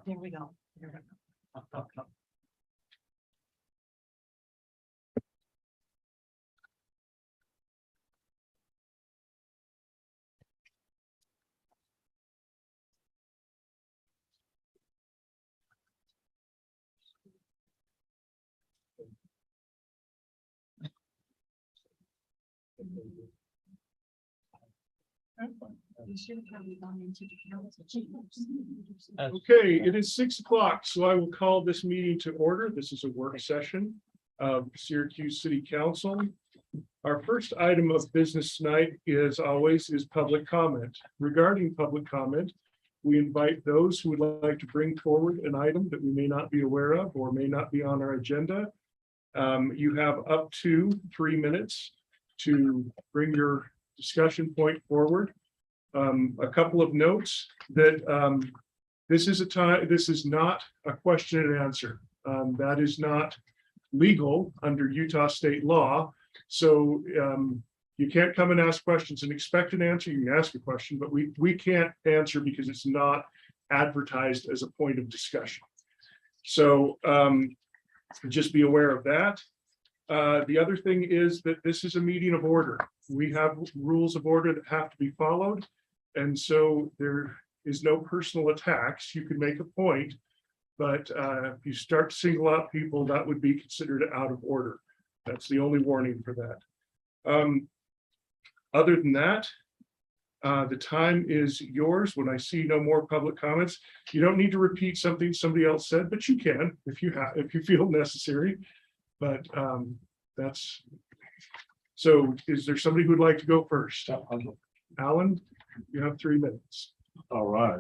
There we go. There we go. Okay, it is 6 o'clock, so I will call this meeting to order. This is a work session of Syracuse City Council. Our first item of business tonight, as always, is public comment. Regarding public comment, we invite those who would like to bring forward an item that we may not be aware of or may not be on our agenda. You have up to 3 minutes to bring your discussion point forward. A couple of notes that this is not a question and answer. That is not legal under Utah state law. So you can't come and ask questions and expect an answer. You can ask a question, but we can't answer because it's not advertised as a point of discussion. So just be aware of that. The other thing is that this is a meeting of order. We have rules of order that have to be followed. And so there is no personal attacks. You can make a point, but if you start to single out people, that would be considered out of order. That's the only warning for that. Other than that, the time is yours. When I see no more public comments, you don't need to repeat something somebody else said, but you can if you feel necessary. But that's so. Is there somebody who'd like to go first? Alan, you have 3 minutes. All right.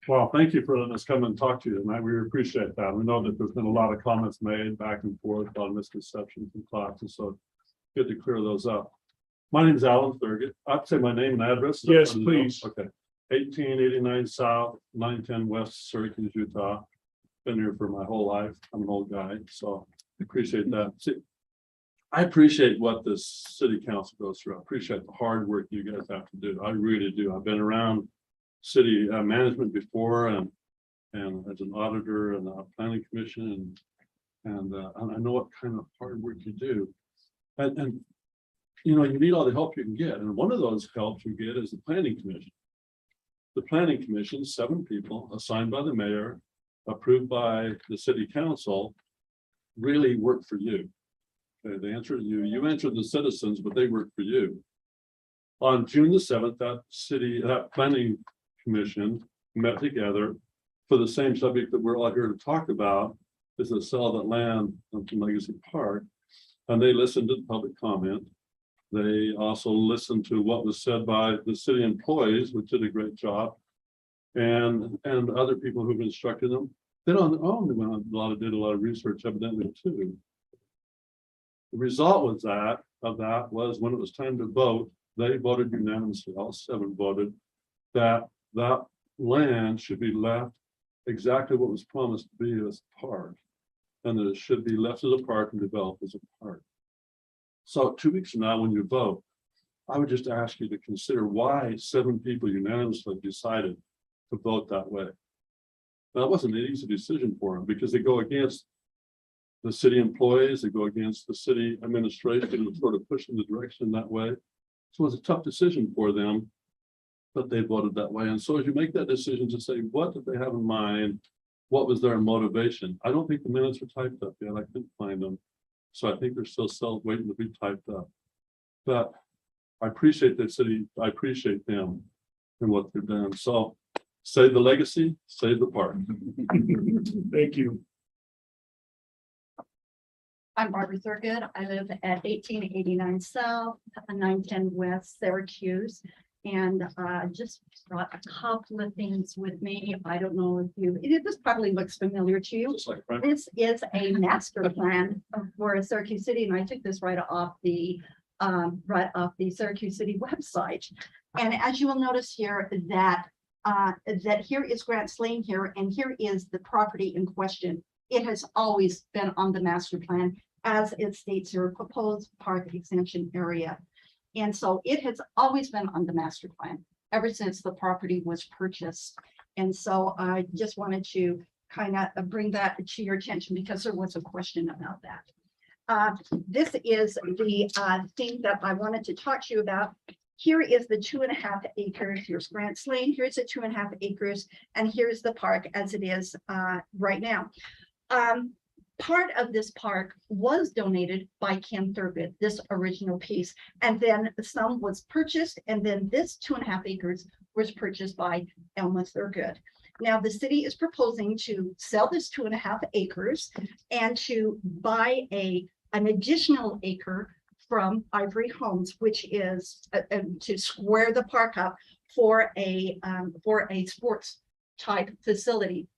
Well, thank you for letting us come and talk to you tonight. We appreciate that. We know that there's been a lot of comments made back and forth on misconceptions and thoughts, and so good to clear those up. My name is Alan Thurgett. I'd say my name and address. Yes, please. Okay. 1889 South, 910 West, Syracuse, Utah. Been here for my whole life. I'm an old guy, so appreciate that. See, I appreciate what this city council goes through. I appreciate the hard work you guys have to do. I really do. I've been around city management before, and as an auditor and a planning commission, and I know what kind of hard work you do. And you know, you need all the help you can get. And one of those helps you get is the planning commission. The planning commission, 7 people assigned by the mayor, approved by the city council, really work for you. They answer you. You answer the citizens, but they work for you. On June the 7th, that planning commission met together for the same subject that we're all here to talk about, is to sell that land on Legacy Park. And they listened to the public comment. They also listened to what was said by the city employees, which did a great job, and other people who've instructed them. Then on their own, they went on did a lot of research, evidently too. The result was that when it was time to vote, they voted unanimously. All 7 voted that land should be left exactly what was promised to be as a park, and that it should be left as a park and developed as a park. So 2 weeks from now, when you vote, I would just ask you to consider why 7 people unanimously decided to vote that way. Now, it wasn't an easy decision for them because they go against the city employees, they go against the city administration, and sort of push in the direction that way. So it was a tough decision for them, but they voted that way. And so as you make that decision to say, what did they have in mind? What was their motivation? I don't think the minutes were typed up yet. I couldn't find them. So I think they're still waiting to be typed up. But I appreciate the city. I appreciate them and what they've done. So save the legacy, save the park. Thank you. I'm Barbara Thurgood. I live at 1889 South, 910 West, Syracuse. And just brought a couple of things with me. I don't know if this probably looks familiar to you. This is a master plan for Syracuse City, and I took this right off the Syracuse City website. And as you will notice here, that here is Grants Lane here, and here is the property in question. It has always been on the master plan, as it states here, proposed park extension area. And so it has always been on the master plan ever since the property was purchased. And so I just wanted to kind of bring that to your attention because there was a question about that. This is the thing that I wanted to talk to you about. Here is the 2.5 acres. Here's Grants Lane. Here's the 2.5 acres. And here's the park as it is right now. Part of this park was donated by Ken Thurgood, this original piece, and then some was purchased, and then this 2.5 acres was purchased by Elma Thurgood. Now the city is proposing to sell this 2.5 acres and to buy an additional acre from Ivory Homes, which is to square the park up for a sports type facility.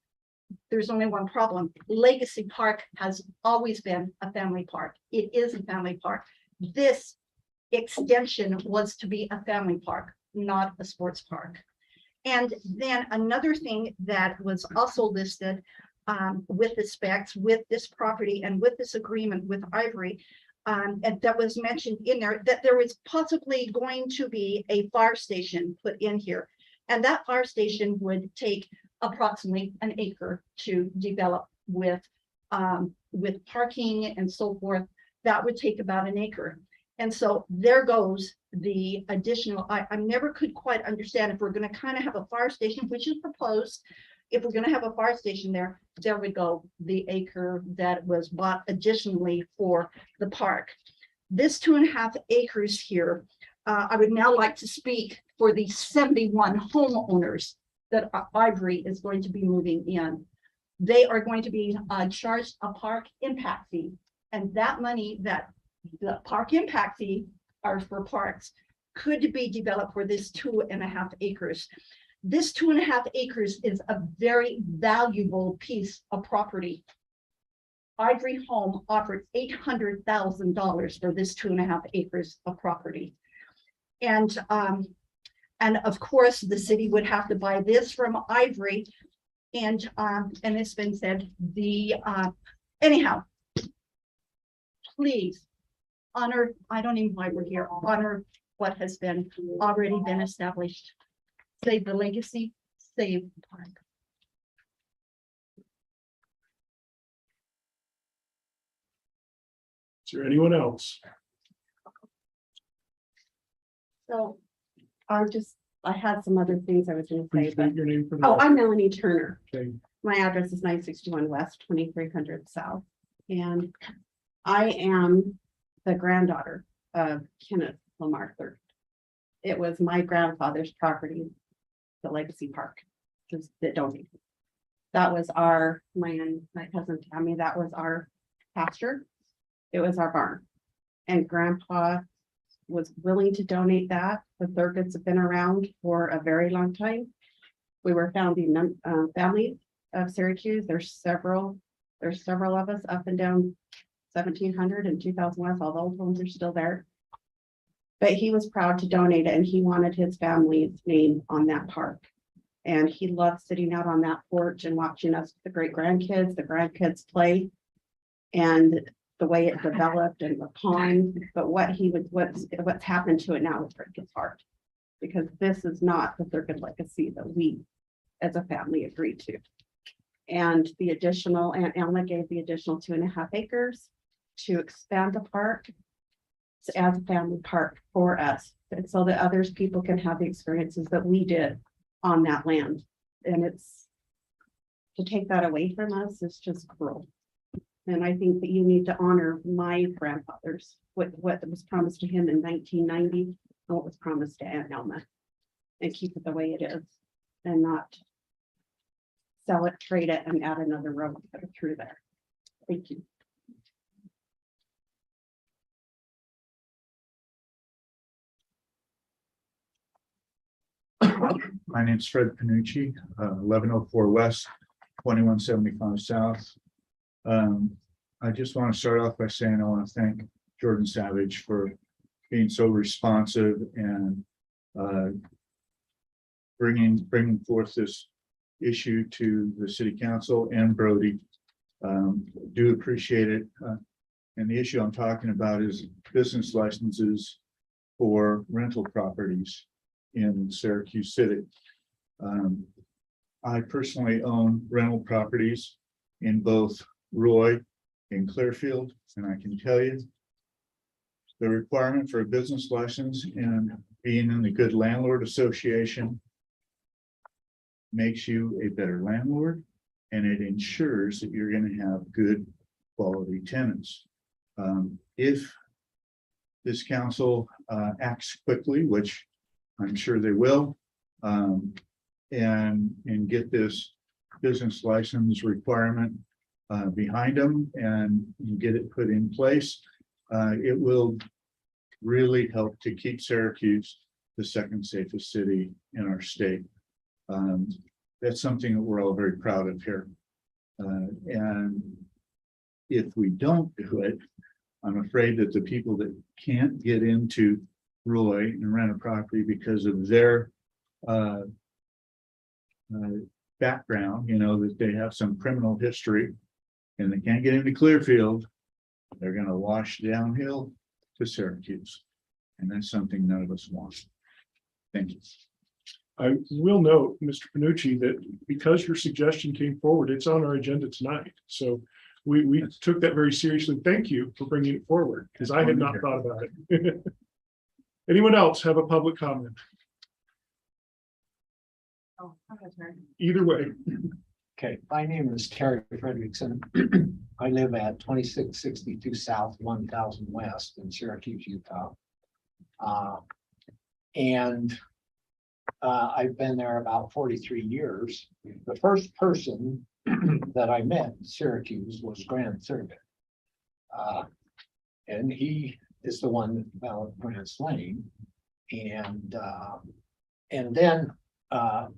There's only one problem. Legacy Park has always been a family park. It is a family park. This extension was to be a family park, not a sports park. And then another thing that was also listed with the specs, with this property and with this agreement with Ivory, and that was mentioned in there, that there was possibly going to be a fire station put in here. And that fire station would take approximately an acre to develop with parking and so forth. That would take about an acre. And so there goes the additional, I never could quite understand if we're going to kind of have a fire station, which is proposed. If we're going to have a fire station there would go the acre that was bought additionally for the park. This 2.5 acres here, I would now like to speak for the 71 homeowners that Ivory is going to be moving in. They are going to be charged a park impact fee. And that money that the park impact fee are for parks could be developed for this 2.5 acres. This 2.5 acres is a very valuable piece of property. Ivory Home offered $800,000 for this 2.5 acres of property. And of course, the city would have to buy this from Ivory. And it's been said, anyhow, please honor, I don't even know why we're here, honor what has been already been established. Save the legacy, save the park. Is there anyone else? So I had some other things I was going to say, Please but state your name for the I'm Melanie Turner. Okay. My address is 961 West, 2300 South. And I am the granddaughter of Kenneth Lamar III. It was my grandfather's property, the Legacy Park, just that donated. That was our land, my cousin Tammy, that was our pasture. It was our barn. And Grandpa was willing to donate that. The Thurgoods have been around for a very long time. We were founding families of Syracuse. There's several of us up and down 1700 and 2000 West. All the old homes are still there. But he was proud to donate it, and he wanted his family's name on that park. And he loved sitting out on that porch and watching us, the great grandkids, the grandkids play. And the way it developed and the pond, but what's happened to it now is break his heart. Because this is not the Thurgood legacy that we as a family agreed to. And the additional, Aunt Alma gave the additional 2.5 acres to expand the park as a family park for us. And so that others people can have the experiences that we did on that land. And it's to take that away from us is just cruel. And I think that you need to honor my grandfather's, what was promised to him in 1990 and what was promised to Aunt Alma, and keep it the way it is and not sell it, trade it, and add another road through there. Thank you. My name's Fred Panucci, 1104 West, 2175 South. I just want to start off by saying I want to thank Jordan Savage for being so responsive and bringing forth this issue to the city council and Brody. Do appreciate it. And the issue I'm talking about is business licenses for rental properties in Syracuse City. I personally own rental properties in both Roy and Clearfield, and I can tell you the requirement for a business license and being in the good landlord association makes you a better landlord, and it ensures that you're going to have good quality tenants. If this council acts quickly, which I'm sure they will, and get this business license requirement behind them and get it put in place, it will really help to keep Syracuse the second safest city in our state. That's something that we're all very proud of here. And if we don't do it, I'm afraid that the people that can't get into Roy and rent a property because of their background, you know, that they have some criminal history and they can't get into Clearfield, they're going to wash downhill to Syracuse. And that's something none of us want. Thank you. I will note, Mr. Panucci, that because your suggestion came forward, it's on our agenda tonight. So we took that very seriously. Thank you for bringing it forward, because I had not thought about it. Anyone else have a public comment? Oh, Either way. okay, my name is Terry Frederickson. I live at 2662 South, 1000 West in Syracuse, Utah. I've been there about 43 years. The first person that I met in Syracuse was Grant Thurgood. And he is the one that developed Grant's Lane. And then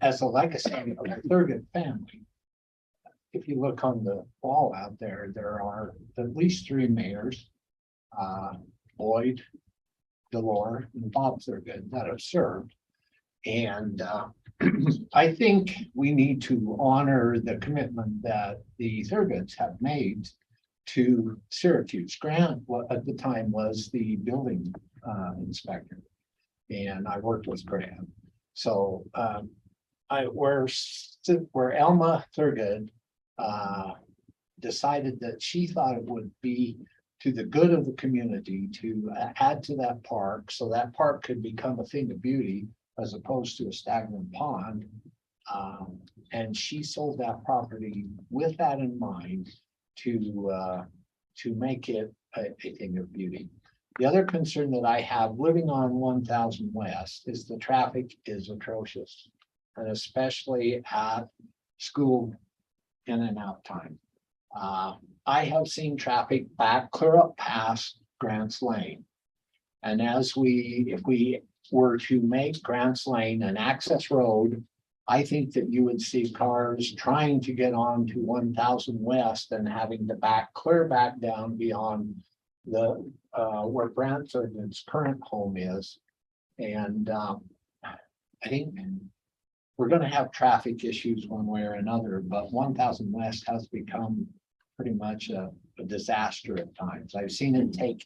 as a legacy of the Thurgood family, if you look on the wall out there, there are at least 3 mayors, Boyd, Delore, and Bob Thurgood that have served. And I think we need to honor the commitment that the Thurgoods have made to Syracuse. Grant, at the time, was the building inspector, and I worked with Grant. So where Elma Thurgood decided that she thought it would be to the good of the community to add to that park, so that park could become a thing of beauty as opposed to a stagnant pond. And she sold that property with that in mind to make it a thing of beauty. The other concern that I have living on 1000 West is the traffic is atrocious, and especially at school in and out time. I have seen traffic clear up past Grant's Lane. And if we were to make Grant's Lane an access road, I think that you would see cars trying to get on to 1000 West and having to clear back down beyond the where Grant Thurgood's current home is. And I think we're going to have traffic issues one way or another, but 1000 West has become pretty much a disaster at times. I've seen it take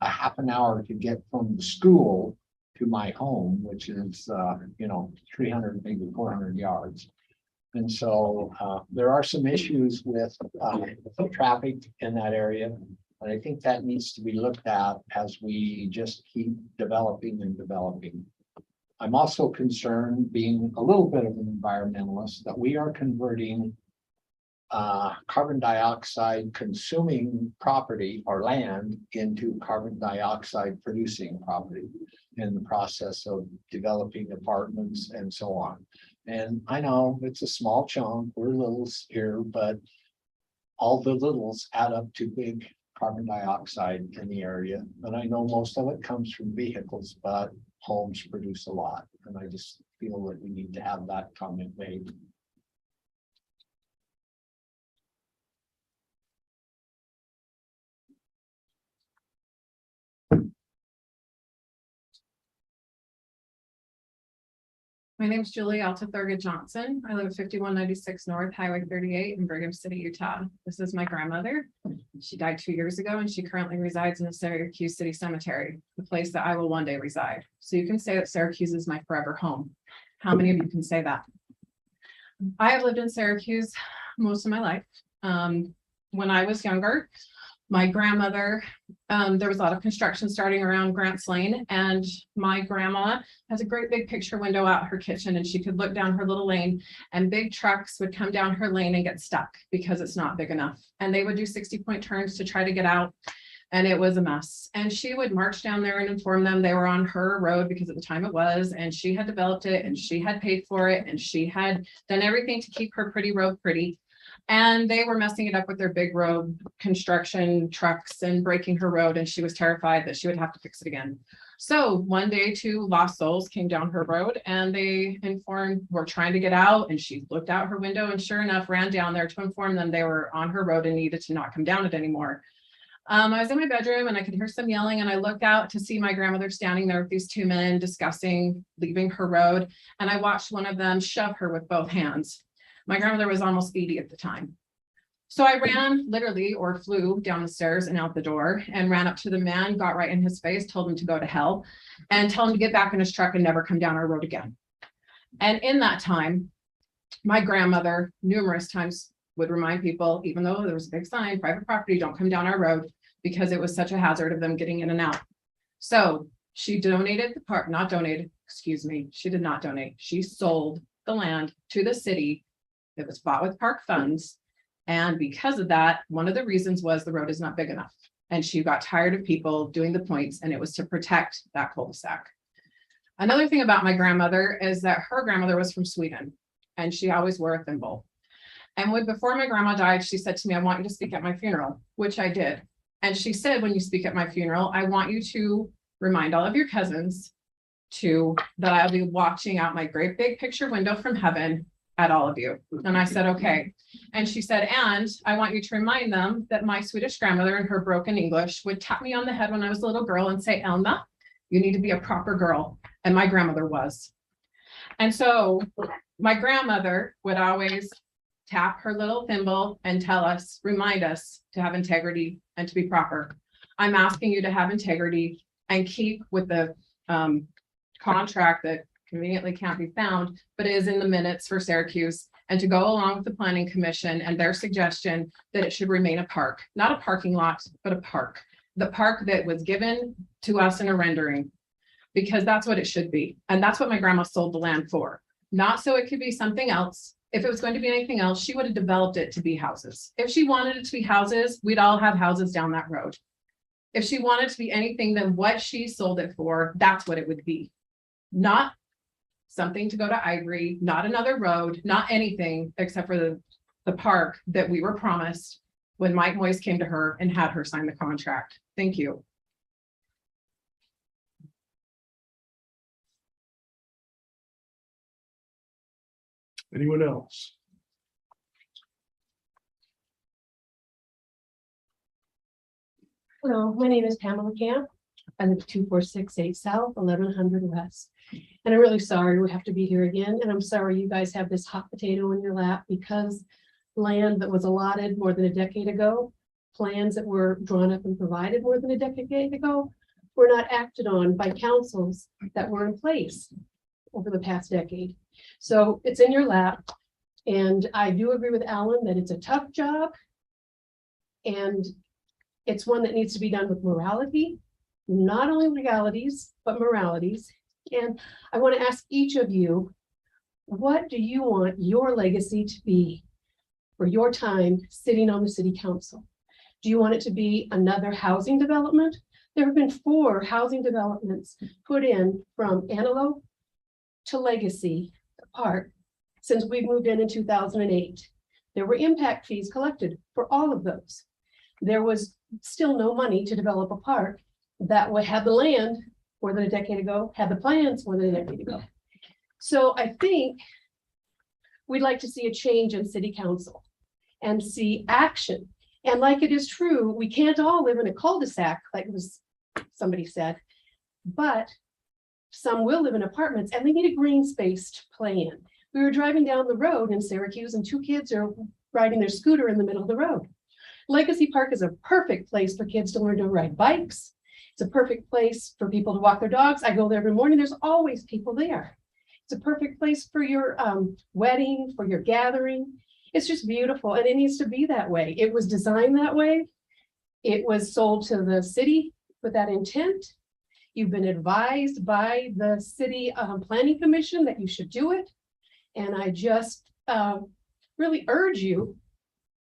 a half an hour to get from the school to my home, which is 300, maybe 400 yards. And so there are some issues with traffic in that area. And I think that needs to be looked at as we just keep developing and developing. I'm also concerned, being a little bit of an environmentalist, that we are converting carbon dioxide consuming property or land into carbon dioxide producing property in the process of developing apartments and so on. And I know it's a small chunk, we're littles here, but all the littles add up to big carbon dioxide in the area. And I know most of it comes from vehicles, but homes produce a lot. And I just feel that we need to have that comment made. My name is Julie Alta Thurgood Johnson. I live at 5196 North Highway 38 in Brigham City, Utah. This is my grandmother. She died 2 years ago and she currently resides in the Syracuse City Cemetery, the place that I will one day reside. So you can say that Syracuse is my forever home. How many of you can say that? I have lived in Syracuse most of my life. When I was younger, my grandmother, there was a lot of construction starting around Grants Lane, and my grandma has a great big picture window out her kitchen, and she could look down her little lane, and big trucks would come down her lane and get stuck because it's not big enough. And they would do 60-point turns to try to get out. And it was a mess. And she would march down there and inform them they were on her road, because at the time it was, and she had developed it and she had paid for it and she had done everything to keep her pretty road pretty. And they were messing it up with their big road construction trucks and breaking her road. And she was terrified that she would have to fix it again. So one day, 2 lost souls came down her road and they informed, were trying to get out, and she looked out her window and sure enough ran down there to inform them they were on her road and needed to not come down it anymore. I was in my bedroom and I could hear some yelling, and I looked out to see my grandmother standing there with these 2 men discussing leaving her road. And I watched one of them shove her with both hands. My grandmother was almost 80 at the time. So I ran literally, or flew down the stairs and out the door and ran up to the man, got right in his face, told him to go to hell and tell him to get back in his truck and never come down our road again. And in that time, my grandmother numerous times would remind people, even though there was a big sign, private property, don't come down our road, because it was such a hazard of them getting in and out. So she donated the park, not donated, excuse me, she did not donate. She sold the land to the city. It was bought with park funds. And because of that, one of the reasons was the road is not big enough. And she got tired of people doing the points, and it was to protect that cul-de-sac. Another thing about my grandmother is that her grandmother was from Sweden, and she always wore a thimble. And before my grandma died, she said to me, I want you to speak at my funeral, which I did. And she said, when you speak at my funeral, I want you to remind all of your cousins that I'll be watching out my great big picture window from heaven at all of you. And I said, okay. And she said, and I want you to remind them that my Swedish grandmother in her broken English would tap me on the head when I was a little girl and say, Elma, you need to be a proper girl. And my grandmother was. And so my grandmother would always tap her little thimble and tell us, remind us to have integrity and to be proper. I'm asking you to have integrity and keep with the contract that conveniently can't be found, but is in the minutes for Syracuse, and to go along with the Planning Commission and their suggestion that it should remain a park, not a parking lot, but a park. The park that was given to us in a rendering, because that's what it should be. And that's what my grandma sold the land for. Not so it could be something else. If it was going to be anything else, she would have developed it to be houses. If she wanted it to be houses, we'd all have houses down that road. If she wanted to be anything, then what she sold it for, that's what it would be. Not something to go to Ivory, not another road, not anything except for the park that we were promised when Mike Moyes came to her and had her sign the contract. Thank you. Anyone else? Hello, my name is Pamela Camp. I live at 2468 South, 1100 West. And I'm really sorry we have to be here again. And I'm sorry you guys have this hot potato in your lap, because land that was allotted more than a decade ago, plans that were drawn up and provided more than a decade ago, were not acted on by councils that were in place over the past decade. So it's in your lap. And I do agree with Alan that it's a tough job. And it's one that needs to be done with morality, not only legalities, but moralities. And I want to ask each of you, what do you want your legacy to be for your time sitting on the city council? Do you want it to be another housing development? There have been 4 housing developments put in from Antelope to Legacy Park since we moved in 2008. There were impact fees collected for all of those. There was still no money to develop a park that would have the land more than a decade ago, had the plans more than a decade ago. So I think we'd like to see a change in city council and see action. And like it is true, we can't all live in a cul-de-sac, like somebody said, but some will live in apartments and they need a green space to play in. We were driving down the road in Syracuse and 2 kids are riding their scooter in the middle of the road. Legacy Park is a perfect place for kids to learn to ride bikes. It's a perfect place for people to walk their dogs. I go there every morning. There's always people there. It's a perfect place for your wedding, for your gathering. It's just beautiful and it needs to be that way. It was designed that way. It was sold to the city with that intent. You've been advised by the city planning commission that you should do it. And I just really urge you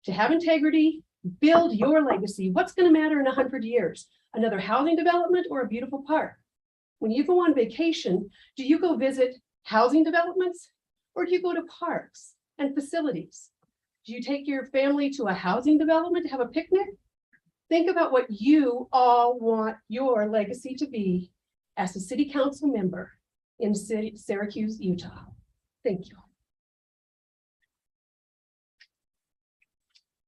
to have integrity, build your legacy. What's going to matter in 100 years? Another housing development or a beautiful park? When you go on vacation, do you go visit housing developments or do you go to parks and facilities? Do you take your family to a housing development to have a picnic? Think about what you all want your legacy to be as a city council member in Syracuse, Utah. Thank you.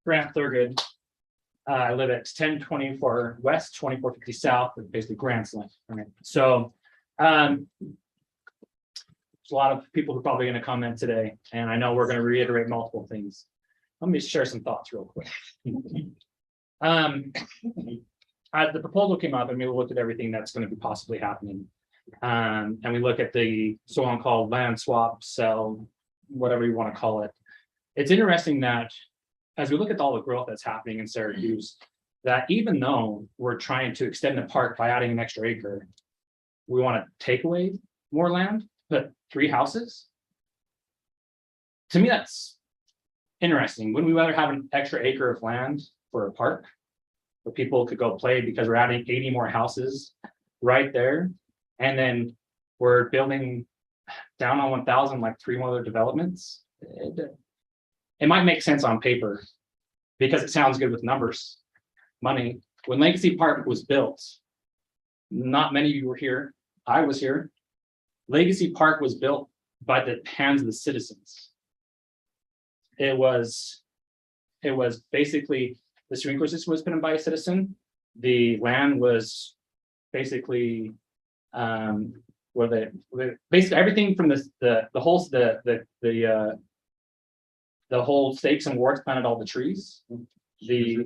Grant Thurgood. I live at 1024 West, 2450 South, basically Grant's Link. Right? So there's a lot of people who are probably going to comment today, and I know we're going to reiterate multiple things. Let me share some thoughts real quick. The proposal came up and we looked at everything that's going to be possibly happening. And we look at the so-called land swap, sell, whatever you want to call it. It's interesting that as we look at all the growth that's happening in Syracuse, that even though we're trying to extend the park by adding an extra acre, we want to take away more land, but 3 houses. To me, that's interesting. Wouldn't we rather have an extra acre of land for a park where people could go play because we're adding 80 more houses right there? And then we're building down on 1,000, like 3 more other developments. It might make sense on paper because it sounds good with numbers, money. When Legacy Park was built, not many of you were here. I was here. Legacy Park was built by the hands of the citizens. It was basically the sprinkler system was put in by a citizen. The land was basically basically everything from the whole stakes and warts planted all the trees. The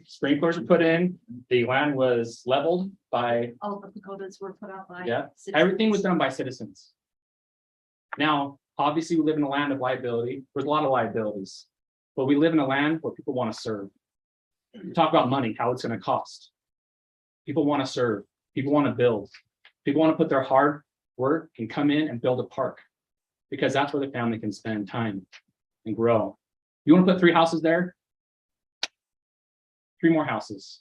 sprinklers were put in. The land was leveled by. All the pagodas were put out by. Everything was done by citizens. Now, obviously, we live in a land of liability. There's a lot of liabilities, but we live in a land where people want to serve. We talk about money, how it's going to cost. People want to serve. People want to build. People want to put their hard work and come in and build a park because that's where the family can spend time and grow. You want to put 3 houses there? 3 more houses.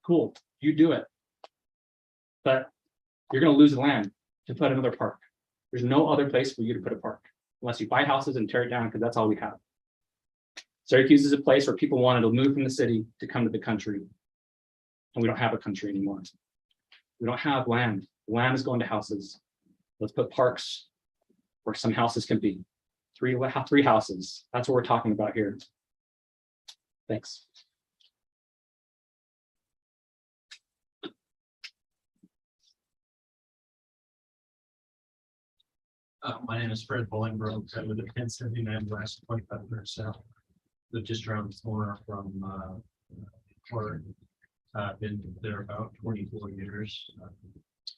Cool. You do it. But you're going to lose the land to put another park. There's no other place for you to put a park unless you buy houses and tear it down because that's all we have. Syracuse is a place where people wanted to move from the city to come to the country. And we don't have a country anymore. We don't have land. Land is going to houses. Let's put parks where some houses can be. 3 houses. That's what we're talking about here. Thanks. My name is Fred Bolingbroke. I live at 1079 West, 2500 South. Live just around the corner from Clark. I've been there about 24 years.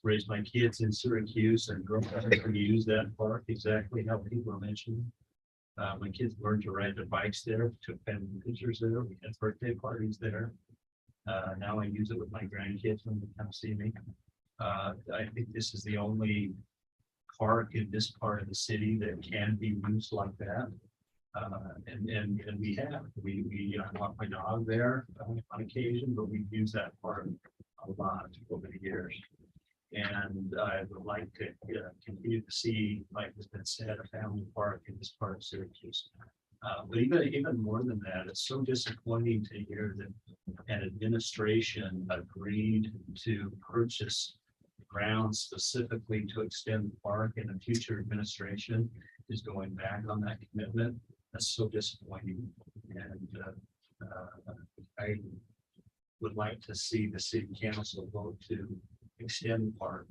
Raised my kids in Syracuse and grew up to use that park exactly how people are mentioning. My kids learned to ride their bikes there, took family pictures there. We had birthday parties there. Now I use it with my grandkids when they come see me. I think this is the only park in this part of the city that can be used like that. And we walk my dog there on occasion, but we use that park a lot over the years. And I would like to continue to see, like has been said, a family park in this part of Syracuse. But even more than that, it's so disappointing to hear that an administration agreed to purchase ground specifically to extend the park, and a future administration is going back on that commitment. That's so disappointing. And I would like to see the city council vote to extend the park.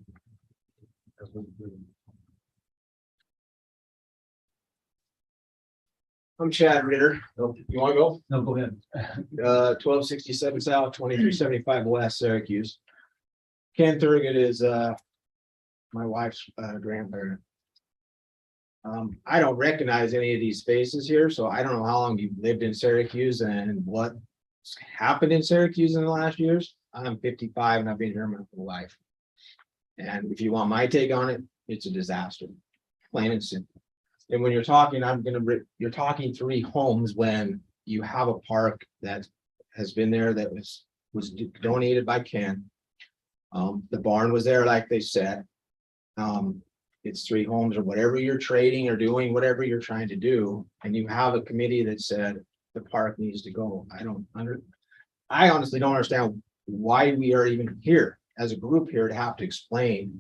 I'm Chad Ritter. You want to go? No, go ahead. 1267 South, 2375 West, Syracuse. Ken Thurgood is my wife's grandparent. I don't recognize any of these faces here, so I don't know how long you've lived in Syracuse and what's happened in Syracuse in the last years. I'm 55 and I've been here my whole life. And if you want my take on it, it's a disaster, plain and simple. And when you're talking, you're talking 3 homes when you have a park that has been there that was donated by Ken. The barn was there, like they said. It's 3 homes or whatever you're trading or doing, whatever you're trying to do, and you have a committee that said the park needs to go. I honestly don't understand why we are even here as a group here to have to explain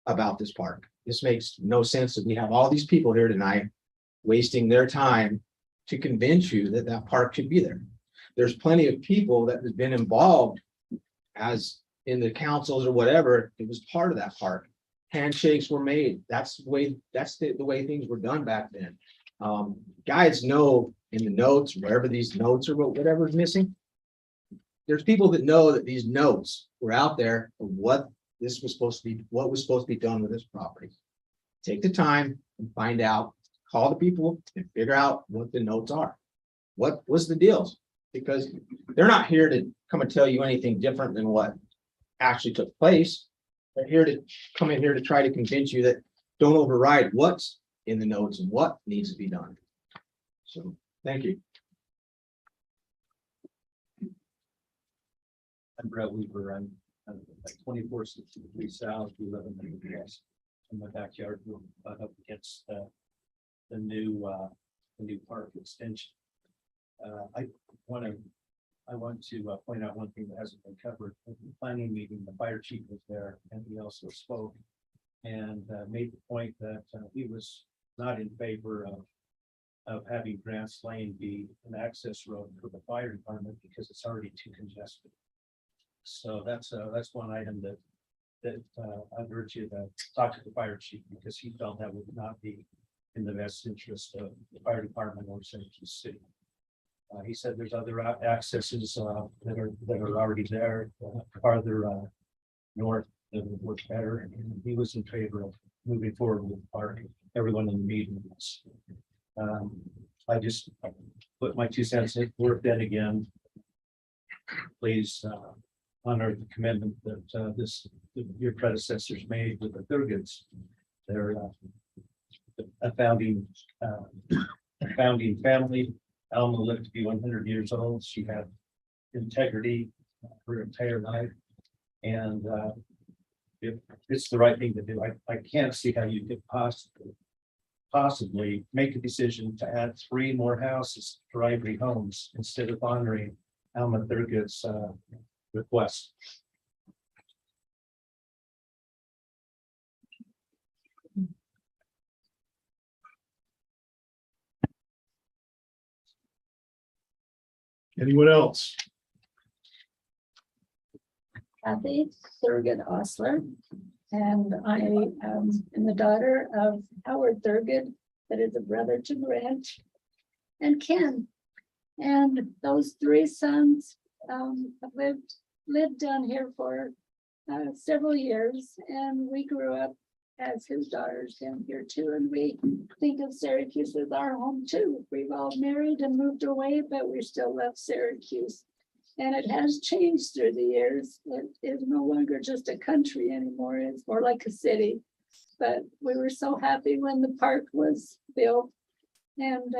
about this park. This makes no sense that we have all these people here tonight wasting their time to convince you that that park should be there. There's plenty of people that have been involved as in the councils or whatever. It was part of that park. Handshakes were made. That's the way things were done back then. Guides know in the notes, wherever these notes or whatever's missing. There's people that know that these notes were out there of what this was supposed to be, what was supposed to be done with this property. Take the time and find out, call the people and figure out what the notes are. What was the deals? Because they're not here to come and tell you anything different than what actually took place. They're here to come in here to try to convince you that don't override what's in the notes and what needs to be done. So, thank you. I'm Brett Weaver. I'm at 2463 South, 11 West. In my backyard, up against the new park extension. I want to point out one thing that hasn't been covered. At the planning meeting, the fire chief was there, and he also spoke and made the point that he was not in favor of having Grants Lane be an access road for the fire department because it's already too congested. So that's one item that I urge you to talk to the fire chief, because he felt that would not be in the best interest of the fire department or Syracuse City. He said there's other accesses that are already there farther north that would work better, and he was in favor of moving forward with the park. Everyone in the meeting was. I just put my 2 cents worth in again. Please honor the commitment that your predecessors made with the Thurgoods. They're a founding family. Alma lived to be 100 years old. She had integrity her entire life, and it's the right thing to do. I can't see how you could possibly make a decision to add 3 more houses for Ivory Homes instead of honoring Alma Thurgood's request. Anyone else? Kathy Thurgood Osler, and I am the daughter of Howard Thurgood, that is a brother to Grant and Ken. And those 3 sons have lived down here for several years, and we grew up as his daughters down here too. And we think of Syracuse as our home too. We've all married and moved away, but we still love Syracuse. And it has changed through the years. It is no longer just a country anymore. It's more like a city. But we were so happy when the park was built, and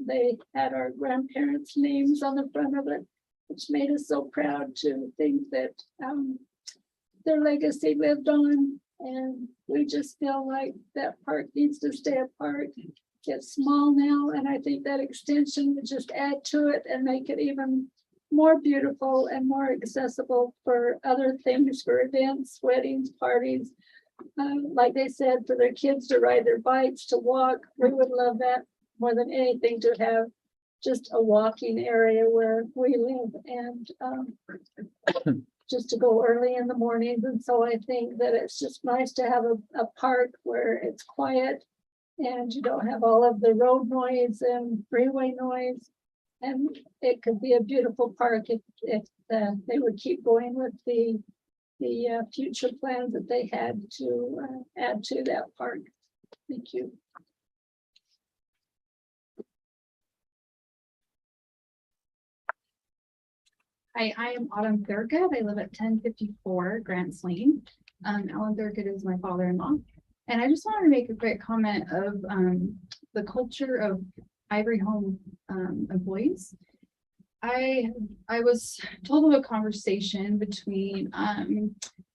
they had our grandparents' names on the front of it, which made us so proud to think that their legacy lived on. And we just feel like that park needs to stay a park. It's small now, and I think that extension would just add to it and make it even more beautiful and more accessible for other things, for events, weddings, parties. Like they said, for their kids to ride their bikes, to walk. We would love that more than anything, to have just a walking area where we live, and just to go early in the mornings. And so I think that it's just nice to have a park where it's quiet and you don't have all of the road noise and freeway noise. And it could be a beautiful park if they would keep going with the future plans that they had to add to that park. Thank you. Hi, I am Autumn Thurgood. I live at 1054 Grants Lane. Alan Thurgood is my father-in-law. And I just wanted to make a quick comment of the culture of Ivory Home employees. I was told of a conversation between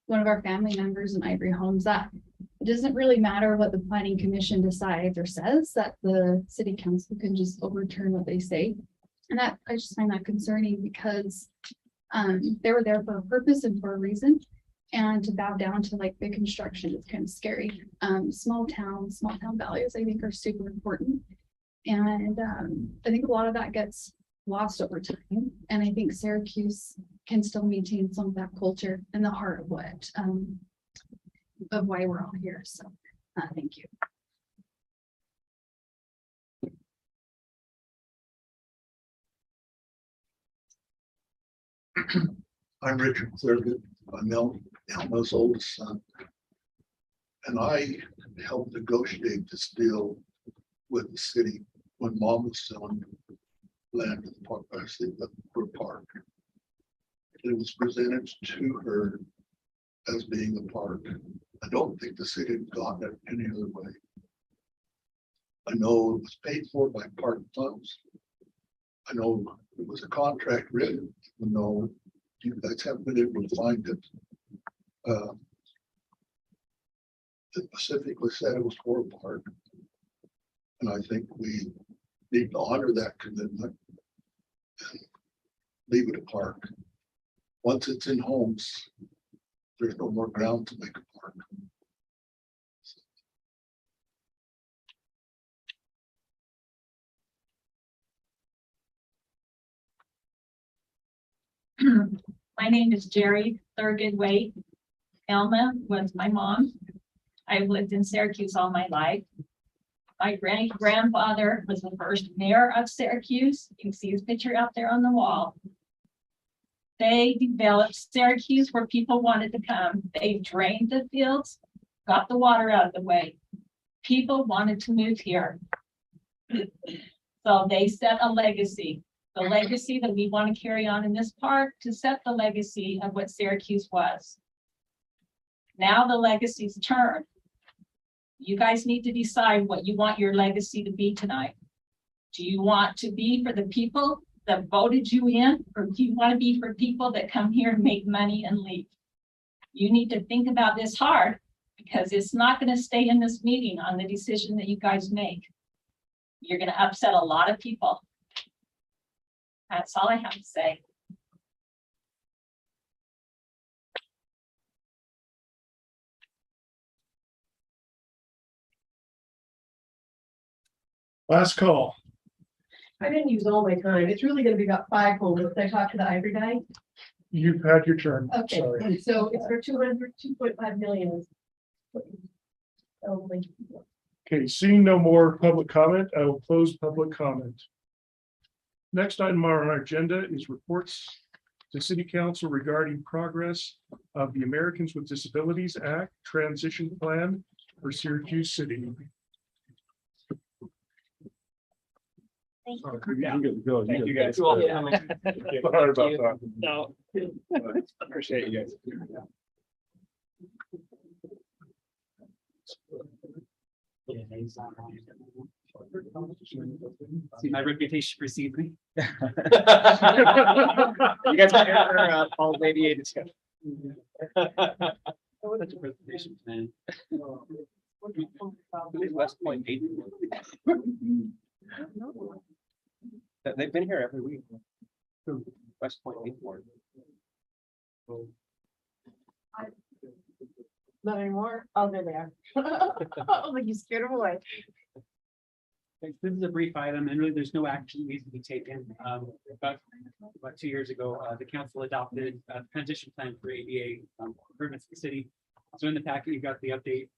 one of our family members in Ivory Homes that it doesn't really matter what the planning commission decides or says, that the city council can just overturn what they say. And that I just find that concerning because they were there for a purpose and for a reason. And to bow down to like big construction is kind of scary. Small town values I think are super important. And I think a lot of that gets lost over time. And I think Syracuse can still maintain some of that culture in the heart of what of why we're all here. So thank you. I'm Richard Thurgood. I'm Elma's oldest son. And I helped negotiate this deal with the city when Mom was selling land in the park, for park. It was presented to her as being a park. I don't think the city had gotten it any other way. I know it was paid for by park funds. I know it was a contract written, even though you guys haven't been able to find it. It specifically said it was for a park. And I think we need to honor that commitment and leave it a park. Once it's in homes, there's no more ground to make a park. My name is Jerry Thurgood Waite. Elma was my mom. I've lived in Syracuse all my life. My grandfather was the first mayor of Syracuse. You can see his picture out there on the wall. They developed Syracuse where people wanted to come. They drained the fields, got the water out of the way. People wanted to move here. So they set a legacy. The legacy that we want to carry on in this park to set the legacy of what Syracuse was. Now the legacy's turned. You guys need to decide what you want your legacy to be tonight. Do you want to be for the people that voted you in, or do you want to be for people that come here and make money and leave? You need to think about this hard because it's not going to stay in this meeting on the decision that you guys make. You're going to upset a lot of people. That's all I have to say. Last call. I didn't use all my time. It's really gonna be about 5 homes. I talked to the Ivory guy. You've had your turn. Okay, Sorry. so it's for 2.5 million. Okay, seeing no more public comment, I will close public comment. Next item on our agenda is reports to City Council regarding progress of the Americans with Disabilities Act Transition Plan for Syracuse City. Thank you guys. Sorry about that. No. Appreciate you guys. See, my reputation precedes me. You guys are here all ADA discussion. Such a presentation, man. West Point 8. They've been here every week. West Point 8 board. Not anymore. Oh, there they are. Oh, like you scared them away. This is a brief item and really there's no action that needs to be taken. About 2 years ago, the council adopted a transition plan for ADA improvements in the city. So in the packet, you've got the update.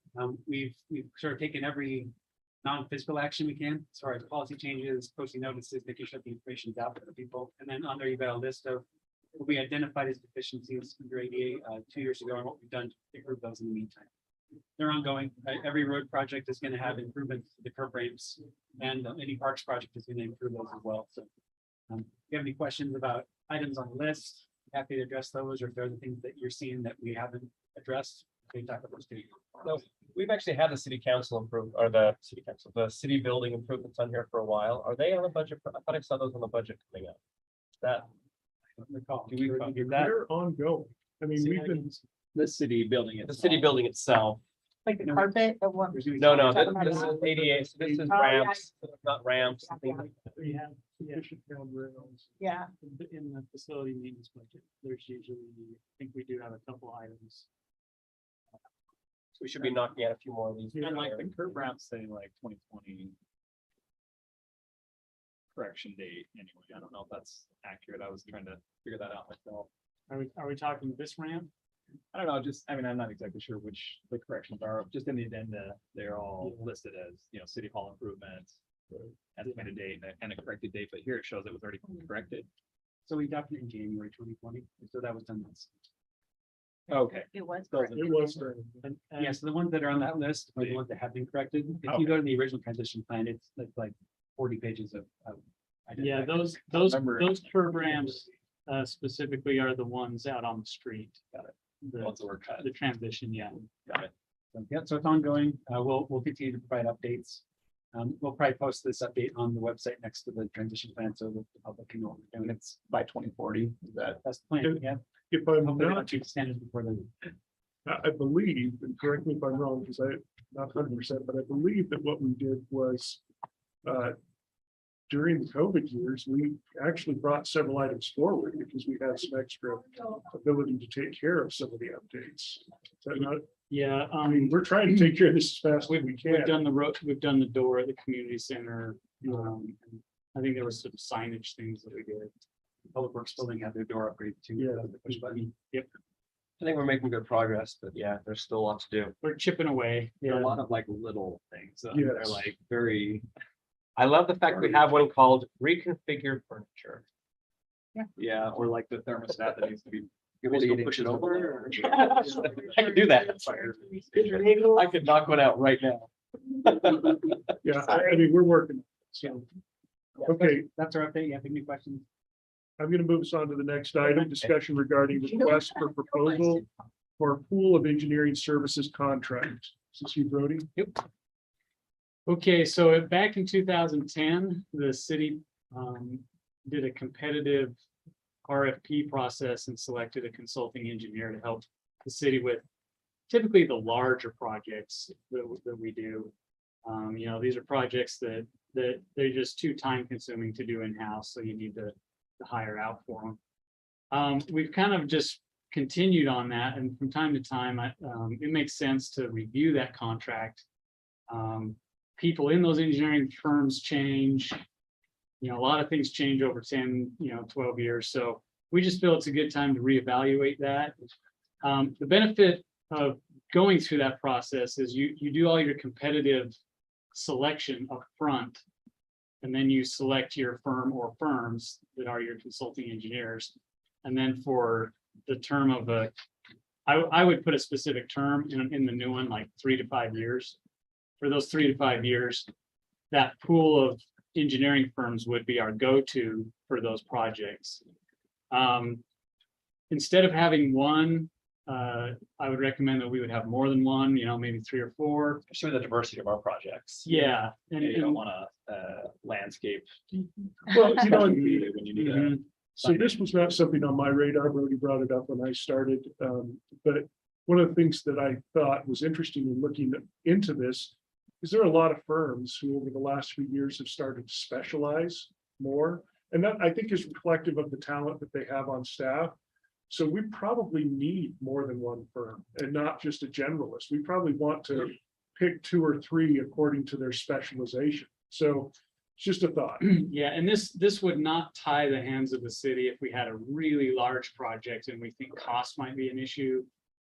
We've sort of taken every non-physical action we can as far as policy changes, posting notices, making sure the information is out for the people. And then on there, you've got a list of what we identified as deficiencies under ADA 2 years ago and what we've done to improve those in the meantime. they're ongoing. Every road project is gonna have improvements to the curb ramps, and any parks project is gonna improve those as well, so. If you have any questions about items on the list, happy to address those, or if there are other things that you're seeing that we haven't addressed, we can talk about those too. So we've actually had the city council improve, or the city council, the city building improvements on here for a while. Are they on the budget? I thought I saw those on the budget coming up. That, Recall. do we get that? They're ongoing. I mean, we've been, The city building. The city building itself. Like the carpet or what? No, this is ADA, so this is ramps, not ramps. and things like that. We have, Yeah. in the facility maintenance budget, there's usually, I think we do have a couple items. So we should be knocking out a few more of these. And like the curb ramps say like 2020. Correction date anyway. I don't know if that's accurate. I was trying to figure that out myself. Are we talking this ramp? I don't know, I mean, I'm not exactly sure which the corrections are, just in the addenda, they're all listed as, city hall improvements. Estimated date and a corrected date, but here it shows it was already corrected. So we got it in January 2020, so that was done this. Okay. It was. Those correct. it was, Yeah, so the ones that are on that list are the ones that have been corrected. If Okay. you go to the original transition plan, it's like 40 pages of. Yeah, those curb ramps specifically are the ones out on the street. Got it. The, were cut. the transition, yeah. Got it. So, yeah, so it's ongoing. We'll continue to provide updates. We'll probably post this update on the website next to the transition plan, so the public can know. And it's by 2040. That's the plan. Yeah. if I'm Hopefully not, not too standards before then. I believe, and correct me if I'm wrong, because I'm not 100%, but I believe that what we did was during the COVID years, we actually brought several items forward because we had some extra ability to take care of some of the updates. Is that not? Yeah, I mean, we're trying to take care of this as fast as we we've can. done the road, we've done the door at the community center. I think there was some signage things that we did. Public Works building had their door upgrade too. Yeah. The push button. Yep. I think we're making good progress, but yeah, there's still a lot to do. We're chipping away. There are a Yeah. lot of like little things. They're Yes. like very. I love the fact we have one called reconfigured furniture. Yeah, or like the thermostat that needs to be. You want to go push it over? or- I could do do that. I could knock one out right now. Yeah, I mean, we're working. So, okay, That's our update. You have any questions? I'm gonna move us on to the next item, discussion regarding request for proposal for a pool of engineering services contract. Is this you, Brody? Okay, so back in 2010, the city did a competitive RFP process and selected a consulting engineer to help the city with typically the larger projects that we do. These are projects that they're just too time consuming to do in-house, so you need to hire out for them. We've kind of just continued on that, and from time to time, it makes sense to review that contract. People in those engineering firms change. A lot of things change over 10, 12 years. So we just feel it's a good time to reevaluate that. The benefit of going through that process is you do all your competitive selection up front, and then you select your firm or firms that are your consulting engineers. And then for the term of I would put a specific term in the new one, like 3 to 5 years. For those 3 to 5 years, that pool of engineering firms would be our go-to for those projects. Instead of having one, I would recommend that we would have more than one, maybe 3 or 4. Show the diversity of our projects. Yeah. You don't want to landscape. Well, When you need a. So this was not something on my radar. Brody brought it up when I started. But one of the things that I thought was interesting in looking into this is there are a lot of firms who over the last few years have started to specialize more. And that I think is reflective of the talent that they have on staff. So we probably need more than one firm and not just a generalist. We probably want to pick 2 or 3 according to their specialization. So it's just a thought. Yeah, and this would not tie the hands of the city if we had a really large project and we think cost might be an issue.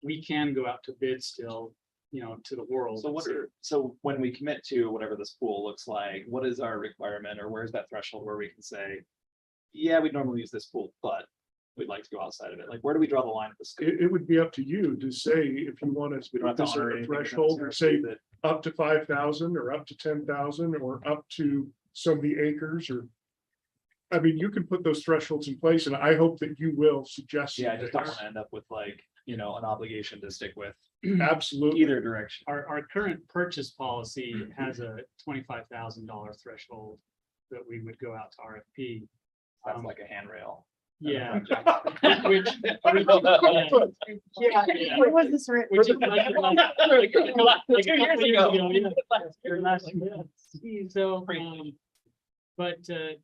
We can go out to bid still, to the world. So when we commit to whatever this pool looks like, what is our requirement, or where's that threshold where we can say, yeah, we normally use this pool, but we'd like to go outside of it. Like, where do we draw the line at the state? It would be up to you to say if you want to We don't have put to this honor at a anything within threshold or say that. up to 5,000 or up to 10,000 or up to so many acres or. I mean, you can put those thresholds in place and I hope that you will suggest. Yeah, I just don't things. want to end up with like, you know, an obligation to stick with Absolutely. either direction. Our current purchase policy has a $25,000 threshold that we would go out to RFP. That's like a handrail. Yeah. Which. Where was this written? Which is like- Like 2 years ago. So, but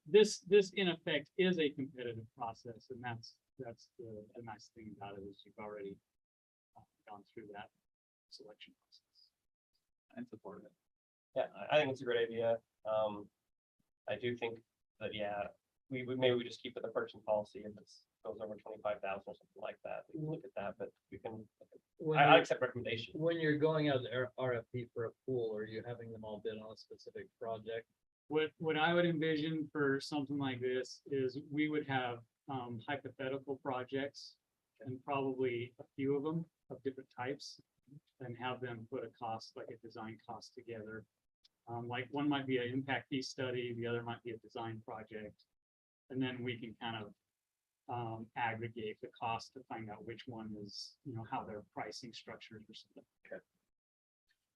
this in effect is a competitive process, and that's the nice thing about it is you've already gone through that selection process. I support it. Yeah, I think it's a great idea. I do think that, yeah, we maybe we just keep it the purchasing policy if it goes over 25,000 or something like that. We can look at that, but we can, I accept recommendation. When you're going out to RFP for a pool, are you having them all bid on a specific project? What I would envision for something like this is we would have hypothetical projects and probably a few of them of different types and have them put a cost, like a design cost together. Like one might be an impact fee study, the other might be a design project. And then we can kind of aggregate the cost to find out which one is, you know, how their pricing structures or something. Okay.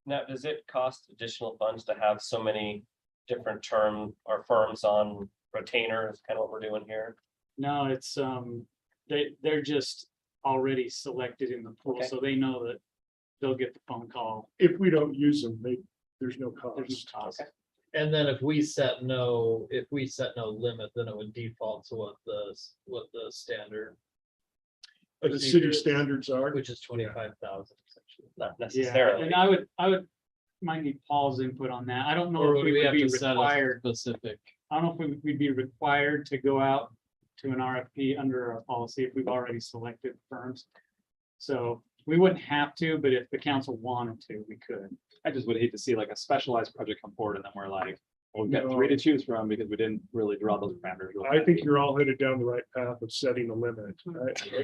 Now, does it cost additional funds to have so many different term or firms on retainer is kind of what we're doing here? No, it's they're just already selected in the pool, Okay. so they know that they'll get the phone call. If we don't use them, there's no cost. There's no cost. Okay. And then if we set no limit, then it would default to what the standard, The city standards are. which is 25,000 essentially. Not Yeah, necessarily. and I would might need Paul's input on that. I don't know Or if would we we would have be to set a required. specific? I don't know if we'd be required to go out to an RFP under our policy if we've already selected firms. So we wouldn't have to, but if the council wanted to, we could. I just would hate to see like a specialized project come forward and then we're like, well, we've got No. 3 to choose from because we didn't really draw those parameters. I think you're all headed down the right path of setting a limit,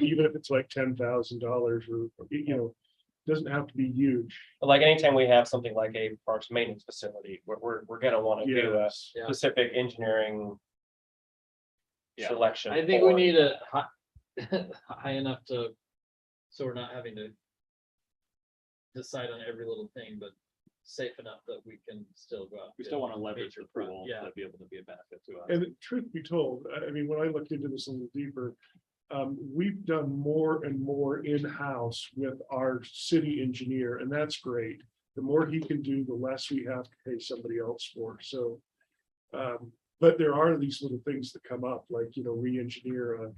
even if it's like $10,000 or, you know, doesn't have to be huge. But like anytime we have something like a parks maintenance facility, we're gonna want to do a Yes. Yeah. specific engineering Yeah. selection. I think we for- need it high enough to, so we're not having to decide on every little thing, but safe enough that we can still go out. We still want to leverage major the pro- pool Yeah, to be able to be a benefit to us. And truth be told, I mean, when I looked into this a little deeper, we've done more and more in-house with our city engineer, and that's great. The more he can do, the less we have to pay somebody else for, so. But there are these little things that come up, like, you know, re-engineer a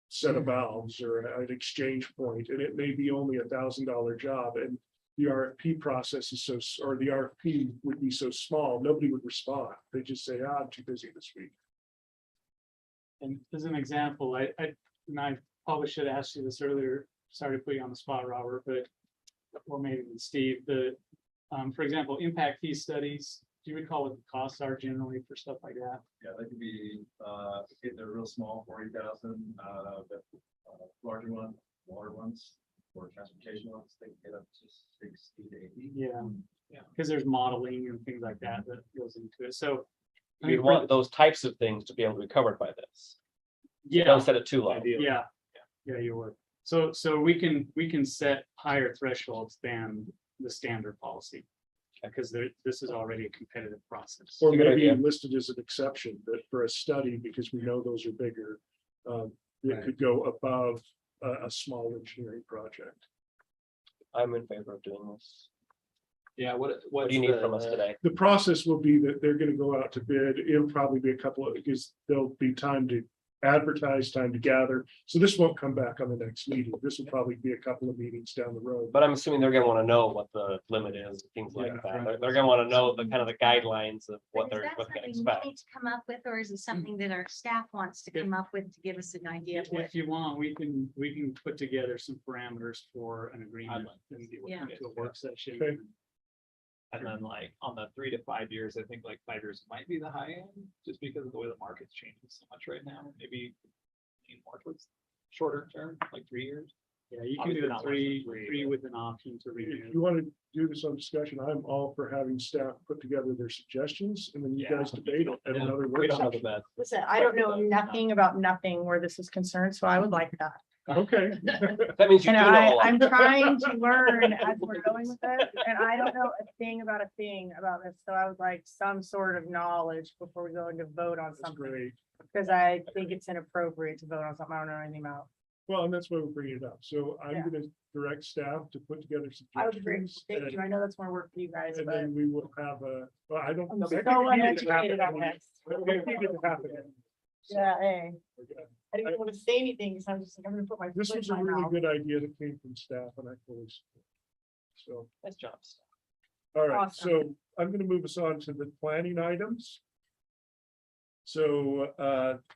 set of valves or an exchange point, and it may be only $1,000 job, and the RFP process is or the RFP would be so small, nobody would respond. They just say, I'm too busy this week. And as an example, and I probably should have asked you this earlier. Sorry to put you on the spot, Robert, but or maybe even Steve, for example, impact fee studies. Do you recall what the costs are generally for stuff like that? yeah, that could be, if they're real small, 40,000, but larger ones, smaller ones, or transportation ones, they get up to 60 to 80. Yeah, because there's modeling and things like that goes into it. So We want those types of things to be able to be covered by this. yeah, Don't set it too low. yeah, you would. So we can set higher thresholds than the standard policy. Because this is already a competitive process. Or Good maybe idea. listed as an exception, but for a study, because we know those are bigger, it could go above a small engineering project. I'm in favor of doing this. Yeah, What do you need from us today? The process will be that they're gonna go out to bid. It'll probably be a couple of, because there'll be time to advertise, time to gather. So this won't come back on the next meeting. This will probably be a couple of meetings down the road. But I'm assuming they're gonna want to know what the limit is, things like Yeah, that. They're gonna want to know the kind of the guidelines of what Is they're, that what they can something we expect. need to come up with, or is it something that our staff wants to come up with to give us an idea of what? If you want, we can put together some parameters for an agreement and Yeah. to a work session. Okay. And then like on the 3 to 5 years, I think like 5 years might be the high end, just because of the way the market's changing so much right now, maybe more towards shorter term, like 3 years. Yeah, you can Obviously do not less three, than 3. three with an option to If renew. you want to do this on discussion, I'm all for having staff put together their suggestions and then you guys debate it at another We work don't have a session. bad. Listen, I don't know nothing about nothing where this is concerned, so I would like that. Okay. That means you And do know a lot. I'm trying to learn as we're going with it, and I don't know a thing about this, so I would like some sort of knowledge before we go into vote on That's something. great. Because I think it's inappropriate to vote on something I don't know anything about. Well, and that's why we're bringing it up. So I'm Yeah. gonna direct staff to put together I would agree. suggestions. Thank you. I know that's more work for you guys, And but then we will have well, I don't. I'm I think so we need it to happen uneducated on anyway. this. We need it to happen anyway. So, yeah, hey, we're good. I didn't want to say anything, because I'm just like, I'm gonna put my This foot was in a my really mouth. good idea that came from staff and I fully support. So, Nice job. all right, Awesome. so I'm gonna move us on to the planning items. So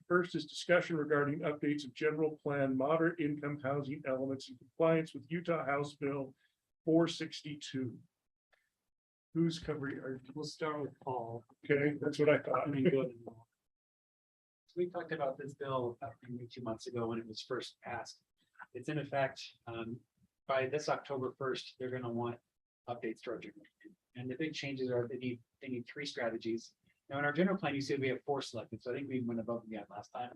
first is discussion regarding updates of general plan moderate income housing elements in compliance with Utah House Bill 462. Who's covering? We'll start with Paul. Okay, that's what I thought. and then go to Paul. So we talked about this bill about maybe 2 months ago when it was first passed. It's in effect, by this October 1st, they're gonna want updates to our general plan. And the big changes are they need 3 strategies. Now, in our general plan, you said we have 4 selected, so I think we went above and beyond last time.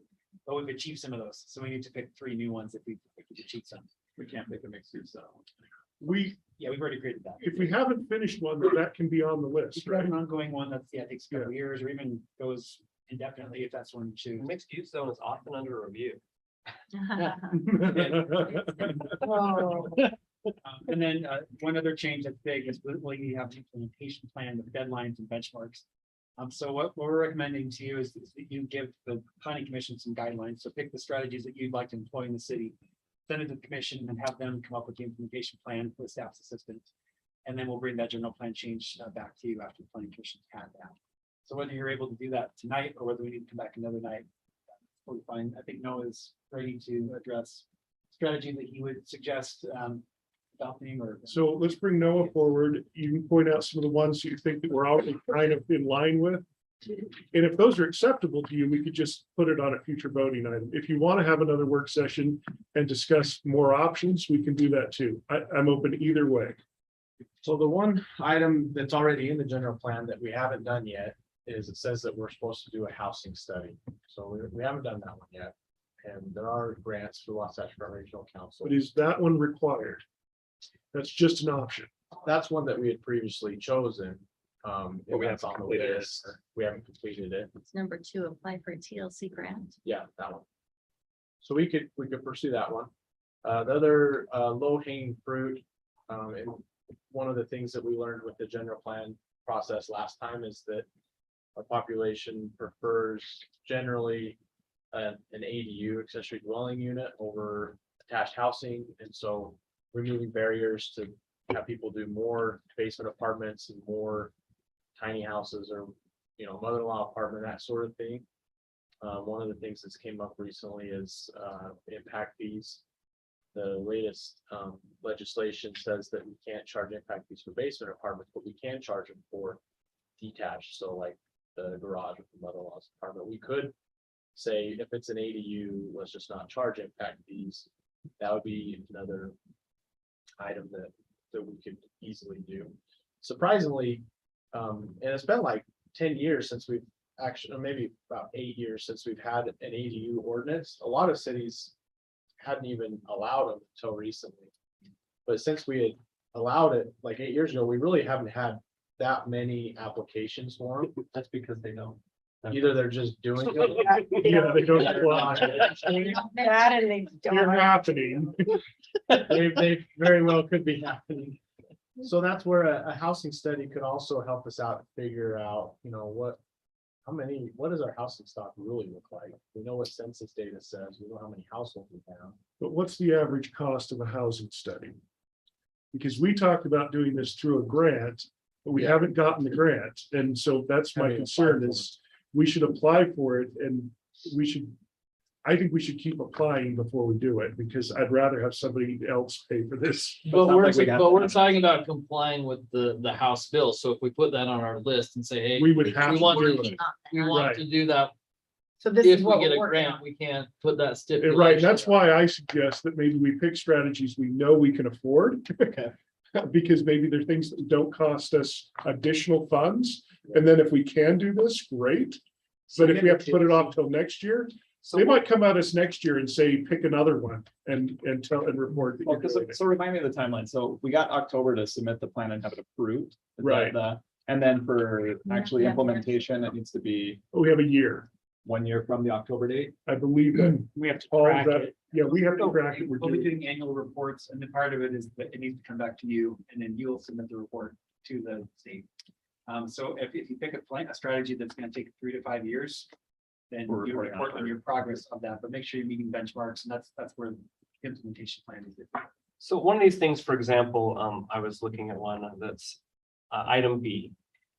But we've achieved some of those, so we need to pick 3 new ones if we've achieved some. We can't make a mixed use zone. Yeah, we've already created that. If we haven't finished one, then that can be on the If list, you have right? an ongoing one that's, takes a couple of years or even goes indefinitely, if that's one you choose. Mixed use zone is often under review. Whoa. And then one other change that's big is we have an implementation plan with deadlines and benchmarks. So what we're recommending to you is that you give the planning commission some guidelines. So pick the strategies that you'd like to employ in the city. Send it to the commission and have them come up with the implementation plan with staff's assistance. And then we'll bring that general plan change back to you after the planning commission's had that. So whether you're able to do that tonight or whether we need to come back another night, that's totally fine. I think Noah is ready to address strategy that he would suggest adopting or. So let's bring Noah forward. You can point out some of the ones you think that we're already kind of in line with. And if those are acceptable to you, we could just put it on a future voting item. If you want to have another work session and discuss more options, we can do that too. I'm open either way. So the one item that's already in the general plan that we haven't done yet is it says that we're supposed to do a housing study. So we haven't done that one yet. And there are grants through Wasatch Front Regional Council. But is that one required? That's just an option. That's one that we had previously chosen. But we that's haven't on the completed it. list. We haven't completed it. It's number 2, apply for a TLC grant. Yeah, that one. So we could pursue that one. The other low hanging fruit, and one of the things that we learned with the general plan process last time is that our population prefers generally an ADU, accessory dwelling unit, over attached housing. And so removing barriers to have people do more basement apartments and more tiny houses or, mother-in-law apartment, that sort of thing. One of the things that's came up recently is impact fees. The latest legislation says that we can't charge impact fees for basement apartments, but we can charge them for detached. So like the garage with the mother-in-law's apartment, we could say if it's an ADU, let's just not charge impact fees. That would be another item that we could easily do. Surprisingly, and it's been like 10 years since we've actually, or maybe about 8 years since we've had an ADU ordinance. A lot of cities hadn't even allowed them until recently. But since we had allowed it like 8 years ago, we really haven't had that many applications for them. That's because they don't. Either they're just doing it. Yeah, they don't apply. That and they You're don't. happening. They very well could be happening. So that's where a housing study could also help us out, figure out, what does our housing stock really look like? We know what census data says, we know how many households we have. But what's the average cost of a housing study? Because we talked about doing this through a grant, but we haven't gotten the grant. And so that's my Having concern applied for is we should apply for it and I think we should keep applying before we do it because I'd rather have somebody else pay for this. But we're talking about complying with the House bill, so if we put that on our list and say, hey, We would have. we to want do to, it. we want Right. to do that So this If is we what get we're a working grant, on. we can't put that stipulation. Right, that's why I suggest that maybe we pick strategies we know we can afford. Because maybe there are things that don't cost us additional funds, and then if we can do this, great. But if we have to put it off till next year, they might come at us next year and say, pick another one and tell and report that you're doing it. So remind me of the timeline. So we got October to submit the plan and have it approved. Is that Right. And then for actually Yeah. implementation, it needs to be We have a year, 1 year from the October date. I believe that. We have to all track that- it. Yeah, we have to track it. We're We'll be doing. doing annual reports, and then part of it is that it needs to come back to you, and then you'll submit the report to the state. So if you pick a strategy that's gonna take 3 to 5 years, then We're you reporting on report on it. your progress of that, but make sure you're meeting benchmarks, and that's where the implementation plan is. So one of these things, for example, I was looking at one that's item B.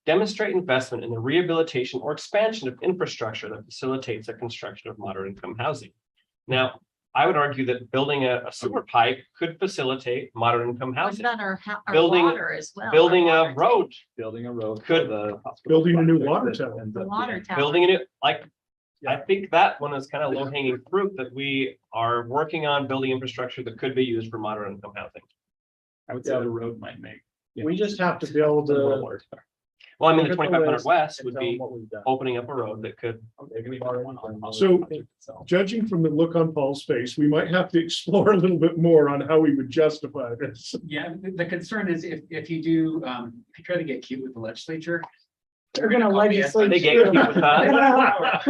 Demonstrate investment in the rehabilitation or expansion of infrastructure that facilitates the construction of moderate income housing. Now, I would argue that building a sewer pipe could facilitate moderate income What housing. about our Building- water as well? Building Our a water road, Building a road. Could- for the hospital Building a new project water that tower. ends The up water being- tower. building it, like, I think that one is kind of low hanging fruit that we are working on building infrastructure that could be used for moderate income housing. I would say the road might make. We just have to build a. Well, I mean, the Look at the 2500 list West and would tell them be what we've done. opening up a road that could. So- Judging from the look on Paul's face, we might have to explore a little bit more on how we would justify this. Yeah, the concern is if you do, if you try to get cute with the legislature. They're gonna call the legislate. They get cute with that.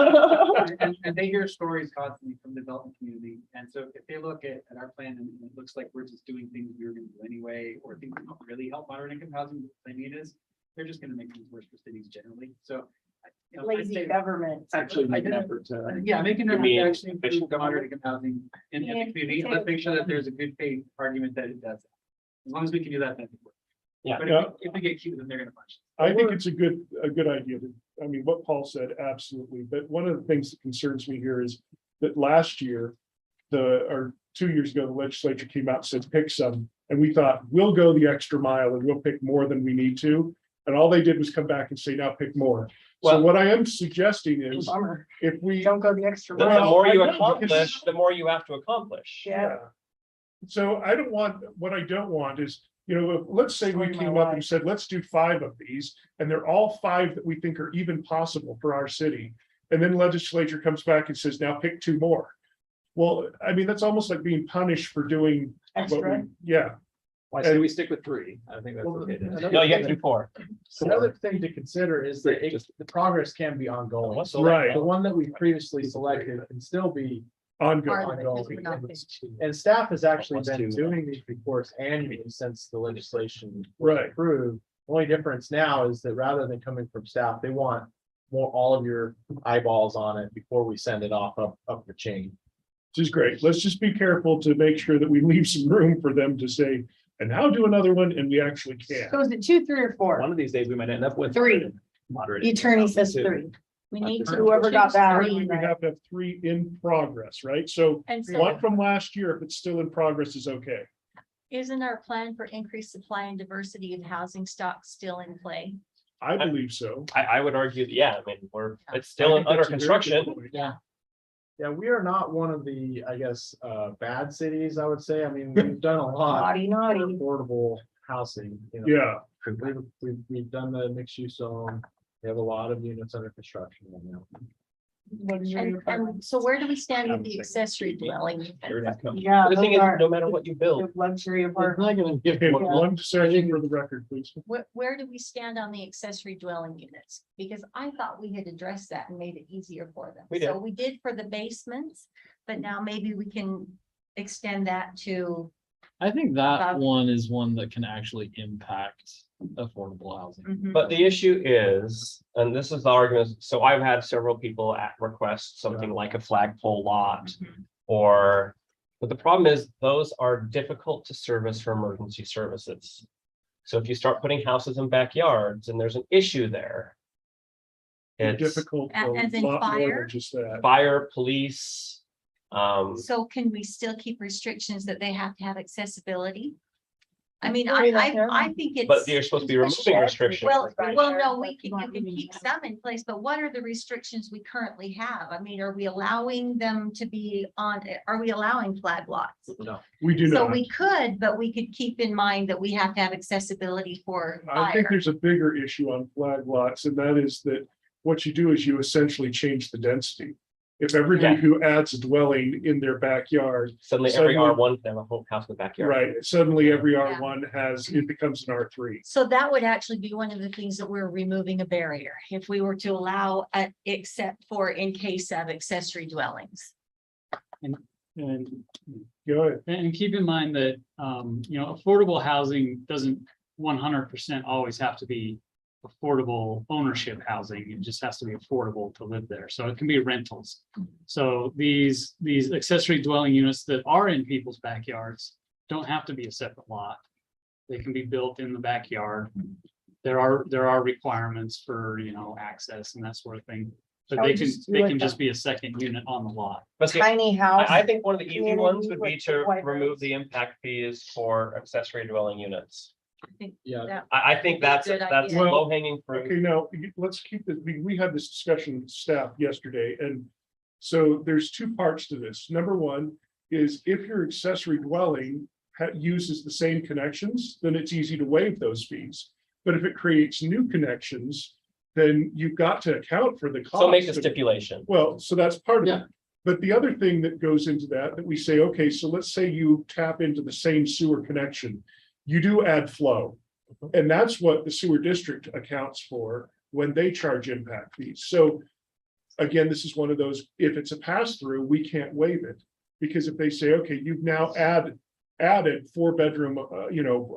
And they hear stories constantly from the development community, and so if they look at our plan and it looks like we're just doing things we were gonna do anyway, or things that don't really help moderate income housing, the claim is, they're just gonna make things worse for cities generally, so. I'd Lazy say- government. Actually, make an I effort to. Yeah, making You an mean effort to actually efficient improve moderate income housing in the Yeah, community, and let's make sure that there's a good faith argument that it does. As long as we can do that, then. it works. Yeah. But if we get cute, then they're gonna punch. I think it's a good idea. I mean, what Paul said, absolutely. But one of the things that concerns me here is that last year, or 2 years ago, the legislature came out and said, pick some. And we thought, we'll go the extra mile and we'll pick more than we need to. And all they did was come back and say, now pick more. So Well- what I am suggesting is, Bummer. if we. Don't go the extra The mile. more you I know, accomplish, the more you have to accomplish. Yeah. So what I don't want is, let's say we Destroy my came up and life. said, let's do 5 of these, and they're all 5 that we think are even possible for our city. And then legislature comes back and says, now pick 2 more. Well, I mean, that's almost like being punished for doing. what Extra. Yeah, Why say we stick with 3? I think that's okay. No, you have to do 4. Another thing to consider is that the progress can be ongoing. So Right. the one that we previously selected can still be ongoing. Part of it, 'cause we're not finished. And staff has actually Wants been to- doing these reports annually since the legislation was Right. approved. Only difference now is that rather than coming from staff, they want all of your eyeballs on it before we send it off up the chain. Which is great. Let's just be careful to make sure that we leave some room for them to say, and now do another one, and we actually can. So is it 2, 3, or 4? One of these days, we might end up with. 3. Moderate. The attorney says Two. 3. We need to. Whoever got that. Currently, we have to have 3 in progress, right? So And so one from last year, if it's still in progress, is okay. isn't our plan for increased supply and diversity of housing stock still in play? I believe so. I would argue, that, yeah, I mean, it's still under That's a very good construction. point. Yeah, we are not one of the, I guess, bad cities, I would say. I mean, we've done a lot Naughty, naughty. for affordable housing. Yeah, We've done the mixed use zone. We have a lot of units under construction right now. And so where do we stand with the accessory dwelling? units? Yeah. The thing those is, are no matter what you build, Luxury We're apartment. not gonna give okay, them all. one section for the record, please. Where do we stand on the accessory dwelling units? Because I thought we had addressed that and made it easier for them. We So did. we did for the basements, but now maybe we can extend that to. I think that About- one is one that can actually impact affordable housing. but the issue is, and this is the argument, so I've had several people request something like a flagpole lot. Or, but the problem is, those are difficult to service for emergency services. So if you start putting houses in backyards and there's an issue there. It's Difficult. a As in lot more than fire? Just that. fire, police. So can we still keep restrictions that they have to have accessibility? I mean, Leave that there. I think it's. But you're supposed to be removing restrictions. Well, Right. no, you can keep some in place, but what are the restrictions we currently have? I mean, are we allowing them to be are we allowing flag lots? No. We do So not. we could, but we could keep in mind that we have to have accessibility for I think fire. there's a bigger issue on flag lots, and that is that what you do is you essentially change the density. If everybody who adds a dwelling in their backyard, Suddenly every R1 can have a whole house in the backyard. right, suddenly every R1 it becomes an R3. So that would actually be one of the things that we're removing a barrier, if we were to allow, except for in case of accessory dwellings. And Go ahead. And keep in mind that, affordable housing doesn't 100% always have to be affordable ownership housing. It just has to be affordable to live there. So it can be rentals. So these accessory dwelling units that are in people's backyards don't have to be a separate lot. They can be built in the backyard. There are requirements for, access and that sort of thing. But Shall they we can, just do they like can a just be a second unit on the lot. But see, Tiny house. I think one of the easy community ones would be with to white remove roads. the impact fees for accessory dwelling units. Yeah. I think that's Good that's idea. low hanging fruit. Okay, now, let's keep this, we had this discussion with staff yesterday, and so there's two parts to this. Number one is if your accessory dwelling uses the same connections, then it's easy to waive those fees. But if it creates new connections, then you've got to account for the cost. So make the stipulation. Well, so that's part of Yeah. it. But the other thing that goes into that we say, okay, so let's say you tap into the same sewer connection. You do add flow. And that's what the sewer district accounts for when they charge impact fees. So again, this is one of those, if it's a pass-through, we can't waive it. Because if they say, okay, you've now added 4-bedroom,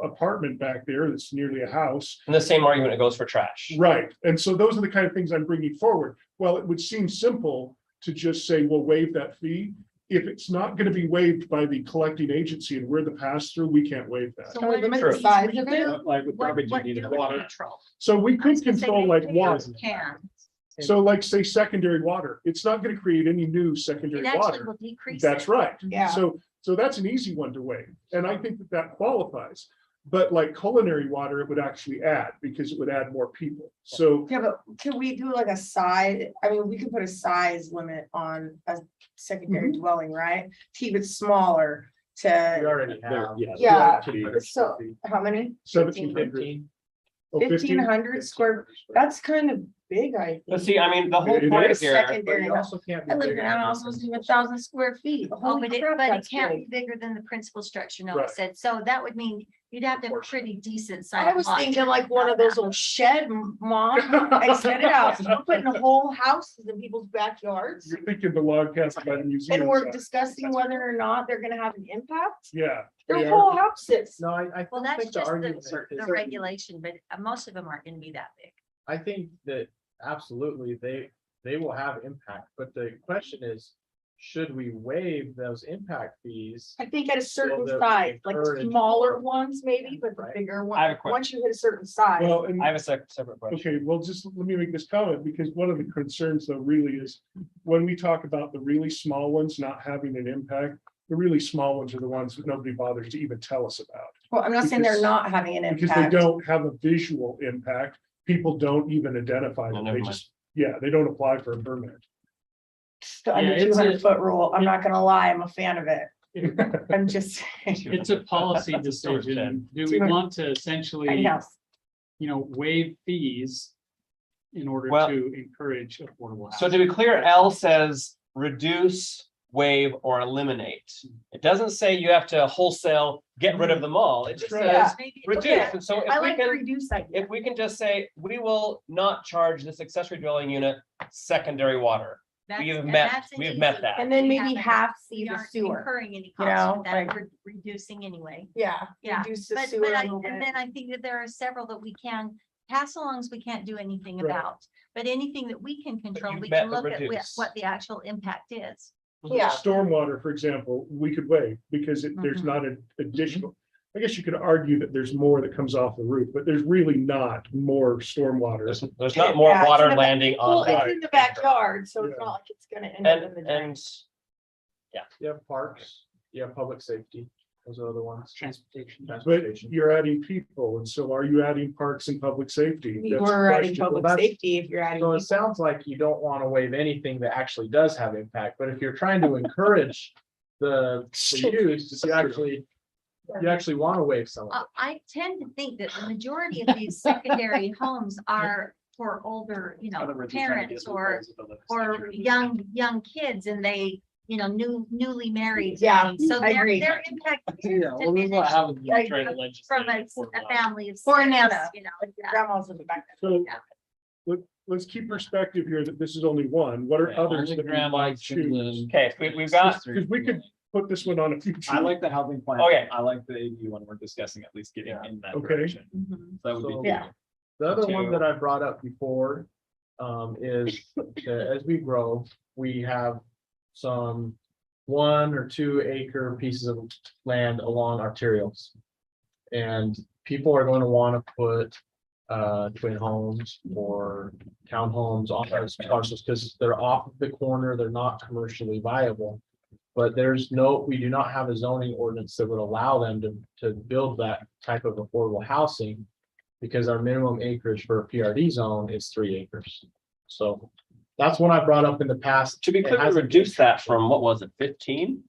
apartment back there, that's nearly a house. And the same argument goes for trash. Right, and so those are the kind of things I'm bringing forward. Well, it would seem simple to just say, we'll waive that fee. If it's not going to be waived by the collecting agency and we're the pass-through, we can't waive that. So Can we what limit are the these size we of do? it? Like with What garbage, you do need we water. control? So we I could was gonna say control like they water. Can, So like say secondary water, it's not going to create any new secondary it actually water. will decrease. That's it. right. Yeah. So that's an easy one to waive. And I think that qualifies. But like culinary water, it would actually add because it would add more people. So Yeah, but can we do like a size? I mean, we could put a size limit on a secondary dwelling, right? Keep it smaller We to, already have. yeah, so how many? 1,700. Oh, 1,500 square, that's kind of big, I But think. see, I mean, the whole It point is. here, Secondary. can't I live in a house, it's 1,000 square feet. Oh, Holy but crap, it that's can't big. be bigger than the principal structure, no, Right. it said, so that would mean you'd have to have a pretty decent size. I was thinking like one of those little shed, mom, extended houses, we're putting whole houses in people's backyards. You're thinking the log cabin by the museum. And we're side. discussing whether or not they're gonna have an impact. Yeah. They're they whole are. houses. No, I Well, don't that's think the just argument the is, regulation, but most of them aren't gonna be that big. I think that absolutely they will have impact, but the question is, should we waive those impact fees? I think at a certain that we size, like encourage smaller more. ones maybe, but the Right. bigger I have a one, question. once you hit a certain size. Well, and I have a separate question. okay, well, just let me make this comment because one of the concerns though really is when we talk about the really small ones not having an impact, the really small ones are the ones that nobody bothers to even tell us about. Well, I'm not saying they're because- not having an Because they impact. don't have a visual impact. People don't even identify No, them. never They mind. just, yeah, they don't apply for a permit. The under Yeah, it's 200-foot rule, I'm not gonna lie, I'm a fan of it. I'm just saying. It's a policy decision. Do we want to essentially, Yes. waive fees in order Well- to encourage affordable So housing? to be clear, L says reduce, waive, or eliminate. It doesn't say you have to wholesale get rid of them all. It just Yeah. says Maybe- reduce. Okay. And so I if we like the can, reduce idea. if we can just say, we will not charge this accessory dwelling unit secondary water. That's- have and met- that's an we have easy met one. that. And then We maybe haven't- half see we the aren't sewer. Incurring any you cost know, with that, like- we're reducing anyway. Yeah. Yeah, Reduce the But, sewer a but little and bit. then I think that there are several that we can pass alongs, we can't do anything Right. about. But anything that we can control, you've we met can the look at reduce. what the actual impact is. Yeah. Stormwater, for example, we could waive because there's Mhm. not an additional. I guess you could argue that there's more that comes off the roof, but there's really not more stormwater. There's not more Yeah, it's water in the back- landing Well, on. it's in the backyard, so it's Yeah. not like it's gonna end up in the And, drain. and You have parks, you have public safety. Those are other ones. Transportation. But you're adding people, and so are you adding parks and public safety? That's the We're adding question. public Well, that's- safety if you're adding. So it people. sounds like you don't want to waive anything that actually does have impact, but if you're trying to encourage the use, you actually want to waive some of it. I tend to think that the majority of these secondary homes are for older, parents or young kids, and they, newly married. Yeah, and so I their agree. impact. Yeah, well, this is what happens when you try to From legislate. a family of For six, Nana. yeah. Grandma's in the back. So Yeah. let's keep perspective here that this is only one. What are Yeah, others only that we grandma might should choose? live. Okay, we've got, Because we could put this one on a future. I like the housing plan. Okay. I like the ADU one we're discussing, at least getting in that Okay. direction. Mhm. That would So- be. Yeah. The other one Two. that I brought up before, is that as we grow, we have some 1 or 2 acre pieces of land along arterials. And people are going to want to put twin homes or townhomes on those parcels because they're off of the corner, they're not commercially viable. But we do not have a zoning ordinance that would allow them to build that type of affordable housing. Because our minimum acreage for a PRD zone is 3 acres. So that's one I brought up in the past. to be It clear, we hasn't been reduced that traction. from, what was it, 15?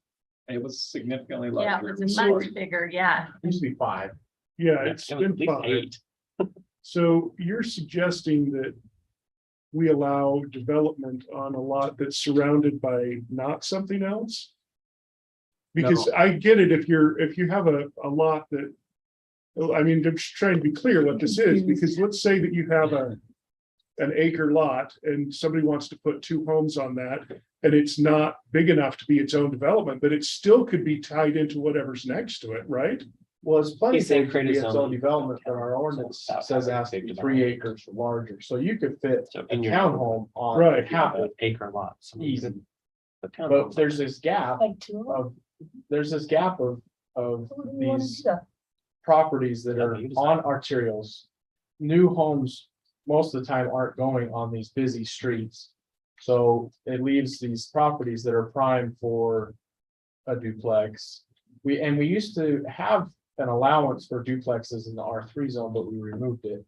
It was significantly Yeah, larger. it was much bigger, yeah. It used to be 5. Yeah, it's It was been at least 5. 8. So you're suggesting that we allow development on a lot that's surrounded by not something else? Because I get it, if you have a lot that, I mean, I'm just trying to be clear what this is, because let's say that you have an acre lot and somebody wants to put 2 homes on that, and it's not big enough to be its own development, but it still could be tied into whatever's next to it, right? Well, it's plenty He's saying big to be create its a own zone. development, but our ordinance says it has to be 3 acres or larger, so you could fit So a in your townhome on Right. half of it. acre lots. Easy. The But townhomes. there's this gap Like 2 of, there's this gap of Who do you want to these do that? properties that Yeah, are you decide. on arterials. New homes, most of the time, aren't going on these busy streets. So it leaves these properties that are prime for a duplex. We used to have an allowance for duplexes in the R3 zone, but we removed it.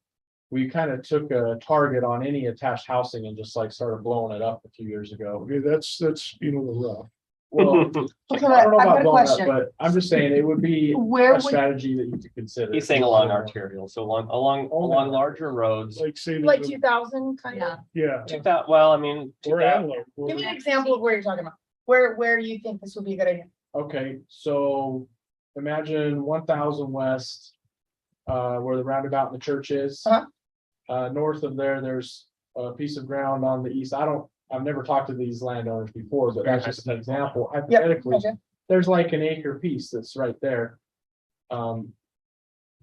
We kind of took a target on any attached housing and just started blowing it up a few years ago. Okay, that's rough. Well, Okay, I don't know I've got about a blowing up, question. but I'm just saying it would be Where a would, strategy that you could consider. He's saying along arterial, so along larger roads. Like say. like 2,000 kind of? Yeah. 2000, well, I mean, Or 2000, antelope. Give me an example of where you're talking about. Where you think this would be a good idea? Okay, so imagine 1,000 west, where the roundabout in the church is. Uh-huh. North of there, there's a piece of ground on the east. I've never talked to these landowners before, but that's just an example. Hypothetically, gotcha. there's like an acre piece that's right there.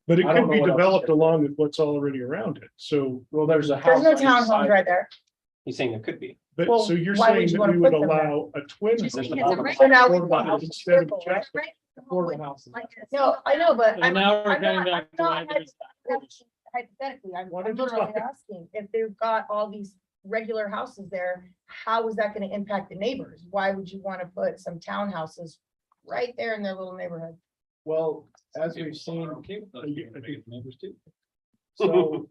But it I don't could know be what else developed to- along with what's already around it. So, Well, there's a There's house. no on each townhomes side. right there. he's saying there could be. but Well, so you're why would saying you that wanna we would put them there? allow a twin Just home because it's a So now we Affordable want housing houses instead of circle, just right? affordable houses. No, I know, but So I'm now we're I'm getting not- back to I'm not land use. hypothetically, I'm Why don't you literally talk? asking, if they've got all these regular houses there, how is that gonna impact the neighbors? Why would you wanna put some townhouses right there in their little neighborhood? Well, as we've seen, Okay with those, you can make it neighbors too. so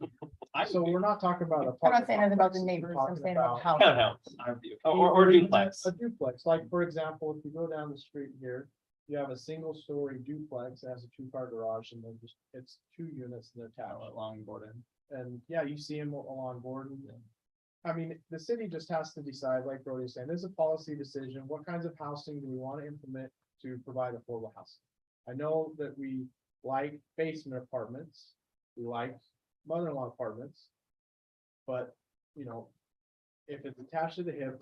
we're not talking about a. I'm not saying anything about the apartment neighbors, complex, I'm we're saying talking about about houses. Townhouse, Our view. or even duplex. A duplex, like for example, if you go down the street here, you have a single story duplex, that has a 2-car garage, and then it's 2 units and they're attached. Along Gordon. And yeah, you see them along Gordon. I mean, the city just has to decide, like Brody was saying, this is a policy decision, what kinds of housing do we want to implement to provide affordable housing? I know that we like basement apartments, we like mother-in-law apartments. But, if it's attached to the hip,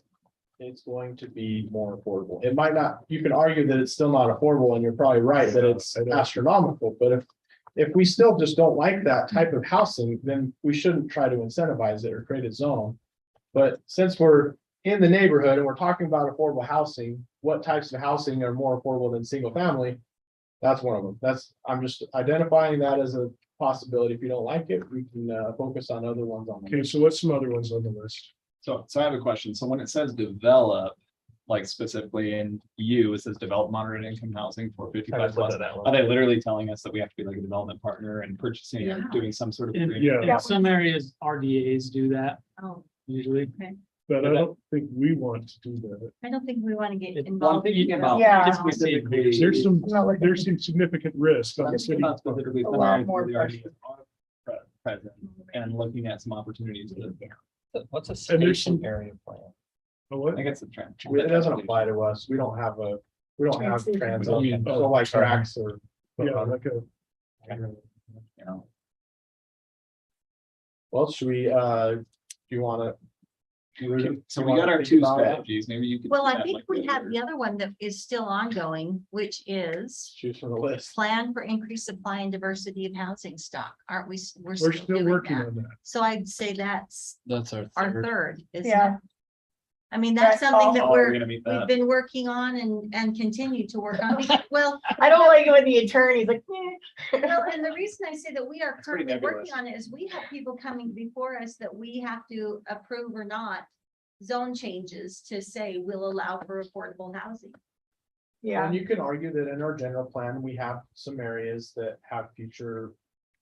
it's going to be more affordable. It might not, you can argue that it's still not affordable, and you're probably right that it's astronomical, but if we still just don't like that type of housing, then we shouldn't try to incentivize it or create a zone. But since we're in the neighborhood and we're talking about affordable housing, what types of housing are more affordable than single family? That's one of them. I'm just identifying that as a possibility. If you don't like it, we can focus on other ones on the Okay, list. so what's some other ones on the list? So I have a question. So when it says develop, like specifically in U, it says develop moderate income housing for 55 plus. that Are they literally telling us that we have to be like a development partner and purchasing or Yeah. doing some sort of? In, agreement? Yeah. in some areas, RDAs do that Oh, usually. But I don't think we want to do that. I don't think we want to get One involved. thing either. about. Yeah. just specifically- There's some significant risk on the Let's think city. about specifically some lot areas more where the RDAs are present and looking at some opportunities to. What's a And there's station some- area plan? Oh, what? I think it's the trend. It doesn't apply to us. We don't have transit, Transit. so like tracks or. Yeah, like a, You know, Well, should we, do you wanna? So we got our two strategies, maybe you could. Well, do I that, think like, we have later. the other one that is still ongoing, which is Choose from the list. plan for increased supply and diversity of housing stock. Aren't we? we're still doing working that. on that. So I'd say that's That's our our third, isn't Yeah. it? I mean, that's That's something that Oh, we're gonna meet we've that. been working on and continue to work on. Well, I don't like it when the attorney's like, eh. well, and the reason I say that we are pretty currently working nebulous. on it is we have people coming before us that we have to approve or not zone changes to say we'll allow for affordable housing. Yeah, And you can argue that in our general plan, we have some areas that have future,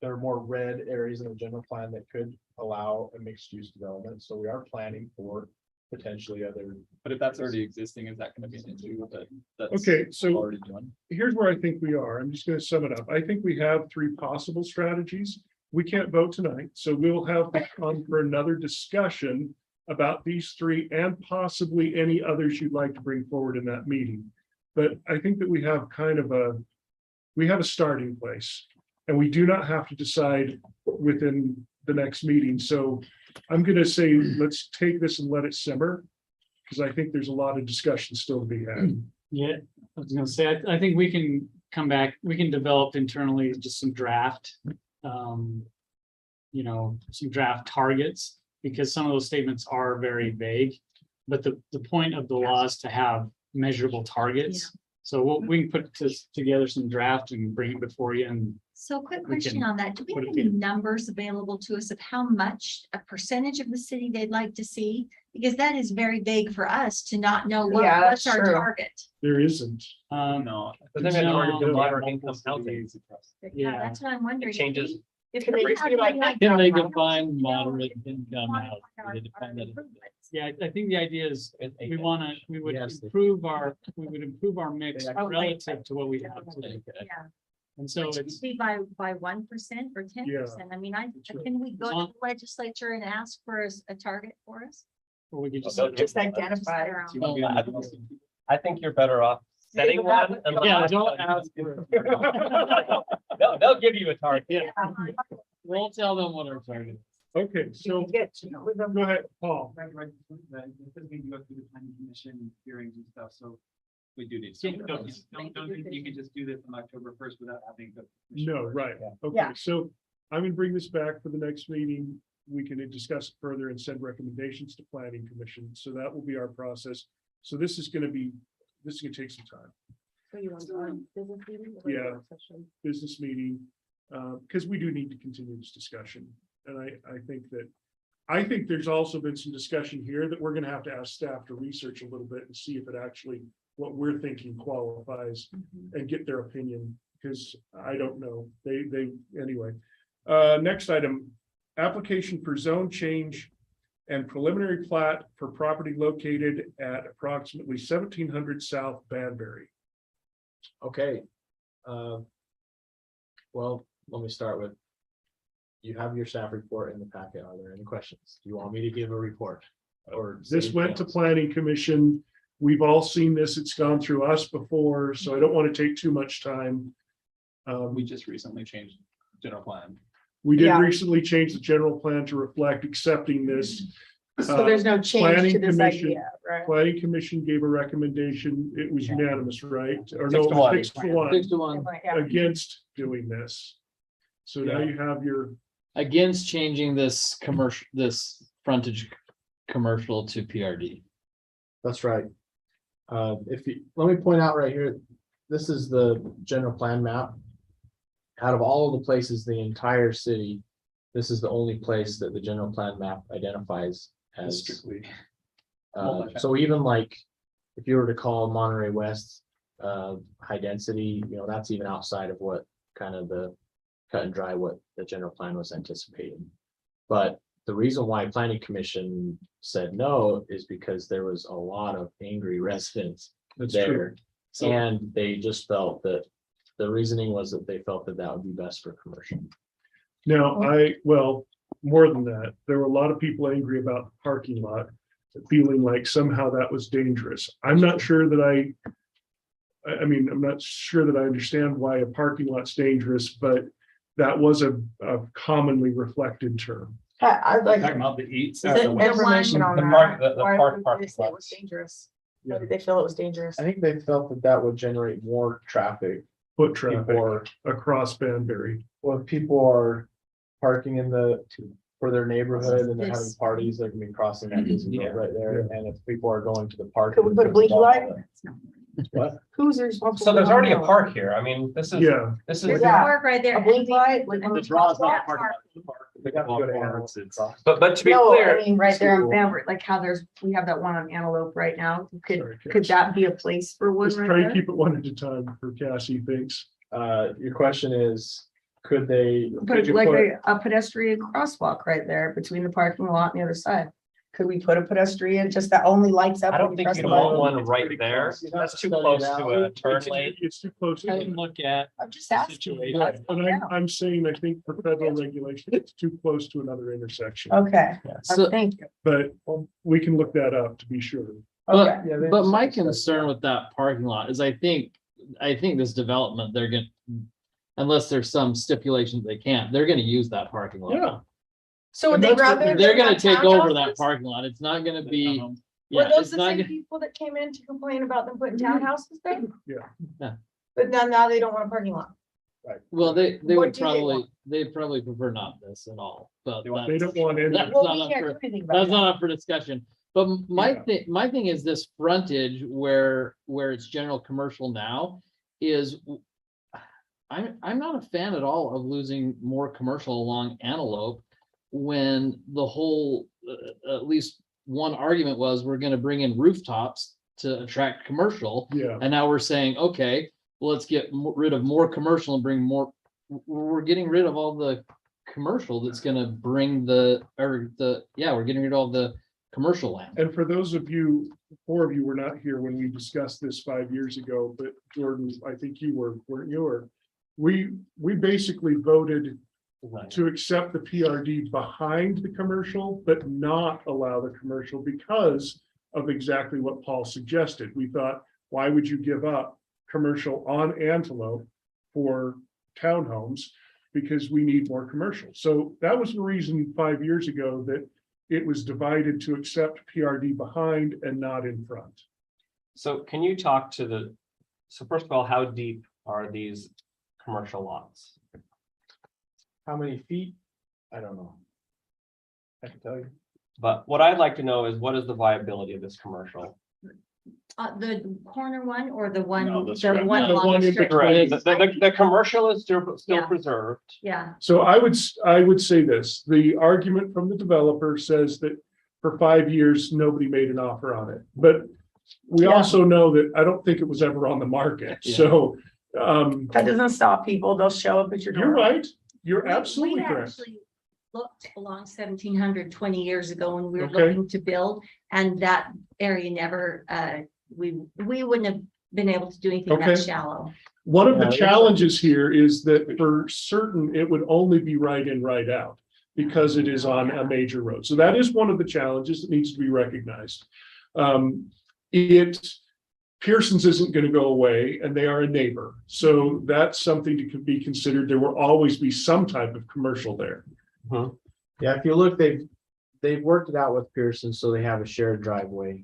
there are more red areas in the general plan that could allow a mixed use development, so we are planning for potentially other. But if that's already existing, is that gonna be an issue that? that's Okay, so Already doing. here's where I think we are. I'm just gonna sum it up. I think we have three possible strategies. We can't vote tonight, so we'll have to come for another discussion about these three and possibly any others you'd like to bring forward in that meeting. But I think that we have kind of a starting place. And we do not have to decide within the next meeting. So I'm gonna say, let's take this and let it simmer. Because I think there's a lot of discussion still to be had. Yeah, I was gonna say, I think we can come back, we can develop internally just some draft. Some draft targets, because some of those statements are very vague. But the point of the law is to have measurable targets. So we can put together some draft and bring it before you and. So quick We question can on that. Do we put have it any in. numbers available to us of how much a percentage of the city they'd like to see? Because that is very vague for us to not know Yeah, what's that's our true. target. There isn't. No. But then we have to No, argue no, moderate income housing. Yeah, Yeah. that's what I'm wondering. It changes. If Can we they have be like, any Can they idea, define you know, moderate if we income want housing? our- They define our that. improvements. Yeah, I think the idea is we would Yes. improve our mix I would like relative to what we have today. Yeah. And so Which it's, could be by 1% or 10%. I mean, can we go to the legislature and ask for a target for us? or we could just. Well, just identify. Do you wanna be on the list? I think you're better off setting one. and Yeah, letting don't us- ask for. They'll give you a target. Yeah, we'll tell them what our target is. Okay, so go ahead, Paul. Right, because we go through the planning commission hearings and stuff, so. We do need. Don't some- think you can just do this on October 1st without having the. No, right. Okay, Yeah. so I'm gonna bring this back for the next meeting. We can discuss it further and send recommendations to planning commission. So that will be our process. So this is gonna take some time. So you want to go on business meeting? or Yeah. work session? Business meeting, because we do need to continue this discussion. And I think there's also been some discussion here that we're gonna have to ask staff to research a little bit and see if it actually, what we're thinking qualifies and get their opinion, because I don't know. Anyway. Next item, application for zone change and preliminary plat for property located at approximately 1700 South Badbury. Okay. Well, let me start with. You have your staff report in the packet. Are there any questions? Do you want me to give a report? Or This went to planning commission. We've all seen this. It's gone through us before, so I don't want to take too much time. We just recently changed general plan. We did Yeah. recently change the general plan to reflect accepting this. So there's no change to Planning this commission- idea, right? Planning commission gave a recommendation. It was unanimous, right? Or no, 6-1. 6-1 6-1. Yeah. against doing this. So now you have your, Against changing this frontage commercial to PRD. That's right. Let me point out right here, this is the general plan map. Out of all of the places, in the entire city, this is the only place that the general plan map identifies as. Strictly. So even like if you were to call Monterey West, high density, that's even outside of what kind of the cut and dry what the general plan was anticipating. But the reason why planning commission said no is because there was a lot of angry residents That's there. true. So And they just felt that the reasoning was that they felt that that would be best for commercial. now more than that, there were a lot of people angry about the parking lot, feeling like somehow that was dangerous. I'm not sure that I'm not sure that I understand why a parking lot's dangerous, but that was a commonly reflected term. I'd like Talking about the eats. information on The that. park, the Why park would parking they say it was lots. dangerous? Yeah. Why did they feel it was dangerous? I think they felt that that would generate more traffic. Foot traffic Or across Banbury. when people are parking for their neighborhood and they're having parties, they're gonna be crossing that busy road right there. And if people are going to the park. Could we put a blinky light? What? Who's responsible? So there's for already a that? park here. I mean, this is, Yeah, this There's is, a Yeah. park right there. A blink light? The draw is not part of the park. They got to go to Antelope. but to be No, clear. I mean, right there on Bamber, like how we have that one on Antelope right now. Sorry, Could that be a place for one let's right try and there? keep it one at a time for Cassie, thanks. Your question is, could you Put like put, a pedestrian crosswalk right there between the parking lot and the other side. Could we put a pedestrian just that only lights up? I when don't you think press you'd the want button? one right there. That's too close to a turn lane. It's too close. I can look at I'm just asking. situation. And I'm saying, I think for federal regulation, it's too close to another intersection, Okay, So, thank you. but we can look that up to be sure. but, Yeah, they but just my discussed concern that. with that parking lot is I think this development, they're gonna, unless there's some stipulation they can't, they're gonna use that parking lot. Yeah. So would And they that's what rather? They're than gonna have take over that townhouses? parking lot. It's not gonna be, Were yeah, those it's the not same gonna, people that came in to complain about them putting townhouses there? Yeah. Yeah. But now they don't want a parking lot. well, they What would do they probably, want? they'd probably prefer not this at all, but. They that's- don't want any. That's Well, not we up can't for, do anything about that's that. not up for discussion. But Yeah. my thing is this frontage where it's general commercial now is. I'm not a fan at all of losing more commercial along Antelope. When the whole, at least one argument was, we're gonna bring in rooftops to attract commercial. Yeah, And now we're saying, okay, well, let's get rid of more commercial and bring more, we're getting rid of all the commercial that's gonna bring we're getting rid of all the commercial land. and for those of you, 4 of you were not here when we discussed this 5 years ago, but Jordan, I think you weren't you? Or we basically voted to accept the PRD behind the commercial, but not allow the commercial because of exactly what Paul suggested. We thought, why would you give up commercial on Antelope for townhomes? Because we need more commercial. So that was the reason 5 years ago that it was divided to accept PRD behind and not in front. So can you talk to so first of all, how deep are these commercial lots? How many feet? I don't know. I can tell you. But what I'd like to know is what is the viability of this commercial? The corner one or the one, No, the the one the along one the in strip? between. The commercial is still Yeah. preserved. Yeah, So I would say this, the argument from the developer says that for 5 years, nobody made an offer on it, but we Yeah. also know that I don't think it was ever on the market, Yeah. so. That doesn't stop people. They'll show up at your door. You're right, you're We absolutely correct. actually looked along 20 years ago when we were Okay. looking to build, and that area never, we wouldn't have been able to do anything Okay. that shallow. One of the Yeah, that's- challenges here is that for certain, it would only be right in, right out, because it is on a major road. So that is one of the challenges that needs to be recognized. Pearson's isn't going to go away, and they are a neighbor. So that's something to be considered. There will always be some type of commercial there. Yeah, if you look, they've worked it out with Pearson, so they have a shared driveway.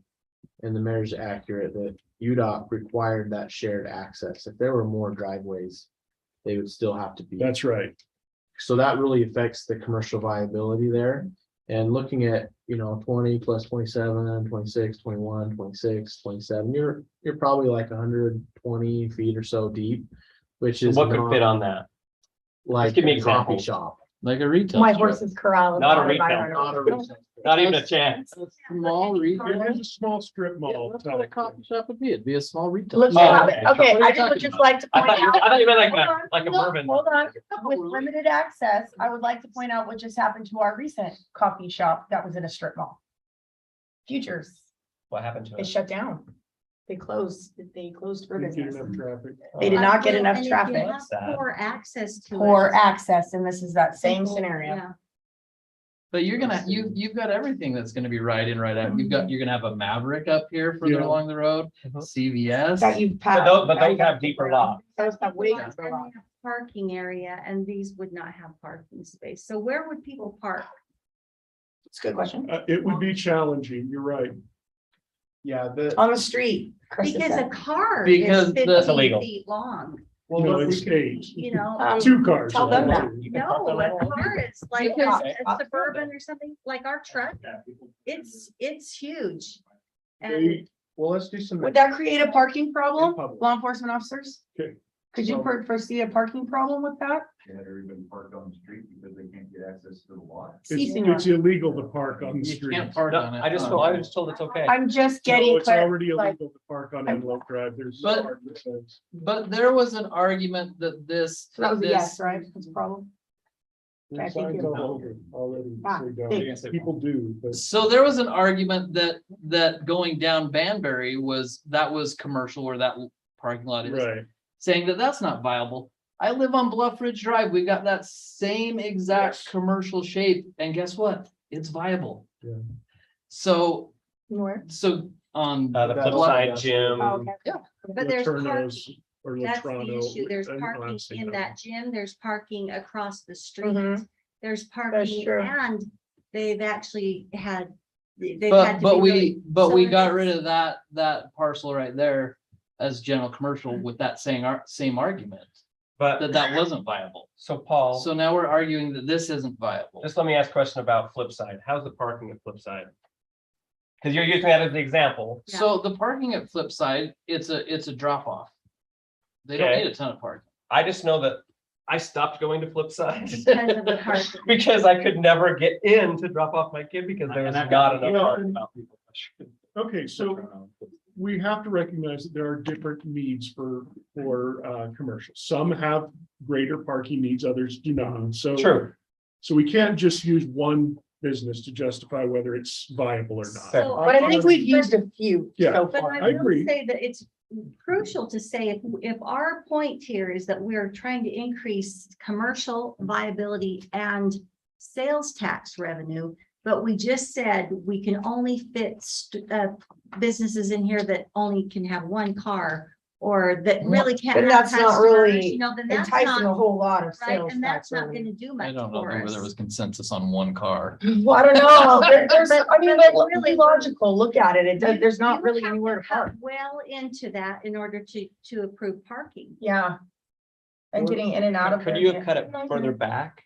And the mayor's accurate that UDOT required that shared access. If there were more driveways, they would still have to be. That's right. So that really affects the commercial viability there. And looking at, 20 plus 27, 26, 21, 26, 27, you're probably like 120 feet or so deep, which is What could not fit on that? like give me a coffee examples. shop. Like a retail. My store. horse's corral. is Not a on retail. environmental. Not even a chance. A small retail. It is a small strip Yeah, mall. that's what a coffee shop would be. It'd be a small retail. Let's store. have it. Okay, What are you I just would talking just about? like to I point out. thought you meant like Hold a, on, like a no, bourbon. Hold on, with limited access, I would like to point out what just happened to our recent coffee shop that was in a strip mall. Futures, What happened to it it? shut down. They closed for Didn't get business. enough traffic. They did not get enough And if you traffic. have Sad. Poor access to it. Poor access, and this is that same People- scenario. yeah. But you've got everything that's gonna be right in, right out. You're gonna have a Maverick up here further Yeah. along the road, CVS. That you've But passed. those have deeper locks. Those have way And deeper they locks. have Parking area, and these would not have parking space. So where would people park? It's a good question. It would be challenging, you're right. Yeah, the, On the street. Chris is Because a saying. car Because is the- That's 15 illegal. feet long, No, it's eight, you know? two cars. Tell them that. You can park No, on that. a car is like Because- a Suburban or something, like our truck, it's huge. And They- well, let's do some. Would that create a parking problem, In public. law enforcement officers? Okay. Could you So- foresee a parking problem with that? Everybody parked on the street because they can't get access to the lot. It's illegal to park on the You street. can't park No, on it. I was just told it's okay. I'm just No, getting. it's already like, illegal to park on Antelope Drive. There's. But- part that says- But there was an argument that this. So that was a this- yes, right? That's a problem. Okay, There's thank signs you. all over already. Ah, say don't. thanks. People do, but So there was an argument that going down Banbury that was commercial where that parking lot is. right. Saying that that's not viable. I live on Bluff Ridge Drive. We got that same exact Yes. commercial shape, and guess what? It's viable. Yeah. So Where? on The flip Bluff- side gym. Oh, okay. But there's parking, Laternos or that's the Latrano. issue. There's I'm parking saying in that gym, there's parking across the street. Mhm. There's parking true. and they've actually had. they've had But to but be we really- but so we it got is- rid of that parcel right there as general commercial with that same argument But that wasn't viable. so Paul, So now we're arguing that this isn't viable. just let me ask a question about flip side. How's the parking at flip side? Because you're using that as the example. Yeah. So the parking at Flipside, it's a drop off. They don't Okay. need a ton of parking. I just know that I stopped going to flip side Because of the parking. because I could never get in to drop off my kid because there was not enough parking. Okay, so we have to recognize that there are different needs for commercial. Some have greater parking needs, others do not. So. True. So we can't just use one business to justify whether it's viable or not. Fair. But I think we've used a few Yeah. so But far. I I will agree. say that it's crucial to say if our point here is that we're trying to increase commercial viability and sales tax revenue, but we just said we can only fit businesses in here that only can have one car or that really can't. Then have that's not customers, really you know, then that's Enticing a not whole lot of right, sales and that's tax not revenue. gonna do I much don't know for whether us. there was consensus on one car. Well, I don't know. There's, I mean, But like, really, be logical, look at it. There's not You really have anywhere to cut park. well into that in order to approve parking. Yeah. And getting in and out of. Could there, you have yeah. cut it further back?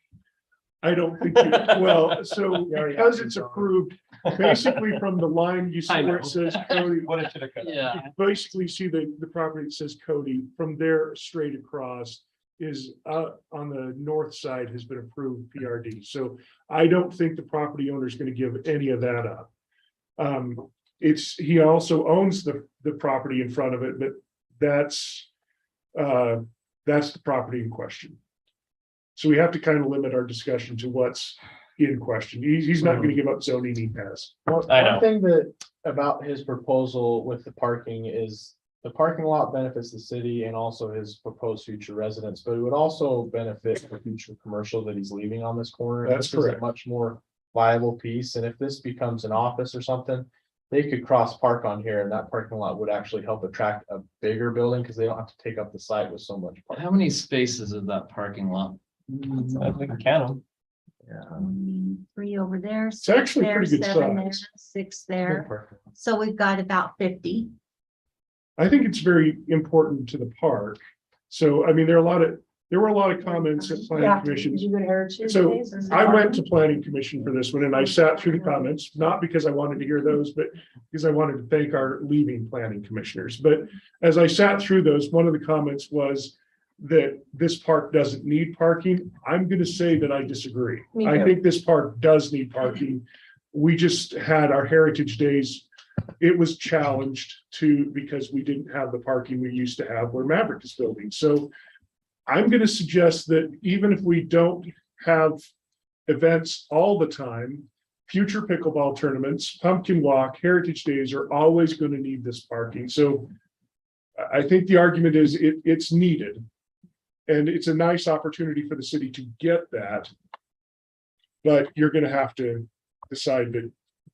I don't think, well, so because it's approved, basically from the line you see I where know. it says Cody. What it should have cut. Yeah. Basically see the property that says Cody, from there straight across is on the north side has been approved PRD. So I don't think the property owner is going to give any of that up. He also owns the property in front of it, but that's the property in question. So we have to kind of limit our discussion to what's in question. He's not going to give up zoning he has. I know. One thing that about his proposal with the parking is the parking lot benefits the city and also his proposed future residents, but it would also benefit the future commercial that he's leaving on this corner. And That's this is a correct. much more viable piece. And if this becomes an office or something, they could cross park on here and that parking lot would actually help attract a bigger building because they don't have to take up the site with so much. How many spaces is that parking lot? I think we can count them. 3 over there. It's actually pretty good 7 there, size. 6 there. So we've got about 50. I think it's very important to the park. So, I mean, there were a lot of comments at planning Yeah. commission. Did you go to Heritage So Days or I went something? to planning commission for this one and I sat through the comments, not because I wanted to hear those, but because I wanted to thank our leaving planning commissioners. But as I sat through those, one of the comments was, that this park doesn't need parking. I'm gonna say that I disagree. Me I too. think this park does need parking. We just had our Heritage Days. It was challenged because we didn't have the parking we used to have where Maverick is building. So I'm gonna suggest that even if we don't have events all the time, future pickleball tournaments, pumpkin walk, Heritage Days are always gonna need this parking. So I think the argument is it's needed. And it's a nice opportunity for the city to get that. But you're gonna have to decide that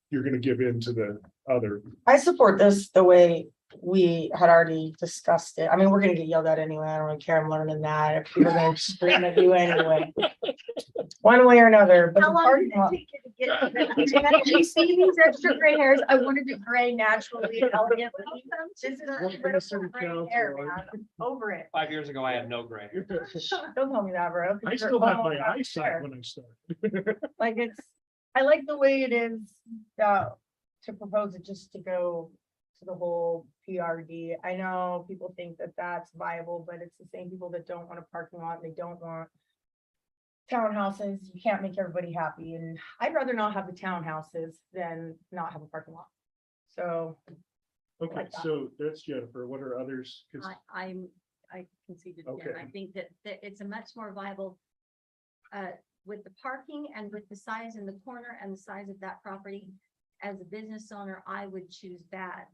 you're gonna give in to the other. I support this the way we had already discussed it. I mean, we're gonna get yelled at anyway. I don't really care. I'm learning that. If people are gonna scream at you anyway. One way or another. But the How long parking did it lot- take you to get to that? You see these extra gray hairs? I wanted to gray naturally and elegantly. This is a Welcome to beautiful City gray Council. hair, man. I'm over it. 5 years ago, I had no gray. Don't tell me that, bro. I still have my eyesight when I start. Like I like the way it is, to propose it just to go to the whole PRD. I know people think that that's viable, but it's the same people that don't want a parking lot. They don't want townhouses. You can't make everybody happy. And I'd rather not have the townhouses than not have a parking lot. So Okay, so that's Jennifer. What are others? 'Cause- I conceded again. Okay. I think that it's a much more viable with the parking and with the size in the corner and the size of that property. As a business owner, I would choose that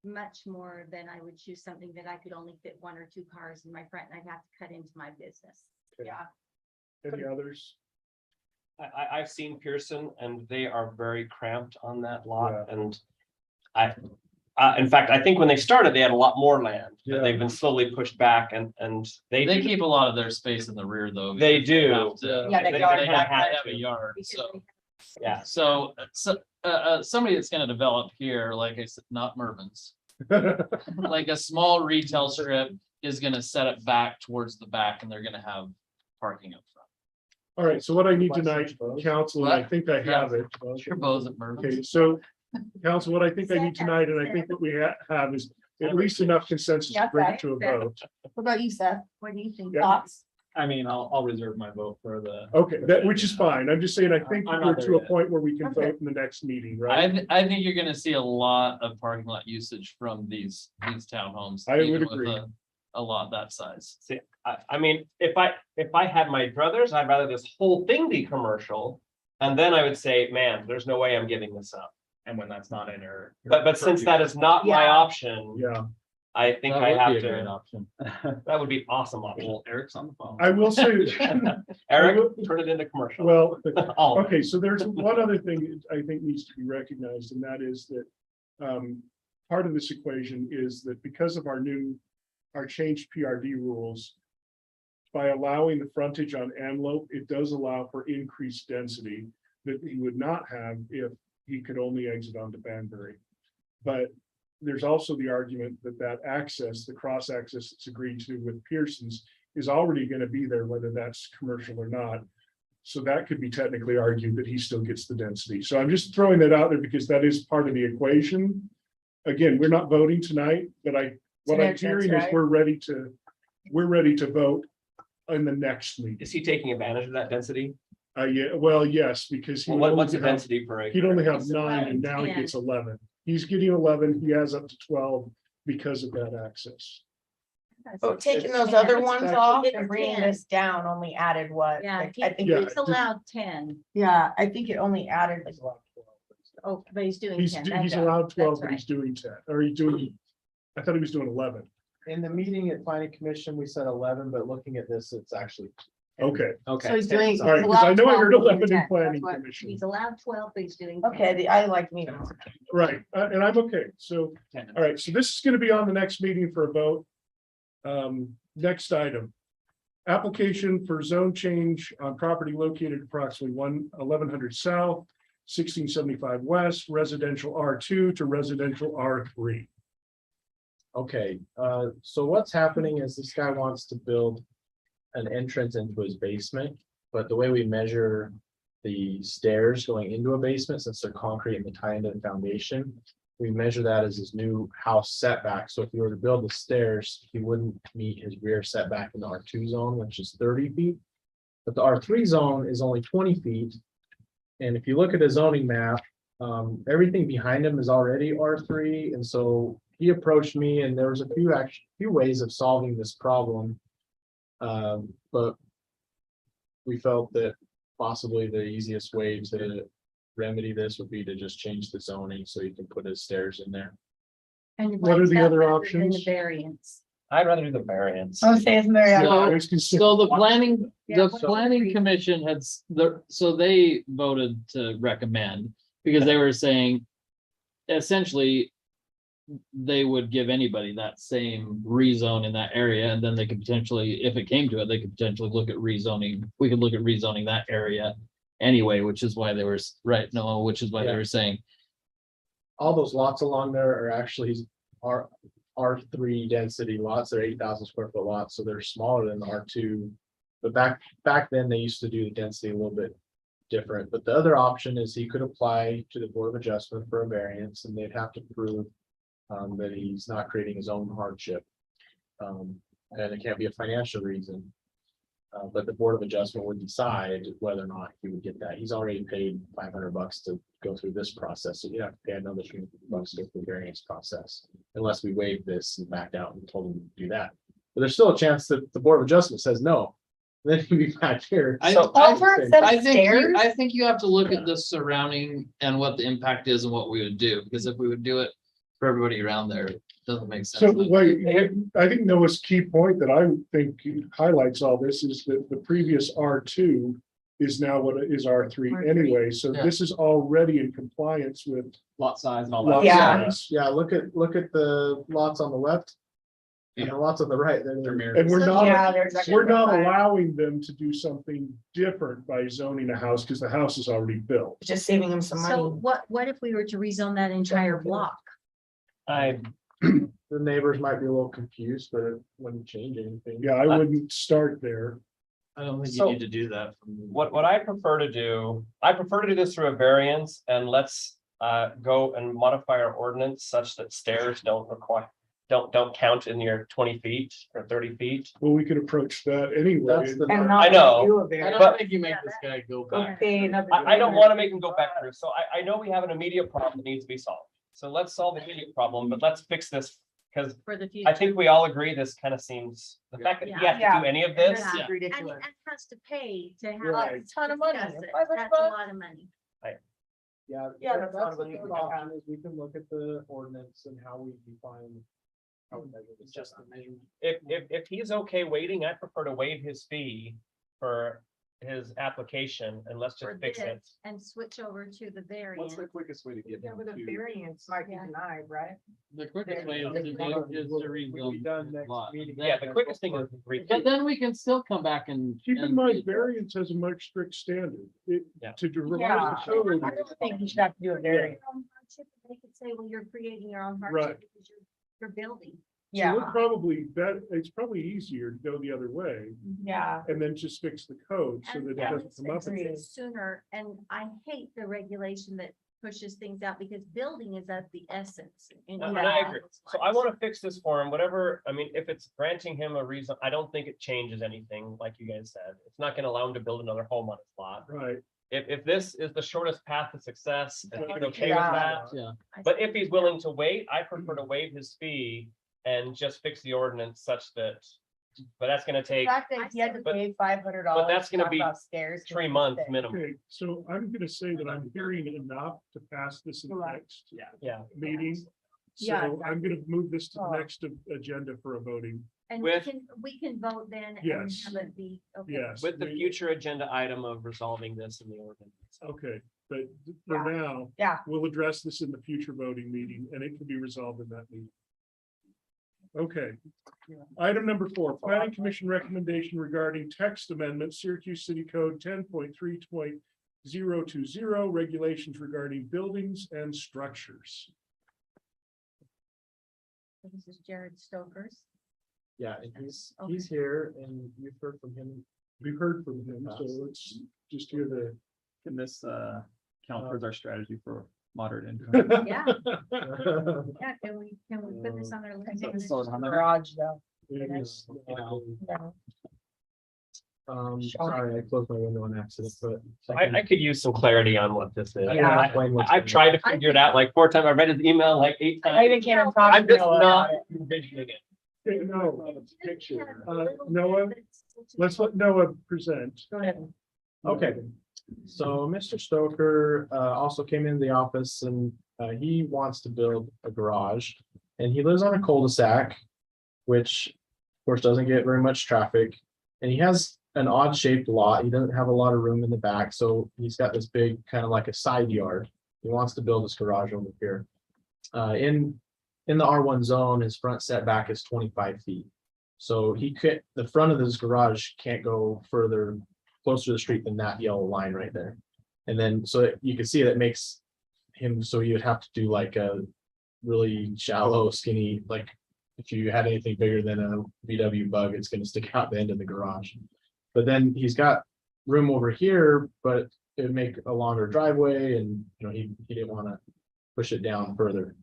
much more than I would choose something that I could only fit 1 or 2 cars in my front and I'd have to cut into my business. yeah. Any others? I've seen Pearson and they are very cramped on that lot Yeah. and in fact, I think when they started, they had a lot more land, Yeah. but they've been slowly pushed back and They keep a lot of their space in the rear though. They because do. have to- Yeah, that They yard have back to have there. a yard, so. Yeah. So, somebody that's gonna develop here, like I said, not Mervin's, like a small retail strip is gonna set it back towards the back and they're gonna have parking up front. All right, so what I need tonight, council, and I What? think I have it. Sure, Bo's at Mervin's. Okay, so council, what I think I need tonight, and I think what we have is at least enough consensus to bring it to a vote. What about you, Seth? What do you think? Yeah. Thoughts? I mean, I'll reserve my vote for the. Okay, that, which is fine. I'm just saying, I think I'm we're not to there a yet. point where we can Okay. vote in the next meeting, right? I think you're gonna see a lot of parking lot usage from these townhomes. I would even with agree. A lot that size. See, I mean, if I had my druthers, I'd rather this whole thing be commercial. And then I would say, man, there's no way I'm giving this up. And when that's not in her. But since that is not my Yeah. option, Yeah, I think That I would have be a great to, option. that would be awesome option. Well, Eric's on the phone. I will say, Eric, turn it into commercial. well, All of it. okay, so there's one other thing I think needs to be recognized, and that is that part of this equation is that because of our changed PRD rules, by allowing the frontage on Antelope, it does allow for increased density that he would not have if he could only exit onto Banbury. But there's also the argument that access, the cross access that's agreed to with Pearson's is already going to be there, whether that's commercial or not. So that could be technically argued that he still gets the density. So I'm just throwing that out there because that is part of the equation. Again, we're not voting tonight, but what I'm That's hearing is right. we're ready to vote in the next meeting. Is he taking advantage of that density? Yeah, well, yes, because he would What's the only have- density per acre? he'd only have It's 9 and 11, now he 10. gets 11. He's getting 11. He has up to 12 because of that access. But taking It's- those other it's ones actually- off It's and bringing 10. this down only added what? Yeah, Like, I think, Yeah. he's allowed 10. yeah, I think it only added like. Oh, but he's doing He's 10. he's That's allowed 12, that's but right. he's doing 10, or he's doing, I thought he was doing 11. In the meeting at planning commission, we said 11, but looking at this, it's actually. 10. Okay, Okay. So he's doing. all right, he's because I allowed know I 12, heard he's doing 11 in 10. planning That's what- commission. He's allowed 12, but he's doing. Okay, I like meetings. Right, and I'm okay. So, all right, so this is going to be on the next meeting for a vote. Next item. Application for zone change on property located approximately 1100 south, 1675 west, residential R2 to residential R3. Okay, so what's happening is this guy wants to build an entrance into his basement, but the way we measure the stairs going into a basement, since they're concrete and they tie into the foundation, we measure that as his new house setback. So if you were to build the stairs, he wouldn't meet his rear setback in the R2 zone, which is 30 feet. But the R3 zone is only 20 feet. And if you look at the zoning map, everything behind him is already R3. And so he approached me and there was a few ways of solving this problem. But we felt that possibly the easiest way to remedy this would be to just change the zoning so you can put his stairs in there. And you What like are the that other better than options? The variance. I'd rather do the variance. Oh, say it's Mary. So the planning, Yeah, the what's the planning reason? commission had, so they voted to recommend, because they were saying. Essentially. They would give anybody that same rezone in that area, and then they could potentially, if it came to it, they could potentially look at rezoning. We could look at rezoning that area anyway, which is why they were, right, no, which is why they were saying. All those lots along there are actually R3 density lots. They're 8,000 square foot lots, so they're smaller than the R2. But back then, they used to do the density a little bit different. But the other option is he could apply to the Board of Adjustment for a variance, and they'd have to prove that he's not creating his own hardship. And it can't be a financial reason. But the Board of Adjustment would decide whether or not he would get that. He's already paid $500 to go through this process, so you have to pay another $200 to go through the variance process. Unless we waive this and backed out and told him to do that. But there's still a chance that the Board of Adjustment says no. Then he'd be back here. I think you have to look at the surrounding and what the impact is and what we would do, because if we would do it for everybody around there, it doesn't make sense. So wait, I think Noah's key point that I think highlights all this is that the previous R2 is now what is R3 anyway. So Yeah. this is already in compliance with Lot size and all lot that. Yeah. size. Yeah, look at the lots on the left. And the lots on the right, they're And we're not, Yeah, they're exactly we're not right. allowing them to do something different by zoning a house because the house is already built. Just saving them some So money. what if we were to rezone that entire block? the neighbors might be a little confused, but it wouldn't change anything. Yeah, I wouldn't start there. I don't think So- you need to do that. What I prefer to do, I prefer to do this through a variance, and let's go and modify our ordinance such that stairs don't count in your 20 feet or 30 feet. Well, we could approach that anyway. That's the- And not I know, do a I variance. don't think you make this guy go back. Okay, another- I don't want to make them go back through, so I know we have an immediate problem that needs to be solved. So let's solve the immediate problem, but let's fix this, because For the future. I think we all agree this kind of seems, the fact that he has to do any of this. That's And ridiculous. it has to pay to have. Right. us Ton of money. discuss it. $500 That's a lot of money. Yeah, Yeah, that's that's the what third we option is we can look at the ordinance and how we define. How we measure the Just the setback. If he's okay waiting, I prefer to waive his fee for his application, and let's For just fix it. this and switch over to the What's variance. the quickest way to get Yeah, them but a to? variance might be denied, right? The quickest way is We'll- to we'll be done rezone next lot. meeting. Yeah, the quickest thing is. But then we can still come back and. Keep in and- mind, variance has a much strict standard. Yeah. To revise Yeah. the code. I don't think you should have to do a variance. They could say, well, you're creating your own Right. hardship because you're building. So we're probably it's probably easier to go the other way Yeah. and then just fix the code so And that it at doesn't least come up fix it again. sooner, and I hate the regulation that pushes things out because building is at the essence. in And all I agree. its So I lives. want to fix this for him, whatever, I mean, if it's granting him a reason, I don't think it changes anything, like you guys said. It's not gonna allow him to build another home on his lot. Right. If this is the shortest path to success, and he's okay with Yeah. that. Yeah. But if he's willing to wait, I prefer to waive his fee and just fix the ordinance such that, but that's gonna The take fact that he had to pay $500. But that's gonna be stairs. 3 months minimum. Okay, so I'm gonna say that I'm hearing enough to pass this in the Right. next Yeah. meeting. Yeah, So I'm gonna move this to the Oh. next agenda for a voting. And with- we can vote then and Yes. have it be, okay. Yes. With the future agenda item of resolving this in the ordinance. Okay, but for now. Yeah. We'll address this in the future voting meeting and it can be resolved in that meeting. Okay. Item number 4, planning commission recommendation regarding text amendment, Syracuse City Code 10.3.020, regulations regarding buildings and structures. This is Jared Stokers. Yeah, and he's here and you've heard from him. We've heard from him, so let's just hear the. Can this count towards our strategy for moderate income. Yeah. Yeah, can we put this on our list? Garage though. It is, No. Sorry, I closed my window on accident, but. I could use some clarity on what this is. Yeah. I've tried to figure it out like 4 times. I read his email like 8 I times. even came and talked I'm to just Noah not about it. envisioning it. Okay, no, picture. Noah, let's let Noah present. Go ahead. Okay, so Mr. Stoker also came into the office and he wants to build a garage. And he lives on a cul-de-sac, which of course doesn't get very much traffic. And he has an odd shaped lot. He doesn't have a lot of room in the back, so he's got this big kind of like a side yard. He wants to build this garage over here. In the R1 zone, his front setback is 25 feet. So the front of this garage can't go further closer to the street than that yellow line right there. And then, so you can see that makes him, so you would have to do like a really shallow, skinny, like if you had anything bigger than a VW Bug, it's going to stick out the end of the garage. But then he's got room over here, but it would make a longer driveway, and he didn't want to push it down further.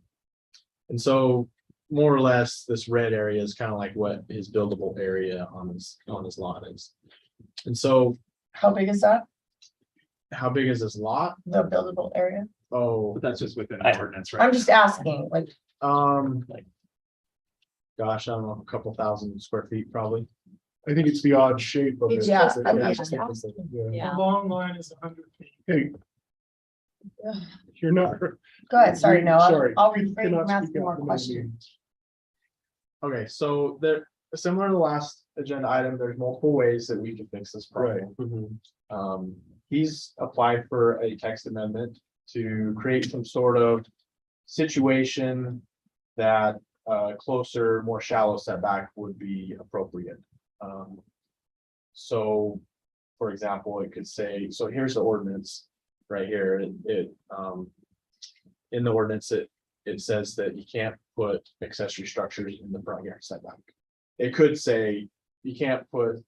And so more or less this red area is kind of like what his buildable area on his lot is. And so How big is that? how big is this lot? The buildable area? Oh, But that's just within the ordinance, right? I'm just asking, like, gosh, I don't know, a couple thousand square feet probably. I think it's the odd shape of it. Yeah, I'm Yeah. just asking. Yeah. Yeah. Long line is 100 feet. Hey. You're not. Go ahead, sorry, no, Sorry, I'll you refrain cannot from speak asking out more for the questions. meeting. Okay, so similar to the last agenda item, there's multiple ways that we can fix this problem. He's applied for a text amendment to create some sort of situation that closer, more shallow setback would be appropriate. So, for example, it could say, so here's the ordinance right here. In the ordinance, it says that you can't put accessory structures in the front yard setback. It could say you can't put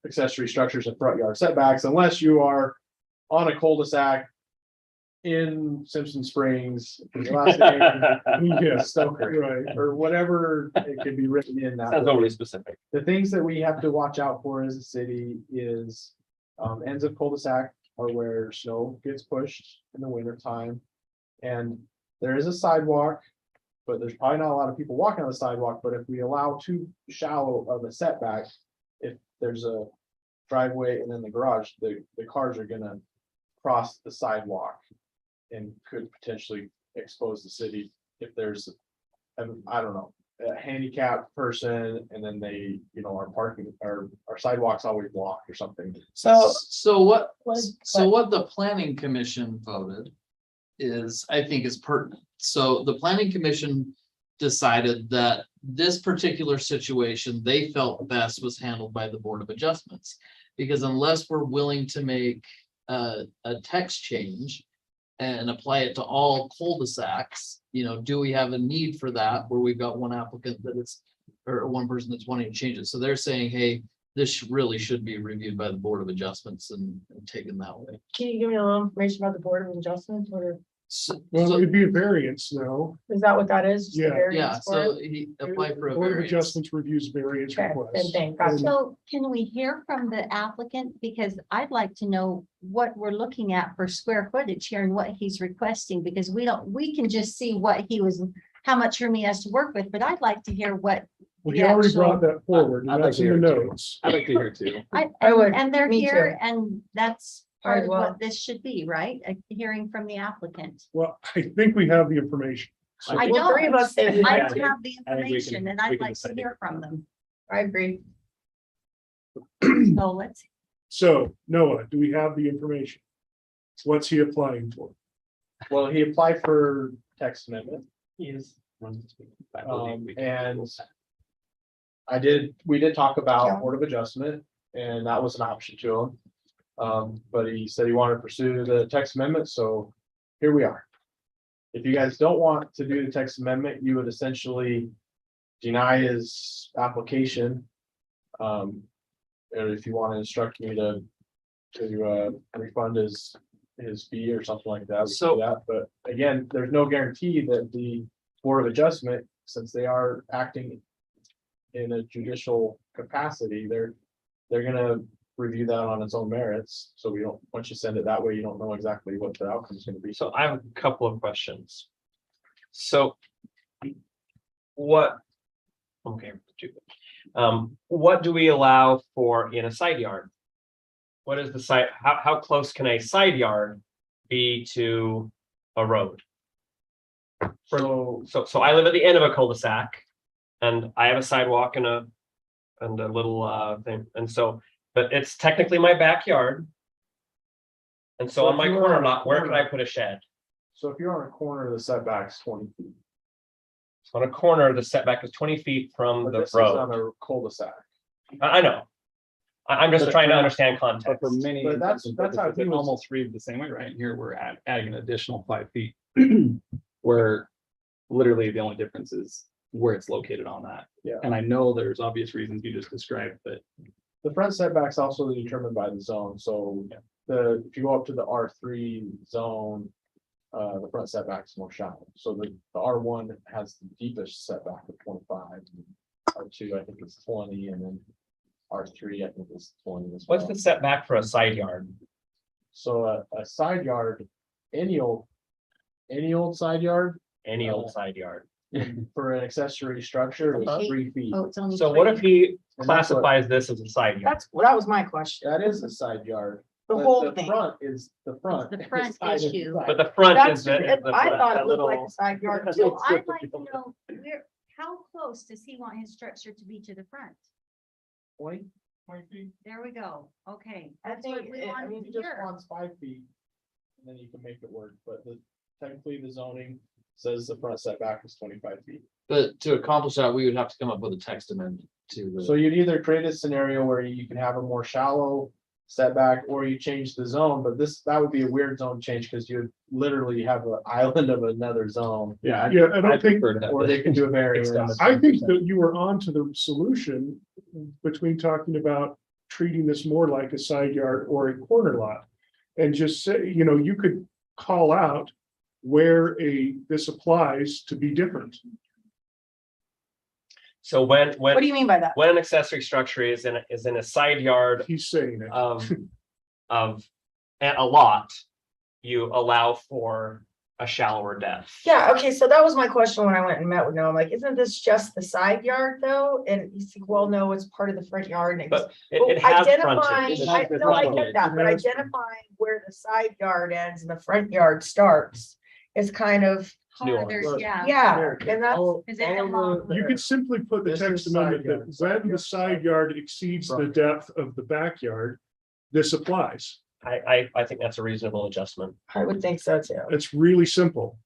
accessory structures in front yard setbacks unless you are on a cul-de-sac in Simpson Springs, your last name, Yeah, Stoker, right. or whatever it could be written in that. Sounds overly specific. The things that we have to watch out for as a city is ends of cul-de-sac are where snow gets pushed in the winter time. And there is a sidewalk, but there's probably not a lot of people walking on the sidewalk. But if we allow too shallow of a setback, if there's a driveway and then the garage, the cars are gonna cross the sidewalk and could potentially expose the city if there's, I don't know, a handicapped person and then they, are parking, or our sidewalks always blocked or something. So what What- what the planning commission voted is, I think is pertinent. So the planning commission decided that this particular situation, they felt best was handled by the Board of Adjustments. Because unless we're willing to make a text change and apply it to all cul-de-sacs, do we have a need for that where we've got one applicant that is, or one person that's wanting to change it? So they're saying, hey, this really should be reviewed by the Board of Adjustments and taken that way. Can you give me a little information about the Board of Adjustment, or Well, it'd be a variance now. is that what that is? Just a Yeah. variance Yeah, for so it? he applied for a Board of variance. Adjustments reviews variance Okay, requests. then thank God. So can we hear from the applicant? Because I'd like to know what we're looking at for square footage here and what he's requesting, because we can just see how much room he has to work with, but I'd like to hear what. Well, he the already actual- brought that forward, and I'd like that's to in the hear it too. notes. I'd like to hear it too. I would, And they're me here, and that's part Might of as well. what this should be, right? A hearing from the applicant. Well, I think we have the information. So I Well, three of us say we I have don't to. have the I think we information, can- and we I'd can like to decide. hear from them. I agree. So let's, So Noah, do we have the information? What's he applying for? Well, he applied for text amendment. Yes. And we did talk about Board of Adjustment, and that was an option to him. But he said he wanted to pursue the text amendment, so here we are. If you guys don't want to do the text amendment, you would essentially deny his application. Or if you want to instruct me to refund his his fee or something like that. we could So- do that. But again, there's no guarantee that the Board of Adjustment, since they are acting in a judicial capacity, they're gonna review that on its own merits. So we don't, once you send it that way, you don't know exactly what the outcome is gonna be. So I have a couple of questions. So. What? Okay. What do we allow for in a side yard? What is the side, how close can a side yard be to a road? So I live at the end of a cul-de-sac. And I have a sidewalk and a little thing, and so, but it's technically my backyard. And so So on if my you were corner on a lot, where can I corner- put a shed? So if you're on a corner, the setback's 20 feet. So on a corner, the setback is 20 feet from But the this is on road. a cul-de-sac. I know. I'm just But trying to for- understand But context. for many. But that's how he it was- almost read the same way, right? Here, we're adding an additional 5 feet. Where literally the only difference is where it's located on that. Yeah. And I know there's obvious reasons you just described, but The front setback's also determined by the zone, so if you go up to the R3 zone. The front setback's more shallow, so the R1 has the deepest setback of 25. R2, I think is 20, and then R3, I think is 20 as well. What's the setback for a side yard? So a side yard, any old side yard, Any old side yard? for an accessory structure is 3 feet. Oh, it's only So what if he And that's what- classifies this as a side yard? That was my question. That is a side yard. The but whole the thing. front is the front. the front side is issue. side. But the front That's, is the. I thought that it looked like little- a side yard So too. I'd like to know, how close does he want his structure to be to the front? 20 feet. There we go. Okay. I That's what think, we I wanted mean, to he just hear. wants 5 feet. And then you can make it work, but technically the zoning says the front setback is 25 feet. But to accomplish that, we would have to come up with a text amendment to the. So you'd either create a scenario where you can have a more shallow setback, or you change the zone, but that would be a weird zone change, because you'd literally have an island of another zone. Yeah, I don't think, Or they can do a variance. I think that you were on to the solution between talking about treating this more like a side yard or a corner lot. And just say, you could call out where this applies to be different. So when What do you mean by that? when an accessory structure is in a side yard He's saying it. of a lot, you allow for a shallower depth. Yeah, okay, so that was my question when I went and met with Noah. I'm like, isn't this just the side yard though? And he's like, well, no, it's part of the front yard. And But it has identifying, frontage. no, I get that, but It has- identifying where the side yard ends and the front yard starts is kind of, Harder, yeah. yeah, and that's. Is it the long? You could simply put the This text is side amendment that yard. when the side yard exceeds the Front. depth of the backyard, this applies. I think that's a reasonable adjustment. I would think so too. It's really simple.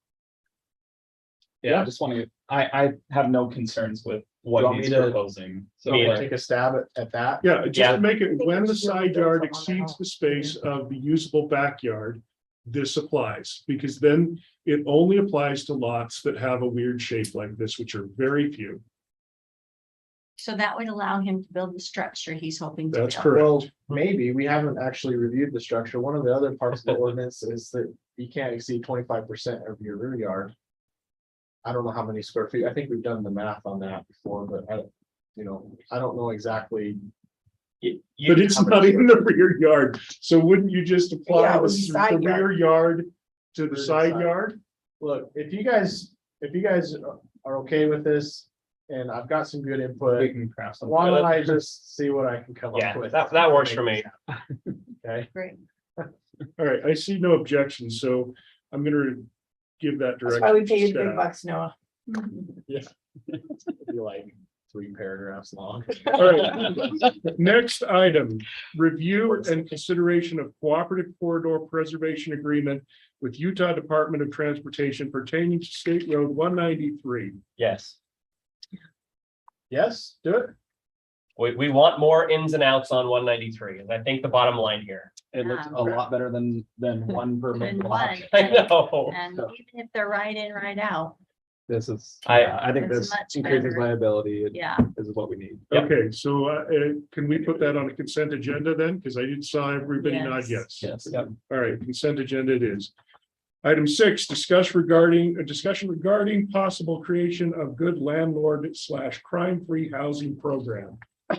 Yeah, I just want to, I have no concerns with You what want he's me to- proposing. So Me So either. take a stab at that. Yeah, just Yeah. to make it, think when we the should really side build yard something on exceeds that. the space of the usable backyard, this applies, because then it only applies to lots that have a weird shape like this, which are very few. So that would allow him to build the structure he's hoping to That's build. correct. Well, maybe, we haven't actually reviewed the structure. One of the other parts of the ordinance is that you can't exceed 25% of your rear yard. I don't know how many square feet. I think we've done the math on that before, but I don't know exactly. But it's not in the rear yard, so wouldn't you just apply Yeah, it would be the side rear yard to the Rear side side. yard? Look, if you guys are okay with this, and I've got some good input, we can craft something. why don't I just see what I can come Yeah, up with? that works for me. Okay. Great. All right, I see no objection, so I'm gonna give that That's direction. why we to pay you the big staff. bucks, Noah. It'd be like 3 paragraphs long. All right, next item, review and consideration of cooperative corridor preservation agreement with Utah Department of Transportation pertaining to State Road 193. Yes, Yes, do it. we want more ins and outs on 193, and I think the bottom line here. It looks a lot better than one per. Than block. one. I know. And even if they're right in, right out, This is, Yeah. I think It's this much increases better. liability. Yeah. This is what we need. Okay, so can we put that on a consent agenda then? Because I didn't saw everybody nod yes. Yes, yep. All right, consent agenda it is. Item 6, discussion regarding possible creation of good landlord / crime-free housing program. I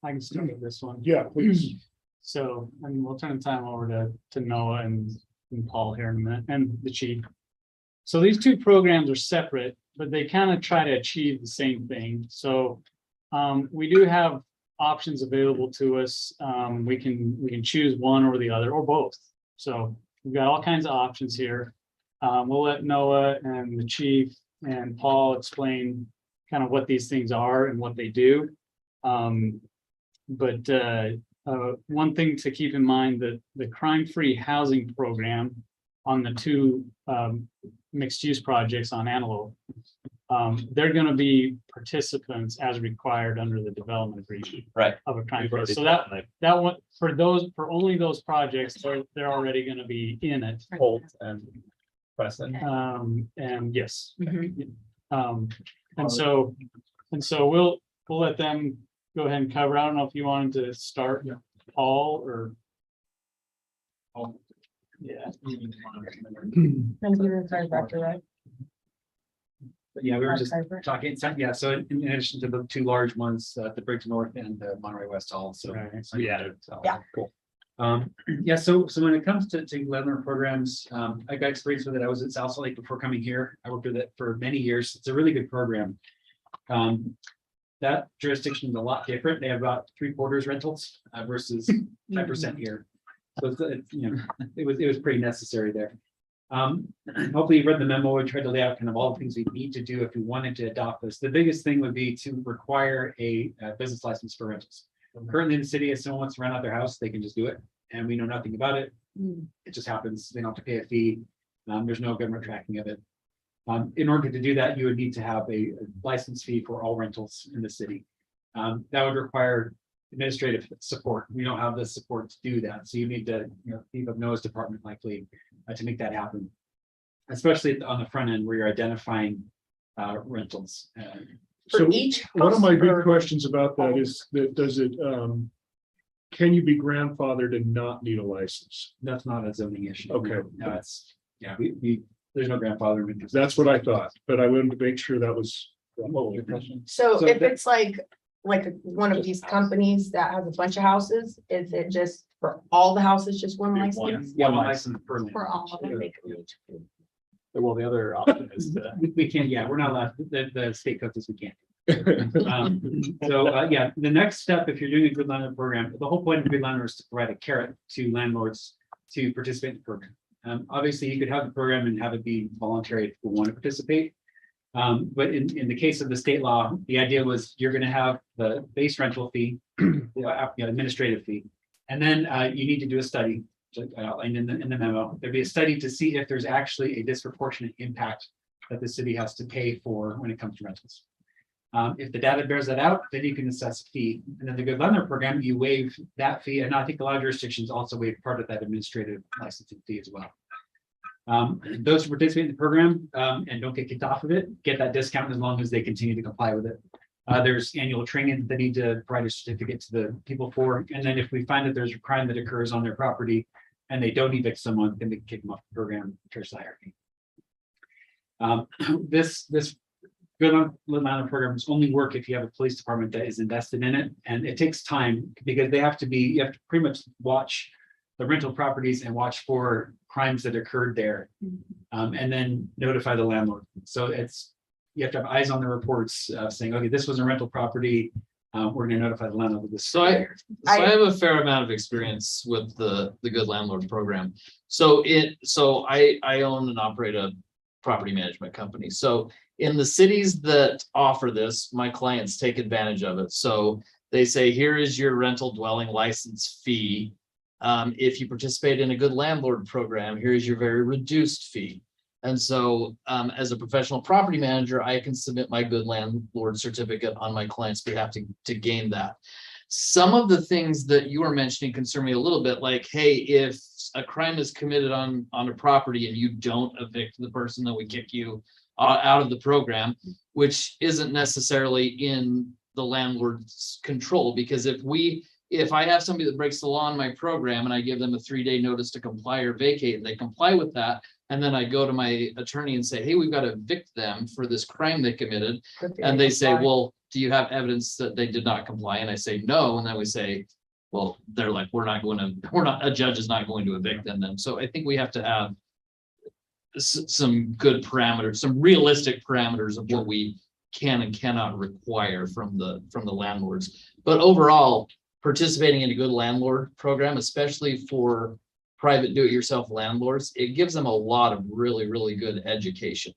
can start with this one. Yeah, please. So, and we'll turn the time over to Noah and Paul here in a minute, and the chief. So these two programs are separate, but they kind of try to achieve the same thing. So we do have options available to us. We can choose one or the other, or both. So we've got all kinds of options here. We'll let Noah and the chief and Paul explain kind of what these things are and what they do. But one thing to keep in mind, that the crime-free housing program on the two mixed-use projects on Antelope, they're going to be participants as required under the development agreement. Right. Of a crime-free. So that one, for only those projects, they're already going to be in it. Holt and Preston. And yes. And so we'll let them go ahead and cover. I don't know if you wanted to start, Paul, or. Yeah. But yeah, we were just talking, yeah, so in addition to the two large ones, the Briggs North and the Monterey West also. Yeah. Cool. Yeah, so when it comes to landlord programs, I got experience with it. I was at South Salt Lake before coming here. I worked with it for many years. It's a really good program. That jurisdiction is a lot different. They have about 3/4 rentals versus 5% here. So it was pretty necessary there. Hopefully you've read the memo. We tried to lay out kind of all the things we need to do if we wanted to adopt this. The biggest thing would be to require a business license for rentals. Currently in the city, if someone wants to rent out their house, they can just do it, and we know nothing about it. It just happens. They don't have to pay a fee. There's no government tracking of it. In order to do that, you would need to have a license fee for all rentals in the city. That would require administrative support. We don't have the support to do that. So you need to, leave of Noah's department likely to make that happen. Especially on the front end where you're identifying rentals. So each one of my big house or- questions about that is that can you be grandfathered and not need a license? That's not a zoning issue. Okay. No, it's, yeah, there's no grandfather. That's what I thought, but I wanted to make sure that was. What was your question? So if it's like one of these companies that has a bunch of houses, is it just for all the houses, just one license? One license per land. For all of them, they can each. Well, the other option is to. We can't, yeah, we're not allowed, the state code says we can't. Yeah, the next step, if you're doing a good landlord program, the whole point of a good landlord is to provide a carrot to landlords to participate in the program. Obviously, you could have the program and have it be voluntary if people want to participate. But in the case of the state law, the idea was you're going to have the base rental fee, administrative fee, and then you need to do a study. I outlined in the memo. There'd be a study to see if there's actually a disproportionate impact that the city has to pay for when it comes to rentals. If the data bears that out, then you can assess a fee. And then the good landlord program, you waive that fee. And I think a lot of jurisdictions also waive part of that administrative licensing fee as well. Those who participate in the program and don't get kicked off of it, get that discount as long as they continue to comply with it. There's annual training that they need to provide a certificate to the people for. And then if we find that there's a crime that occurs on their property and they don't evict someone, then they can kick them off the program, charge the hierarchy. This good landlord programs only work if you have a police department that is invested in it, and it takes time because you have to pretty much watch the rental properties and watch for crimes that occurred there, and then notify the landlord. So you have to have eyes on the reports saying, okay, this was a rental property. We're going to notify the landlord of this. So I have a fair amount of experience with the good landlord program. So I own and operate a property management company. So in the cities that offer this, my clients take advantage of it. So they say, here is your rental dwelling license fee. If you participate in a good landlord program, here's your very reduced fee. And so as a professional property manager, I can submit my good landlord certificate on my client's behalf to gain that. Some of the things that you were mentioning concern me a little bit, like, hey, if a crime is committed on a property and you don't evict the person, then we kick you out of the program, which isn't necessarily in the landlord's control, because if I have somebody that breaks the law in my program and I give them a 3-day notice to comply or vacate, and they comply with that, and then I go to my attorney and say, hey, we've got to evict them for this crime they committed. And they say, well, do you have evidence that they did not comply? And I say, no. And then we say, well, they're like, a judge is not going to evict them then. So I think we have to have some good parameters, some realistic parameters of what we can and cannot require from the landlords. But overall, participating in a good landlord program, especially for private do-it-yourself landlords, it gives them a lot of really, really good education.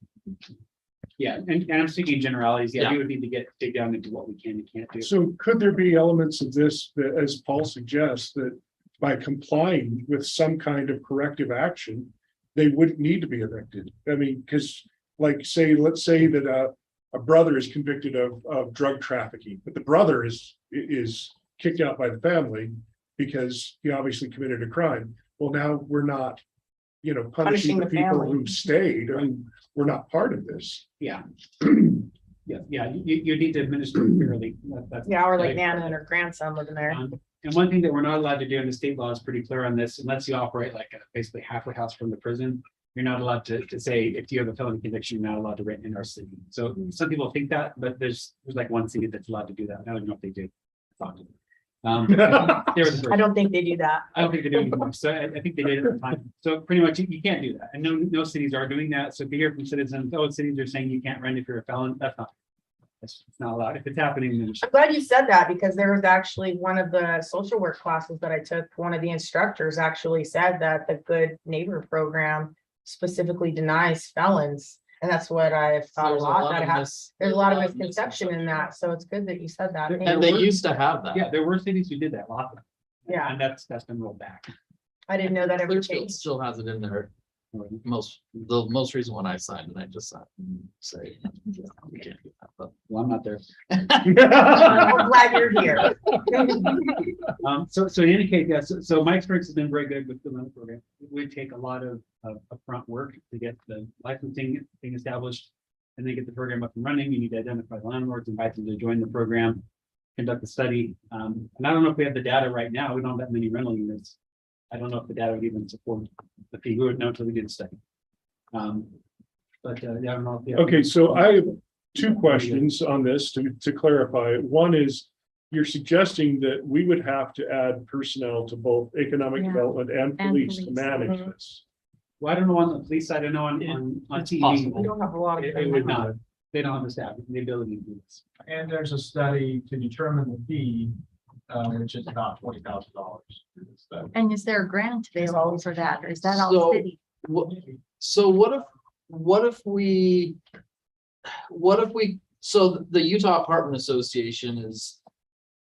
Yeah, and I'm speaking generalities. Yeah, Yeah. we would need to dig down into what we can and can't do. So could there be elements of this that, as Paul suggests, that by complying with some kind of corrective action, they wouldn't need to be evicted? I mean, because let's say that a brother is convicted of drug trafficking, but the brother is kicked out by the family because he obviously committed a crime. Well, now we're not, punishing the people family. who stayed, and we're not part of this. Yeah. Yeah, you need to administer it fairly. That's- Yeah, or like Nana and her grandson living there. And one thing that we're not allowed to do, and the state law is pretty clear on this, unless you operate like basically halfway house from the prison, you're not allowed to say, if you have a felony conviction, you're not allowed to rent in our city. So some people think that, but there's like one city that's allowed to do that. I don't know if they did. I don't think they do that. I don't think they do anymore. So I think they did at the time. So pretty much you can't do that. And no cities are doing that. So if you hear from citizens, cities are saying you can't rent if you're a felon, it's not allowed. If it's happening, then I'm glad you said that, because there was actually one of the social work classes that I took. One of the instructors actually said that the Good Neighbor program specifically denies felons. And that's what I've thought a lot. There's a lot of misconception in that. So it's good that you said that. And they used to have that. yeah, there were cities who did that. Lots of them. Yeah, And that's been rolled back. I didn't know that ever Clearfield changed. still has it in there. The most recent one I signed, and I just say, we can't do that, but Well, I'm not there. I'm glad you're here. So in any case, yeah, so my experience has been very good with the loan program. It would take a lot of upfront work to get the licensing thing established and then get the program up and running. You need to identify the landlords, invite them to join the program, conduct the study. And I don't know if we have the data right now. We don't have that many rental units. I don't know if the data would even support the fee. We would know until we did a study. Yeah, I don't know. If Okay, so I have two questions on this to clarify. One is, you're suggesting that we would have to add personnel to both economic Yeah. development and And police to police. manage Mhm. this. Well, I don't know on the police side. I know on It's TV. possible. We don't have a lot of. It would not. They don't have the staff, the ability to do this. And there's a study to determine the fee, which is about $20,000. And is there a grant available for that, or is that all So- city? So what if we, so the Utah Apartment Association is,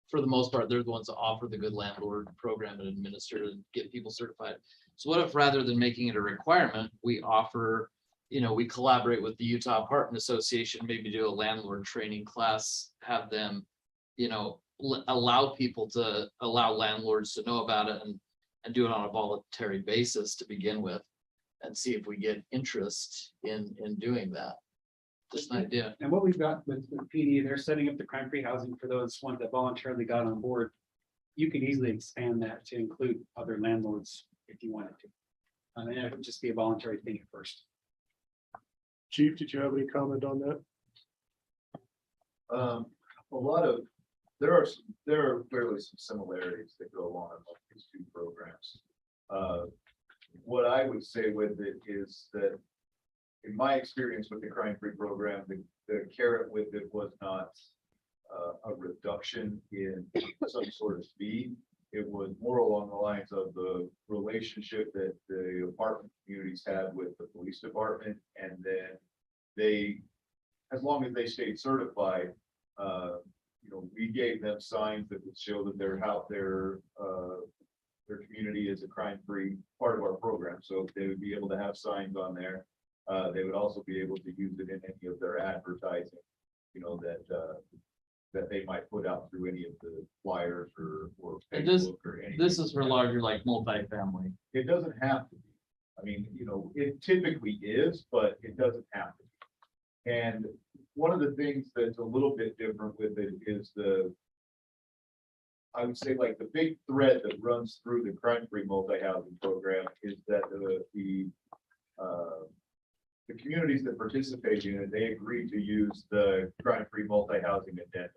for the most part, they're the ones that offer the good landlord program and administer and get people certified. So what if, rather than making it a requirement, we offer, we collaborate with the Utah Apartment Association, maybe do a landlord training class, have them, allow landlords to know about it and do it on a voluntary basis to begin with, and see if we get interest in doing that. Just an idea. And what we've got with PD, they're setting up the crime-free housing for those ones that voluntarily got on board. You can easily expand that to include other landlords if you wanted to. And it would just be a voluntary thing at first. Chief, did you have any comment on that? There are clearly some similarities that go on among these two programs. What I would say with it is that, in my experience with the crime-free program, the carrot with it was not a reduction in some sort of fee. It was more along the lines of the relationship that the apartment communities had with the police department, and then they, as long as they stayed certified, we gave them signs that would show that their community is a crime-free part of our program. So they would be able to have signs on there. They would also be able to use it in any of their advertising, that they might put out through any of the flyers or And this- Facebook or anything. This is for larger, like multifamily. It doesn't have to be. I mean, it typically is, but it doesn't have to be. And one of the things that's a little bit different with it is I would say like the big thread that runs through the crime-free multi-housing program is that the communities that participate in it, they agree to use the crime-free multi-housing addendum.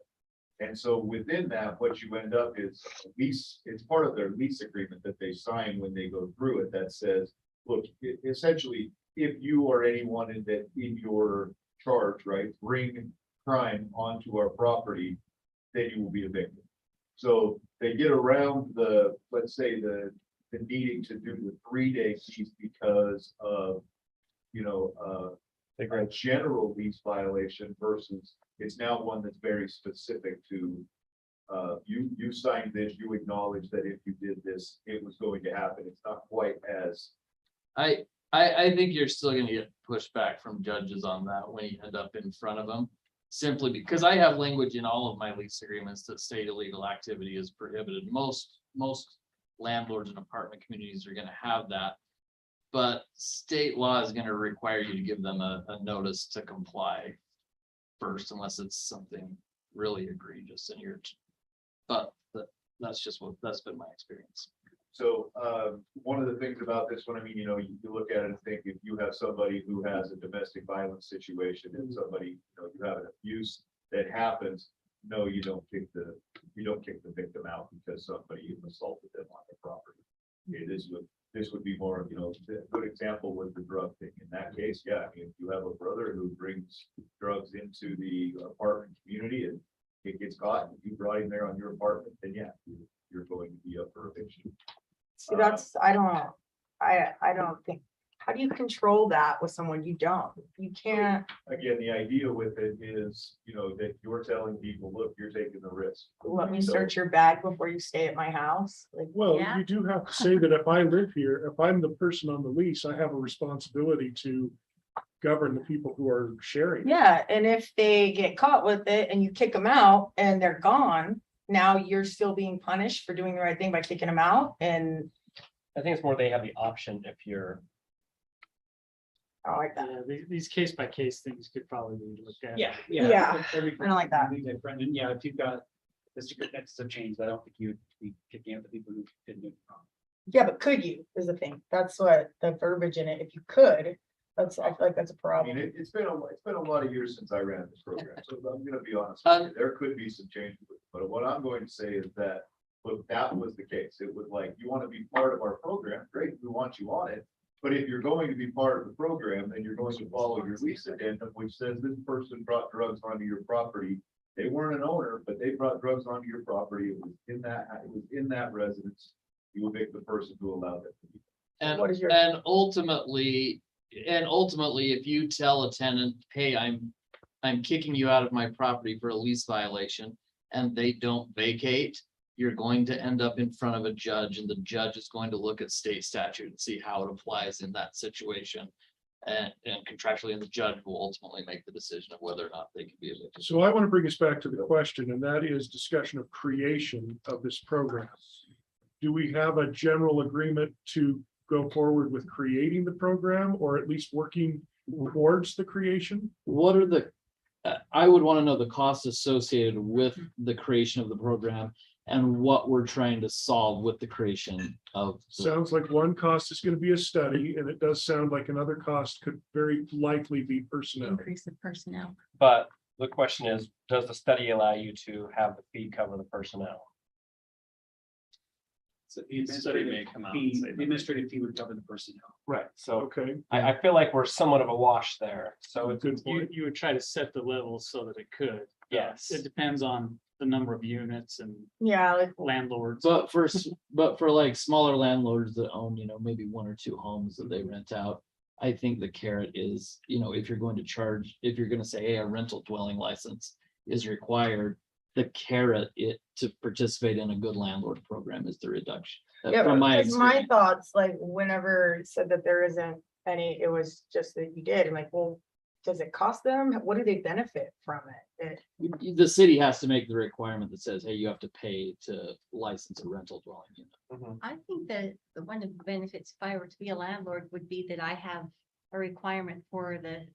And so within that, what you end up is a lease, it's part of their lease agreement that they sign when they go through it that says, look, essentially, if you or anyone in your charge, right, bring crime onto our property, then you will be a victim. So they get around let's say the needing to do the 3-day piece because of, a general lease violation versus it's now one that's very specific to, you signed this, you acknowledge that if you did this, it was going to happen. It's not quite as. I think you're still gonna get pushback from judges on that when you end up in front of them. Simply because I have language in all of my lease agreements that state illegal activity is prohibited. Most landlords and apartment communities are gonna have that. But state law is gonna require you to give them a notice to comply first, unless it's something really egregious in your. But that's been my experience. So one of the things about this one, I mean, you look at it and think if you have somebody who has a domestic violence situation and somebody, you have an abuse that happens, no, you don't kick the victim out because somebody assaulted them on their property. This would be more, a good example was the drug thing. In that case, yeah, I mean, if you have a brother who brings drugs into the apartment community and it gets caught and you brought him there on your apartment, then yeah, you're going to be up for eviction. See, I don't think, how do you control that with someone you don't? You can't. Again, the idea with it is, that you're telling people, look, you're taking the risk. Let me search your bag before you stay at my house. Like, Well, Yeah. you do have to say that if I live here, if I'm the person on the lease, I have a responsibility to govern the people who are sharing. yeah, and if they get caught with it and you kick them out and they're gone, now you're still being punished for doing the right thing by kicking them out. And I think it's more they have the option if you're. I don't like that. Yeah, these case by case things could probably be looked at. Yeah. Every- I don't like that. Brendan, yeah, if you've got this, that's a change, I don't think you'd be kicking out the people who didn't do it wrong. Yeah, but could you is the thing. That's what the verbiage in it. If you could, I feel like that's a I mean, problem. it's been a lot of years since I ran this program, so I'm gonna be honest with you, there could be some changes. But what I'm going to say is that, look, that was the case. It was like, you want to be part of our program, great, we want you on it. But if you're going to be part of the program, then you're going to follow your lease addendum, which says this person brought drugs onto your property. They weren't an owner, but they brought drugs onto your property. It was in that residence. You evict the person who allowed it to be. And ultimately, if you tell a tenant, hey, I'm kicking you out of my property for a lease violation, and they don't vacate, you're going to end up in front of a judge, and the judge is going to look at state statute and see how it applies in that situation. And contractually, and the judge will ultimately make the decision of whether or not they can be evicted. So I want to bring us back to the question, and that is discussion of creation of this program. Do we have a general agreement to go forward with creating the program, or at least working towards the creation? What are I would want to know the costs associated with the creation of the program and what we're trying to solve with the creation of. Sounds like one cost is going to be a study, and it does sound like another cost could very likely be personnel. Increase of personnel. But the question is, does the study allow you to have the fee cover the personnel? So the Study may come out and fee, say the that. administrative fee would cover the personnel. Right, so Okay, I feel like we're somewhat of a wash there, so it's, good point. You would try to set the level so that it could. yes. It depends on the number of units and Yeah, like, landlords. But for like smaller landlords that own, maybe 1 or 2 homes that they rent out, I think the carrot is, if you're going to say, hey, a rental dwelling license is required, the carrot to participate in a good landlord program is the reduction. yeah, From my because my experience. thoughts, like whenever it said that there isn't any, it was just that you did. I'm like, well, does it cost them? What do they benefit from it? The city has to make the requirement that says, hey, you have to pay to license a rental dwelling unit. I think that one of the benefits, if I were to be a landlord, would be that I have a requirement for the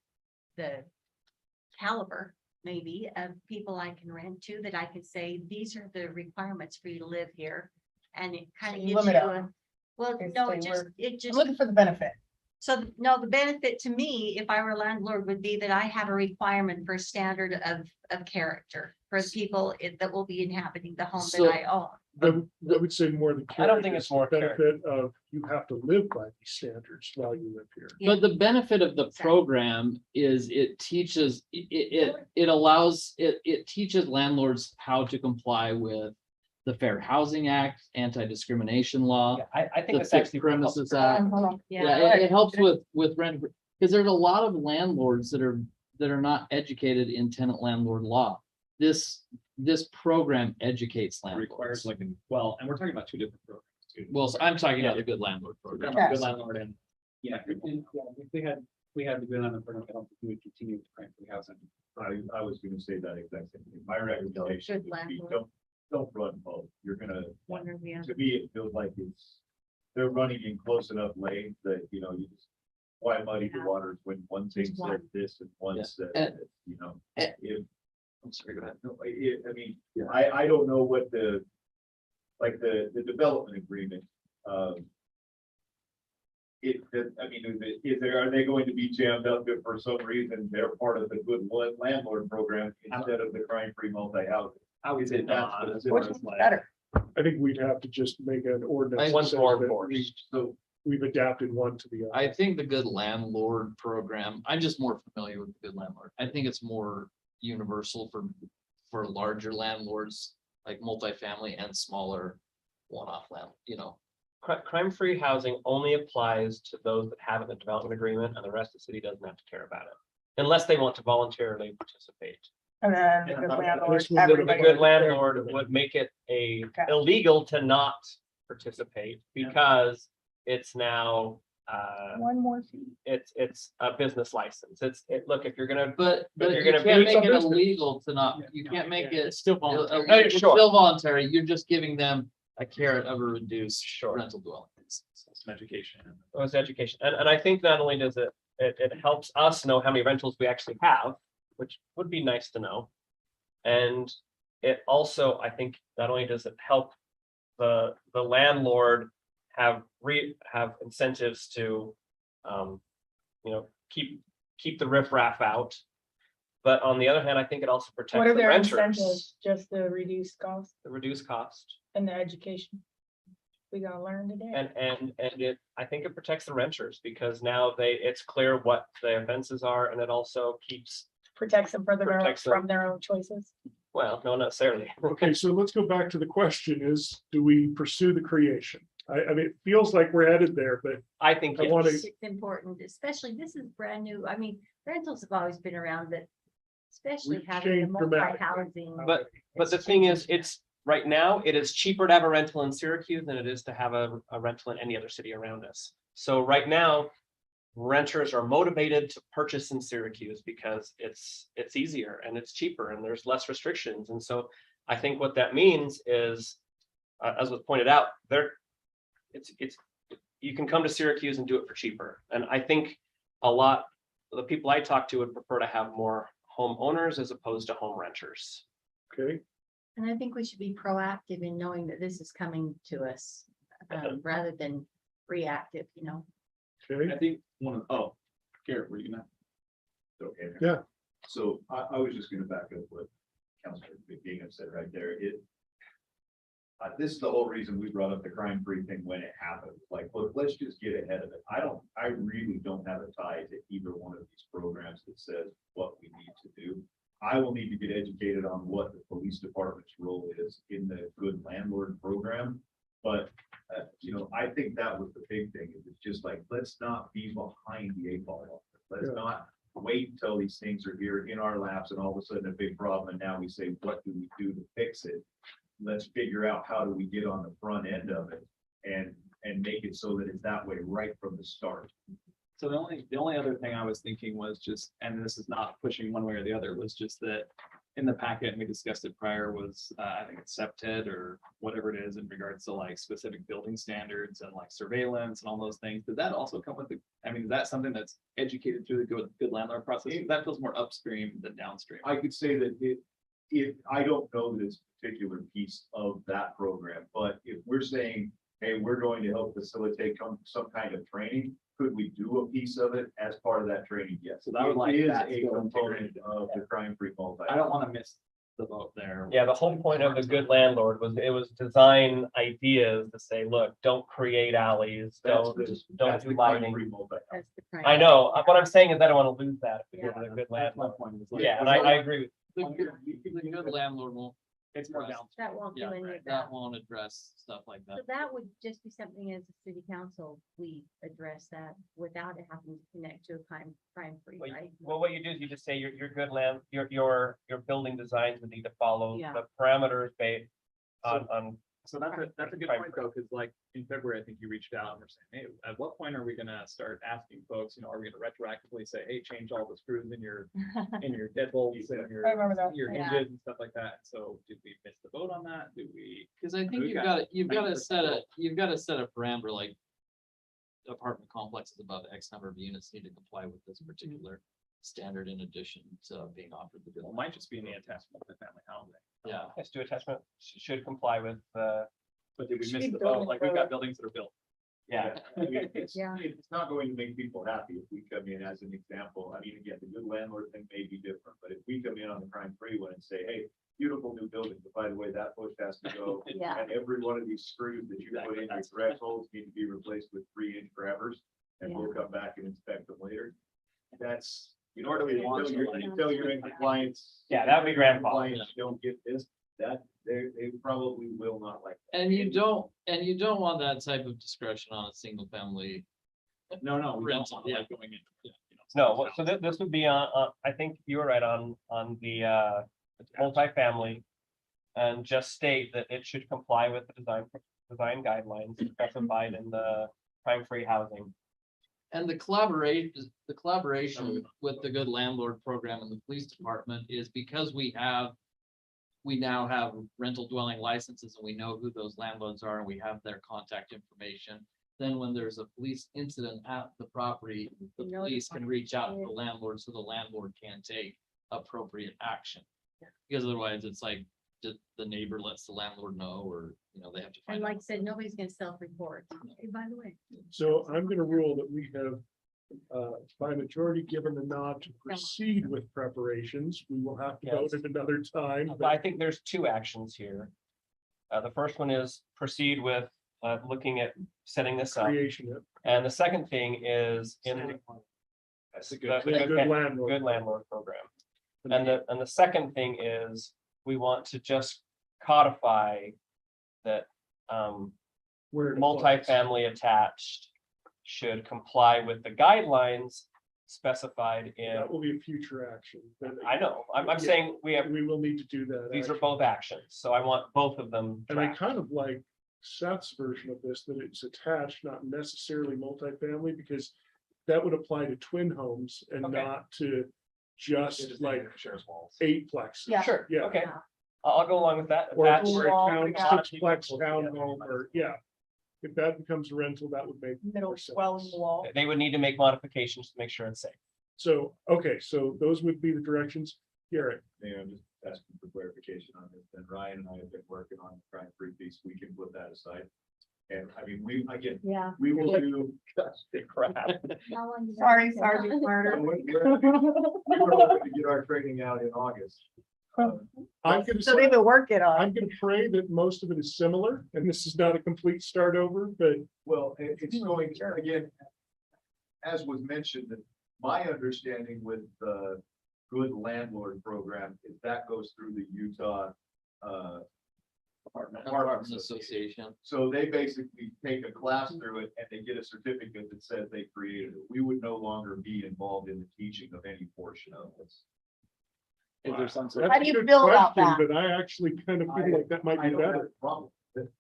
caliber, maybe, of people I can rent to, that I could say, these are the requirements for you to live here. And it kind of You gives you limit it. a, well, Okay, no, so it I'm just, looking for the benefit. so, no, the benefit to me, if I were a landlord, would be that I have a requirement for a standard of character for the people that will be inhabiting the home that So- I own. I would say more than. I don't think character, it's more the benefit of you have to live by these standards while you live here. But the benefit of the Exactly. program is it teaches, it allows, it teaches landlords how to comply with the Fair Housing Act, anti-discrimination law, Yeah, I think the that's Fixed actually. Premises Act. Yeah. Yeah, it helps with rent, because there's a lot of landlords that are not educated in tenant landlord law. This program educates Requires landlords. like, well, and we're talking about two different programs too. Well, so I'm talking about the good landlord We're program. talking about Yes. good landlord and, Yeah, and if we had the good on the program, I don't think we would continue with crime free housing. I was gonna say that exact same thing. My recommendation Good would be, landlord. don't run both. You're gonna, One or the other. to me, it feels like they're running in close enough lanes that, you know, you just, why muddy the waters when one thing Just says one. this and one Yeah. says, And- this, you know? and- If, I'm sorry, go ahead. no, I mean, I don't know what like the development agreement, I mean, are they going to be jammed up if for some reason they're part of the good landlord program instead of the crime-free multi-housing? I would say That's not. what as it's far Which as one's like- better? I think we'd have to just make an ordinance. One's that more says that enforced. So we've adapted one to the other. I think the good landlord program, I'm just more familiar with the good landlord. I think it's more universal for larger landlords, like multifamily and smaller one-off land, you know. Crime-free housing only applies to those that have a development agreement, and the rest of the city doesn't have to care about it. Unless they want to voluntarily participate. And then the Yeah, good I- landlord, this one would have The everybody. good landlord would make it illegal to not participate because it's now, One more fee. it's a business license. Look, if you're gonna, But you're you gonna can't be- make it illegal to not, you can't make it. It's still voluntary. No, It's sure. still voluntary. You're just giving them a carrot of a reduced Sure. rental dwelling. Some education. it was education. And I think not only does it helps us know how many rentals we actually have, which would be nice to know. And it also, I think, not only does it help the landlord have incentives to, keep the riffraff out. But on the other hand, I think it also What protects are the their renters, incentives? Just the reduced cost the reduced cost. and the education. We gotta learn today. And I think it protects the renters because now it's clear what the offenses are, and it also keeps, Protects them protects them. from their own choices. well, no, not necessarily. Okay, so let's go back to the question is, do we pursue the creation? I mean, it feels like we're headed there, but I think, I yes. wanna- It's important, especially this is brand new. I mean, rentals have always been around, but especially We've having the changed dramatically. multi-housing. But the thing is, it's, right now, it is cheaper to have a rental in Syracuse than it is to have a rental in any other city around us. So right now, renters are motivated to purchase in Syracuse because it's easier and it's cheaper and there's less restrictions. And so I think what that means is, as was pointed out, you can come to Syracuse and do it for cheaper. And I think a lot of the people I talk to would prefer to have more homeowners as opposed to home renters. okay, And I think we should be proactive in knowing that this is coming to us, rather than reactive, okay. I think Garrett, were you gonna? Okay. Yeah. So I was just gonna back up what Councilor McGinnis said right there. This is the whole reason we brought up the crime-free thing when it happened. Like, look, let's just get ahead of it. I really don't have a tie to either one of these programs that says what we need to do. I will need to get educated on what the police department's role is in the good landlord program. But, I think that was the big thing. It's just like, let's not be behind the eight ball. Let's Yeah. not wait until these things are here in our laps and all of a sudden a big problem. And now we say, what do we do to fix it? Let's figure out how do we get on the front end of it and make it so that it's that way right from the start. So the only other thing I was thinking was just, and this is not pushing one way or the other, was just that in the packet, and we discussed it prior, was, I think it's SEPTED or whatever it is in regards to like specific building standards and like surveillance and all those things. Does that also come with the, I mean, is that something that's educated through the good landlord process? That feels more upstream than downstream. I could say that I don't know this particular piece of that program, but if we're saying, hey, we're going to help facilitate some kind of training, could we do a piece of it as part of that training? Yes. So that would like It is that a still component integrated. of the crime-free multi. I don't want to miss the boat there. Yeah, the whole point of the good landlord was it was design ideas to say, look, don't create alleys, don't do lighting. I know, what I'm saying is I don't want to lose that if we go to the good landlord. Yeah, and I agree with. The good landlord won't. It's more down. That won't do Yeah, any of that. that won't address stuff like that. So that would just be something as a city council, we address that without it having to connect to a crime free, right? Well, what you do is you just say your good land, your building designs would need to follow Yeah. the parameters based on. So that's a good point though, because like in February, I think you reached out and were saying, hey, at what point are we gonna start asking folks, are we gonna retroactively say, hey, change all the screws in your deadbolts and I remember that. your Yeah. hinges and stuff like that? So did we miss the boat on that? Did we? Cause I think We you've got got to 90% set a parameter like apartment complexes above X number of units need to comply with this particular standard in addition to being offered the good. Well, it might just be in the attachment to family housing. Yeah. Yes, do attachment should comply with, But did we Should miss be the building boat? Like we've got code. buildings that are built. yeah. It's not going to make people happy if we come in as an example. I mean, again, the good landlord thing may be different, but if we come in on the crime-free one and say, hey, beautiful new building, but by the way, that push has to go. Yeah. And every one of these screws that you put in your thresholds need to be replaced with 3-inch grabbers, and we'll come back and inspect them later. That's, Nor do we want until to, like- until you're in compliance. Yeah, that would be grandfathered. Compliance, you don't get this, that, they probably will not like that. And you don't want that type of discretion on a single family. No, we don't Rental, want yeah. like going in. No, so this would be on, I think you were right on the multifamily. And just state that it should comply with the design guidelines specified in the crime-free housing. And the collaboration with the good landlord program and the police department is because we now have rental dwelling licenses and we know who those landlords are and we have their contact information. Then when there's a police incident at the property, the police can reach out to the landlord so the landlord can take appropriate action. Because otherwise it's like the neighbor lets the landlord know, or, they have to And find like I out. said, nobody's gonna self-report. Hey, by the way. So I'm gonna rule that we have, by majority, given the nod to proceed with preparations. We will have to vote Yes. at another time. But I think there's two actions here. The first one is proceed with looking at setting this up. Creation of. And the second thing is in That's a the good landlord. good landlord program. And the second thing is we want to just codify that Where it applies. multifamily attached should comply with the guidelines specified in, That will be a future action. But I know, I'm Yeah. saying we have, we will need to do that. these are action. both actions, so I want both of them. And I tracked. kind of like Seth's version of this, that it's attached, not necessarily multifamily, because that would apply to twin homes and Okay. not to just like Shares walls. 8-plex. Yeah. Sure, Yeah. okay, I'll go along with that. Or Attached. or a wall, town, yeah. 6-plex townhome, or, yeah. If that becomes a rental, that would make Middle more sense. swelling wall. They would need to make modifications to make sure it's safe. So, okay, so those would be the directions. Garrett, And just asking for clarification on this, then Ryan and I have been working on the crime-free piece, we can put that aside. And I mean, Yeah. we will do. Crap. How long does that Sorry, take? Sergeant Carter. We were hoping to get our training out in August. I'm gonna So say, they've been working on. I'm gonna pray that most of it is similar, and this is not a complete start over, but Well, it's going, again, as was mentioned, that my understanding with the good landlord program is that goes through the Utah Apartment Association. So they basically take a class through it and they get a certificate that says they created it. We would no longer be involved in the teaching of any portion of this. Is there some sort that's How a do you good feel about question, that? but I actually kind of feel like that might I be don't have better. a problem with it.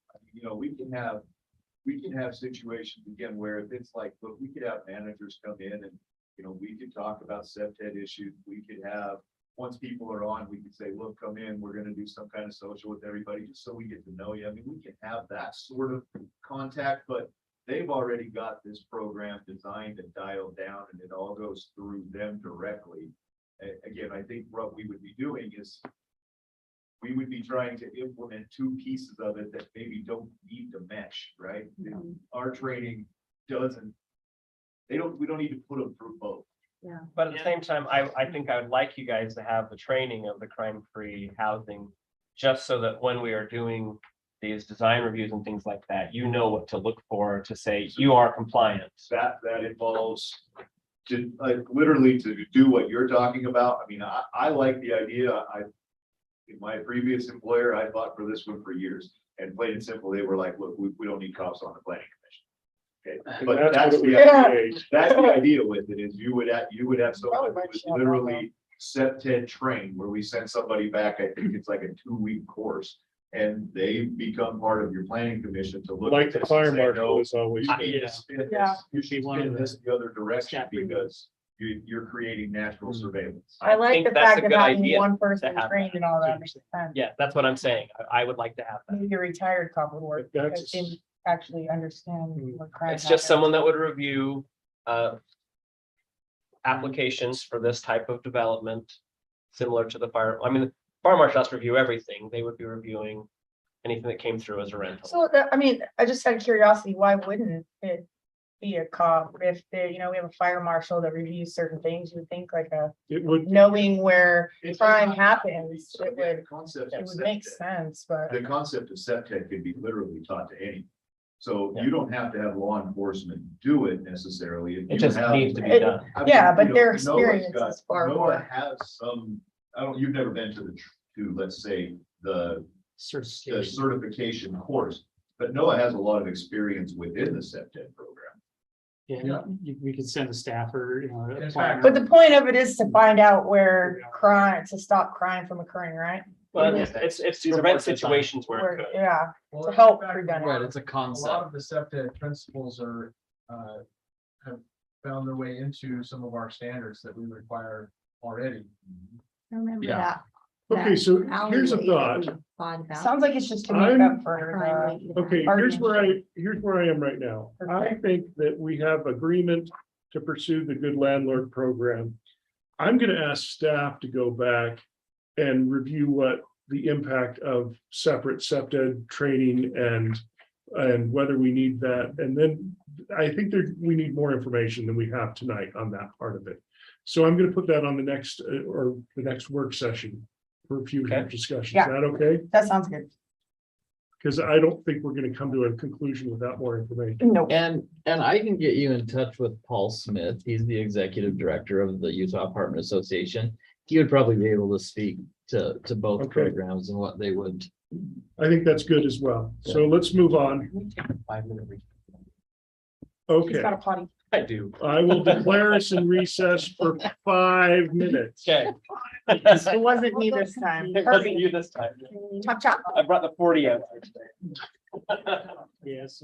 We can have situations again where if it's like, look, we could have managers come in and, we could talk about septet issues. We could have once people are on, we can say, look, come in, we're gonna do some kind of social with everybody, just so we get to know you. I mean, we can have that sort of contact, but they've already got this program designed and dialed down, and it all goes through them directly. Again, I think what we would be doing is we would be trying to implement two pieces of it that maybe don't need to mesh, right? Our training doesn't, we don't need to put them through both. Yeah. But at the same time, I think I would like you guys to have the training of the crime-free housing, just so that when we are doing these design reviews and things like that, you know what to look for to say you are compliant. That involves to literally to do what you're talking about. I mean, I like the idea. In my previous employer, I fought for this one for years, and plain and simple, they were like, look, we don't need cops on the planning commission. Okay, but that's the idea. That's the idea with it, is you would have someone who was literally SEPTED trained, where we send somebody back, I think it's like a 2-week course. And they become part of your planning commission to look. Like at the this fire and say, marshal no, is always. you need to spin this, Yeah. you should One of spin the this the other direction, staff reviews. because you're creating natural surveillance. I like think the that's fact a of good having idea one to person have trained and all that makes sense. Yeah, that's what I'm saying. I would like to have that. Maybe a retired cop would work, That's- because they actually understand what crime. It's just happens. someone that would review applications for this type of development, similar to the fire. I mean, the fire marshal has to review everything. They would be reviewing anything that came through as a rental. So, I mean, I just had curiosity, why wouldn't it be a cop if they, we have a fire marshal that reviews certain things? You would think like It would, knowing where It crime does not- happens, So it again, would, the concept it of would make SEPTED, sense, but. the concept of SEPTED could be literally taught to anyone. So Yeah. you don't have to have law enforcement do it necessarily. If It you just have- needs to be It- done. I mean, Yeah, but their Noah's experience got- is far Noah more. has some, you've never been to let's say, the certification course, but Noah has a lot of experience within the SEPTED program. Yeah, we could send a staffer, a In planner. But the point of it is to find out where crime, to stop crime from occurring, right? But it's to prevent situations where it Where, could. yeah, Well, to help in fact, prevent Right, it. it's a A lot concept. of the SEPTA principles are, have found their way into some of our standards that we require already. I remember Yeah. that. okay, so here's a thought. Sounds like it's just to make I'm- up for Okay, here's where I am right now. I Okay. think that we have agreement to pursue the good landlord program. I'm gonna ask staff to go back and review what the impact of separate SEPTED training and whether we need that. And then I think we need more information than we have tonight on that part of it. So I'm gonna put that on the next work session for future Okay. discussion. Is Yeah. that okay? That sounds good. Because I don't think we're gonna come to a conclusion without more information. No. And I can get you in touch with Paul Smith. He's the executive director of the Utah Apartment Association. He would probably be able to speak to both Okay. programs and what they would. I think that's good as well. So let's move on. 5-minute recess. He's Okay, got a potty. I do. I will declare us in recess for 5 minutes. Okay. It wasn't me this time. It wasn't you this time. Chop chop. I brought the 40 out today. Yes.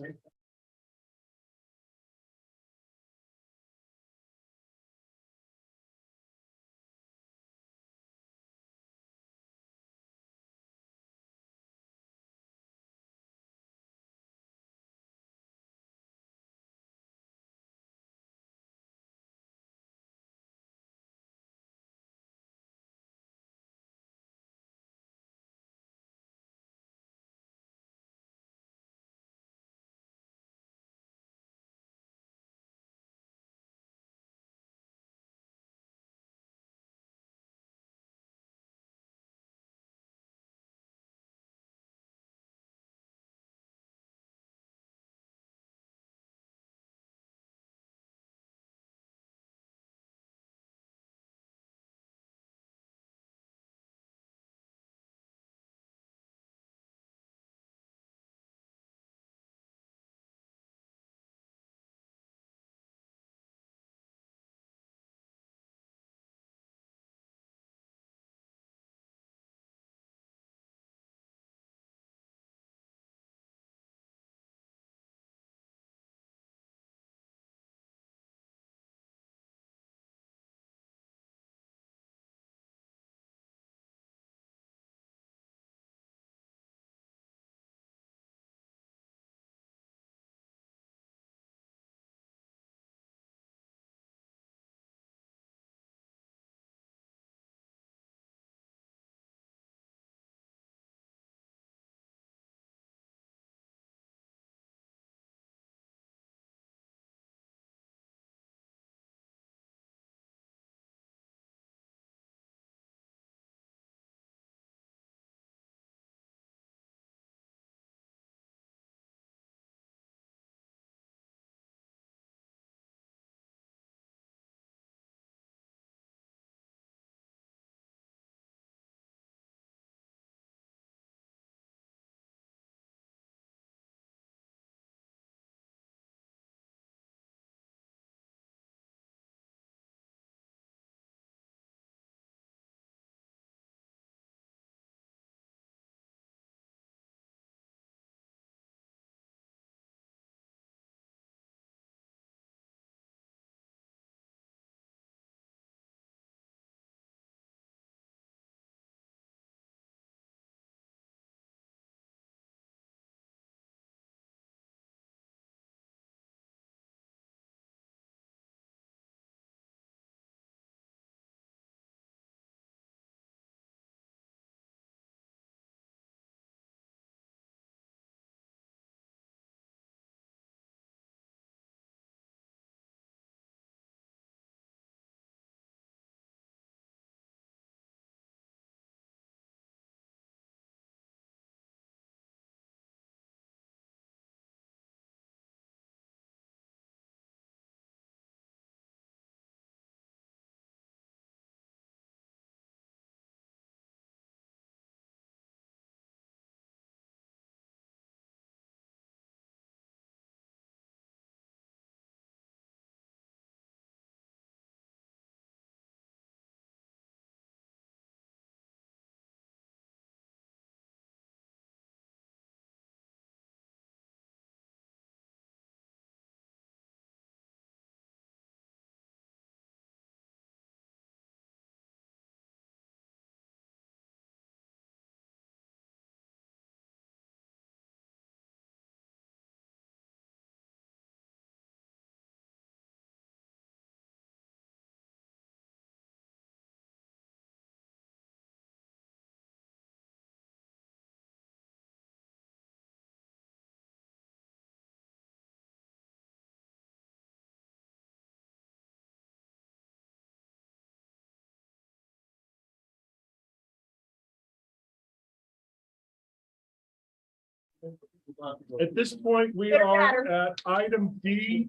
At this point, we Pitter are patter. at item D.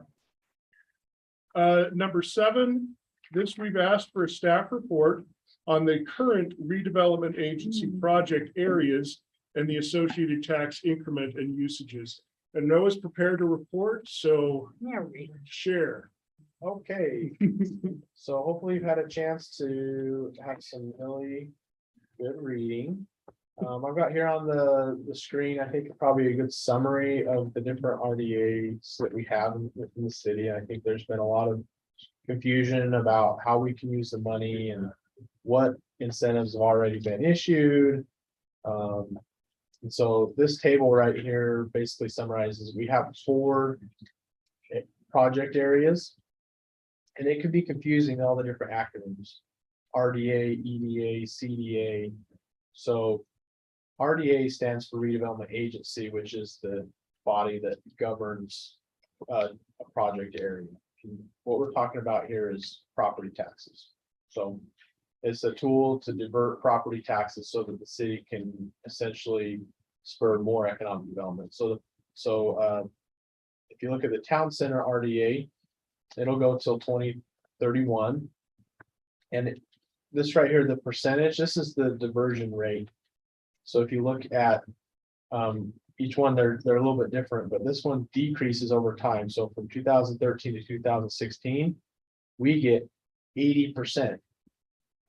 Number 7, this we've asked for a staff report on the current redevelopment agency project areas and the associated tax increment and usages. And Noah's prepared to report, so share. Okay, so hopefully you've had a chance to have some really good reading. I've got here on the screen, I think probably a good summary of the different RDAs that we have within the city. I think there's been a lot of confusion about how we can use the money and what incentives have already been issued. And so this table right here basically summarizes, we have 4 project areas. And it can be confusing, all the different acronyms, RDA, EDA, CDA. So RDA stands for Redevelopment Agency, which is the body that governs a project area. What we're talking about here is property taxes. So it's a tool to divert property taxes so that the city can essentially spur more economic development. So if you look at the town center RDA, it'll go till 2031. And this right here, the percentage, this is the diversion rate. So if you look at each one, they're a little bit different, but this one decreases over time. So from 2013 to 2016, we get 80%.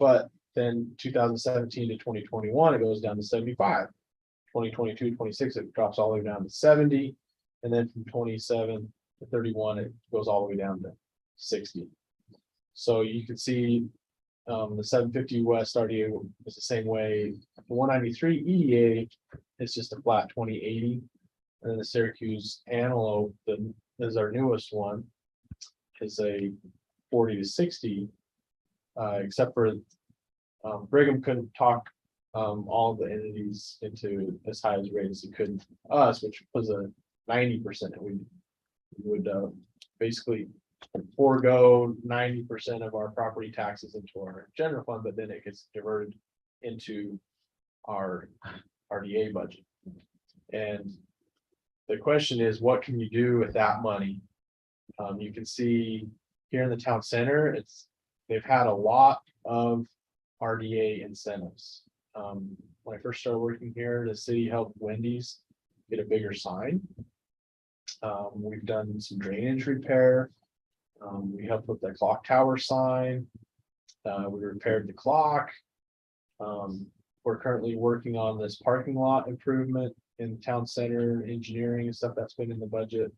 But then 2017 to 2021, it goes down to 75. 2022, 26, it drops all the way down to 70. And then from 27 to 31, it goes all the way down to 60. So you can see the 750 West RDA is the same way. The 193 EDA is just a flat 2080. And then the Syracuse Antelope is our newest one, is a 40 to 60. Except for Brigham couldn't talk all of the entities into as high as rate as he could us, which was a 90%. We would basically forego 90% of our property taxes into our general fund, but then it gets diverted into our RDA budget. And the question is, what can you do with that money? You can see here in the town center, they've had a lot of RDA incentives. When I first started working here, the city helped Wendy's get a bigger sign. We've done some drainage repair. We helped with the clock tower sign. We repaired the clock. We're currently working on this parking lot improvement in town center, engineering and stuff that's been in the budget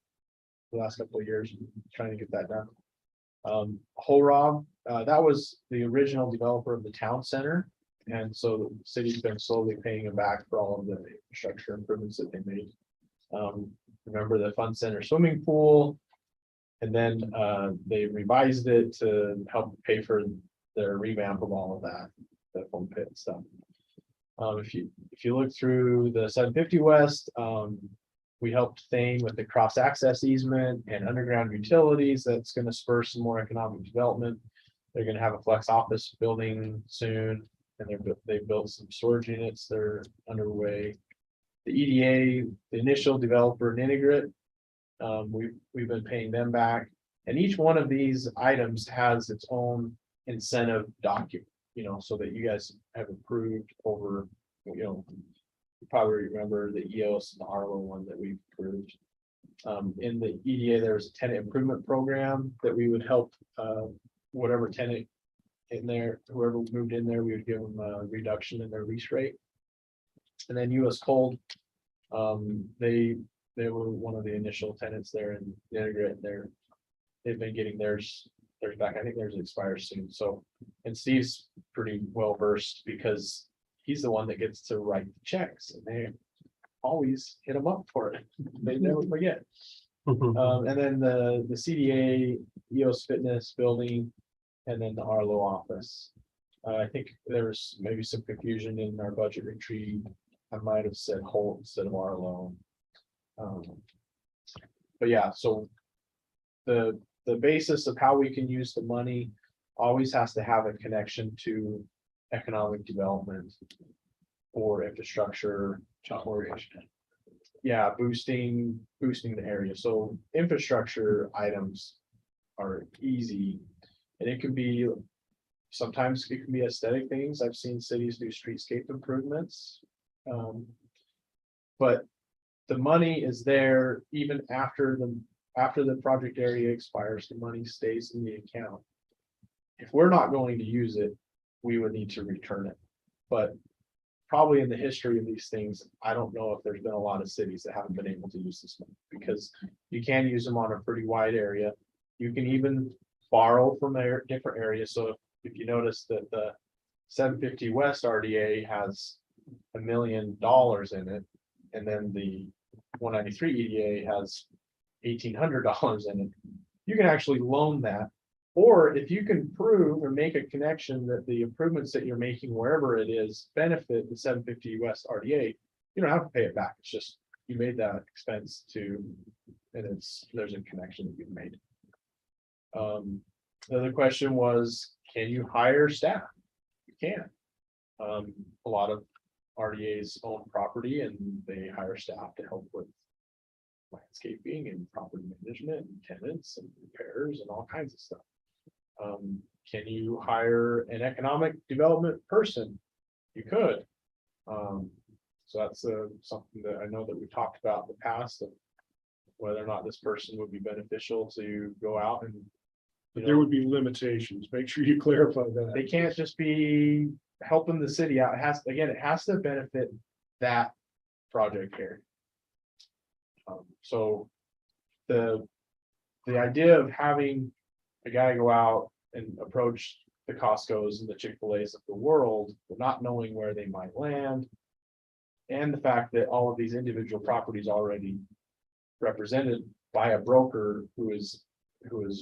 the last couple of years, trying to get that done. Rob, that was the original developer of the town center. And so the city's been slowly paying him back for all of the infrastructure improvements that they made. Remember the Fun Center swimming pool? And then they revised it to help pay for their revamp of all of that, the foam pit stuff. If you look through the 750 West, we helped Thane with the cross access easement and underground utilities. That's going to spur some more economic development. They're going to have a flex office building soon, and they built some storage units. They're underway. The EDA, the initial developer, Ninigrit, we've been paying them back, and each one of these items has its own incentive document, so that you guys have approved over, you probably remember the EOS and the Arlo one that we approved. In the EDA, there was a tenant improvement program that we would help whatever tenant in there, whoever moved in there, we would give them a reduction in their lease rate. And then US Cold, they were one of the initial tenants there in the integrate there. They've been getting theirs back. I think theirs expires soon. So, and Steve's pretty well versed because he's the one that gets to write the checks, and they always hit him up for it. They never forget. And then the CDA, EOS Fitness building, and then the Arlo office. I think there's maybe some confusion in our budget retreat. I might have said Holt instead of Arlo. But yeah, so the basis of how we can use the money always has to have a connection to economic development or infrastructure or yeah, boosting the area. So infrastructure items are easy. And it can be, sometimes it can be aesthetic things. I've seen cities do streetscape improvements. But the money is there even after the project area expires, the money stays in the account. If we're not going to use it, we would need to return it. But probably in the history of these things, I don't know if there's been a lot of cities that haven't been able to use this money, because you can use them on a pretty wide area. You can even borrow from different areas. So if you notice that the 750 West RDA has $1 million in it, and then the 193 EDA has $1,800 in it, you can actually loan that. Or if you can prove or make a connection that the improvements that you're making wherever it is benefit the 750 West RDA, you don't have to pay it back. It's just you made that expense to, and there's a connection that you've made. The other question was, can you hire staff? You can. A lot of RDAs own property and they hire staff to help with landscaping and property management and tenants and repairs and all kinds of stuff. Can you hire an economic development person? You could. So that's something that I know that we talked about in the past, of whether or not this person would be beneficial to go out and. But there would be limitations. Make sure you clarify that. They can't just be helping the city out. It has to benefit that project area. So the idea of having a guy go out and approach the Costco's and the Chick-fil-A's of the world, but not knowing where they might land, and the fact that all of these individual properties already represented by a broker who is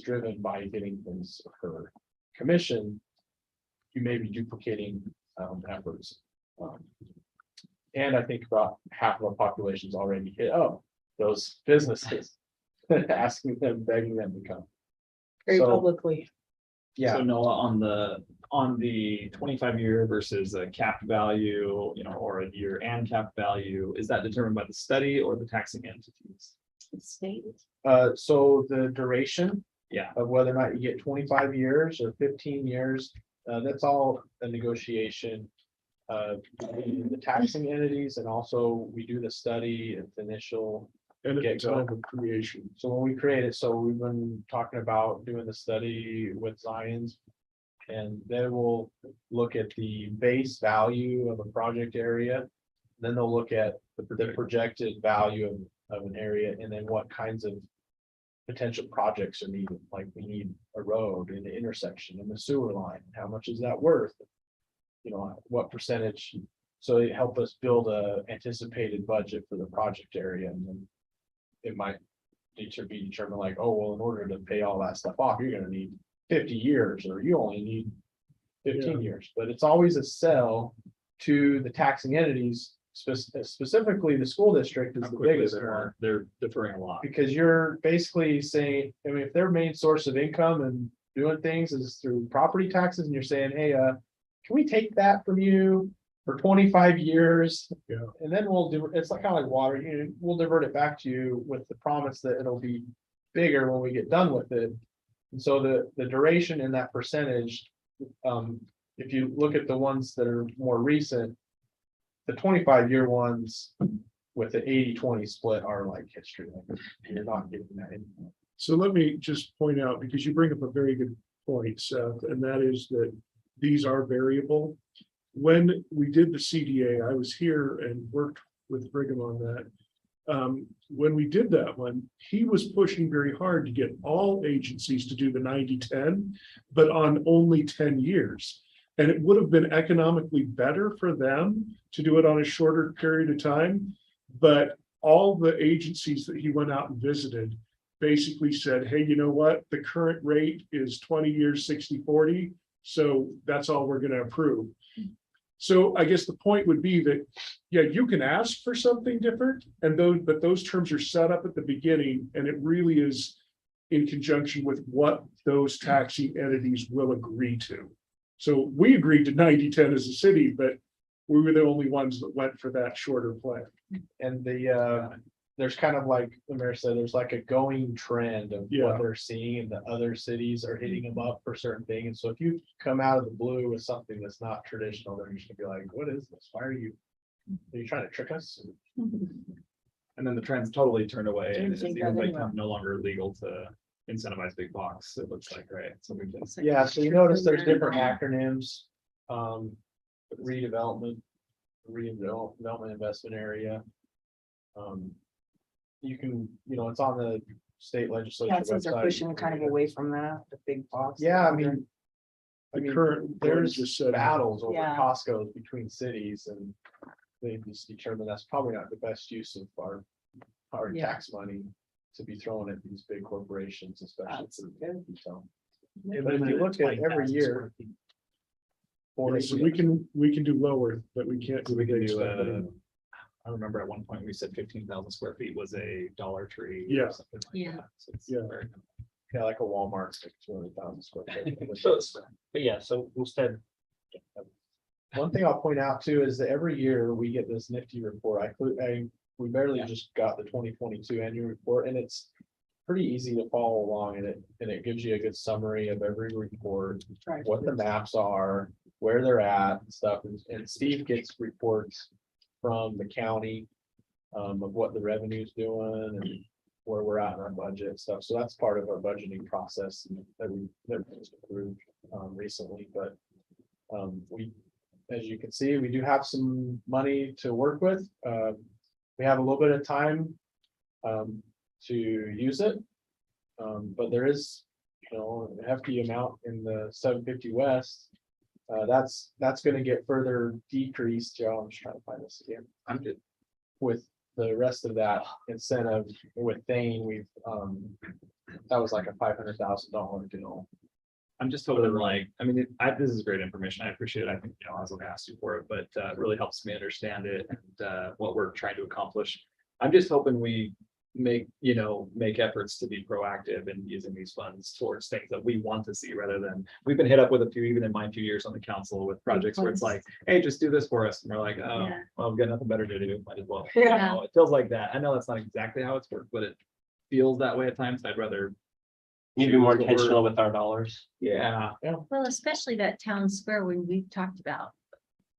driven by getting things per commission, you may be duplicating efforts. And I think about half of our population's already hit up those businesses, asking them, begging them to come. Very So, publicly. yeah, So Noah, on the 25-year versus a capped value, or a year and capped value, is that determined by the study or the taxing entities? State. so the duration Yeah, of whether or not you get 25 years or 15 years, that's all a negotiation. Between the taxing entities, and also we do the study at the initial. And at the get-go. time of creation. So when we create it, so we've been talking about doing the study with Zions. And then we'll look at the base value of a project area. Then they'll look at the projected value of an area, and then what kinds of potential projects are needed. Like we need a road and the intersection and the sewer line. How much is that worth? What percentage? So it helped us build a anticipated budget for the project area, and then it might need to be determined like, oh, well, in order to pay all that stuff off, you're gonna need 50 years, or you only need 15 years. But it's always a sell to the taxing entities, specifically the school district is the biggest one. they're deferring a lot. Because you're basically saying, I mean, if their main source of income and doing things is through property taxes, and you're saying, hey, can we take that from you for 25 years? Yeah. And then we'll do, it's like kind of like water, we'll divert it back to you with the promise that it'll be bigger when we get done with it. And so the duration in that percentage, if you look at the ones that are more recent, the 25-year ones with the 80-20 split are like history. Like, you're not getting that anymore. So let me just point out, because you bring up a very good point, Seth, and that is that these are variable. When we did the CDA, I was here and worked with Brigham on that. When we did that one, he was pushing very hard to get all agencies to do the 90-10, but on only 10 years. And it would have been economically better for them to do it on a shorter period of time. But all the agencies that he went out and visited basically said, hey, you know what? The current rate is 20 years, 60-40. So that's all we're going to approve. So I guess the point would be that, yeah, you can ask for something different, but those terms are set up at the beginning, and it really is in conjunction with what those taxing entities will agree to. So we agreed to 90-10 as a city, but we were the only ones that went for that shorter plan. And there's kind of like the mayor said, there's like a going trend of Yeah. what they're seeing and the other cities are hitting them up for certain things. And so if you come out of the blue with something that's not traditional, they're just gonna be like, what is this? Why are you trying to trick us? And then the trend's totally turned away and it's think even that become no longer legal to incentivize big box, it looks like, right? So we've just. Yeah, so you notice there's different acronyms, redevelopment, redevelopment investment area. You can, it's on the state legislature Yeah, since they're website. pushing kind of away from the big box. Yeah, I mean, The current board there's just said- battles over Yeah. Costco's between cities and they just determined that's probably not the best use of our Yeah. tax money to be thrown at these big corporations, especially. That's good. So, but if you look at every year. Yeah, so we can do lower, but we can't do We the can big do stuff anymore. I remember at one point we said 15,000 square feet was a Dollar Tree. or Yeah. something like Yeah. that. So it's Yeah. very- Yeah, like a Walmart, like 200,000 square foot. But yeah, so instead, One thing I'll point out too is that every year we get this nifty report. We barely just got the 2022 annual report and it's pretty easy to follow along in it. And it gives you a good summary of every report, what the maps are, where they're at and stuff. And Steve gets reports from the county of what the revenue's doing and where we're at in our budget and stuff. So that's part of our budgeting process that we just approved recently, but as you can see, we do have some money to work with. We have a little bit of time to use it. But there is, a hefty amount in the 750 West. That's gonna get further decreased, Joe. I'm just trying to find this again. I'm good. With the rest of that incentive with Thane, that was like a $500,000 deal. I'm just hoping like, I mean, this is great information. I appreciate it. I think, I was gonna ask you for it, but it really helps me understand it and what we're trying to accomplish. I'm just hoping we make efforts to be proactive in using these funds towards things that we want to see rather than, we've been hit up with a few, even in my few years on the council with projects where it's like, hey, just do this for us. And we're like, oh, Yeah. well, we've got nothing better to do, might as well. Yeah. It feels like that. I know that's not exactly how it's worked, but it feels that way at times. I'd rather. Need to be more intentional with our dollars. Yeah. Well, especially that town square when we've talked about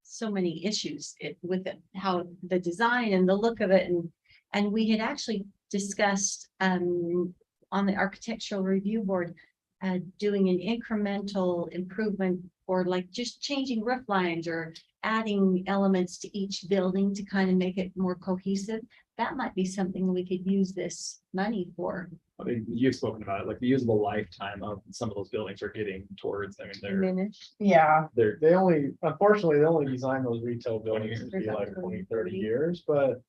so many issues with it, how the design and the look of it and we had actually discussed on the architectural review board doing an incremental improvement or like just changing roof lines or adding elements to each building to kind of make it more cohesive. That might be something we could use this money for. I mean, you've spoken about it, like the usable lifetime of some of those buildings are getting towards, I mean, they're, Diminished. Yeah, Unfortunately, they only design those retail buildings to be like 20, 30 years, but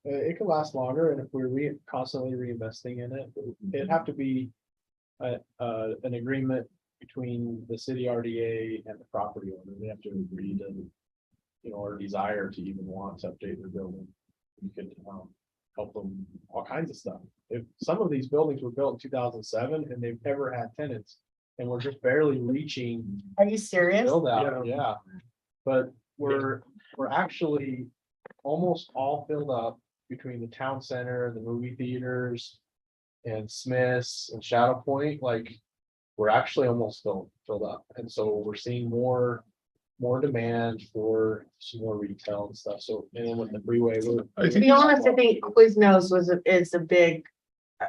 it could last longer. And if we're constantly reinvesting in it, it'd have to be an agreement between the city RDA and the property owner. They have to agree to, or desire to even want to update their building. You could help them all kinds of stuff. If some of these buildings were built in 2007 and they've never had tenants and we're just barely reaching are you serious? build out, yeah. But we're actually almost all filled up between the town center, the movie theaters, and Smith's and Shadow Point. Like, we're actually almost filled up. And so we're seeing more demand for some more retail and stuff. So, and then with the freeway, To be honest, I think Quiznos is a big,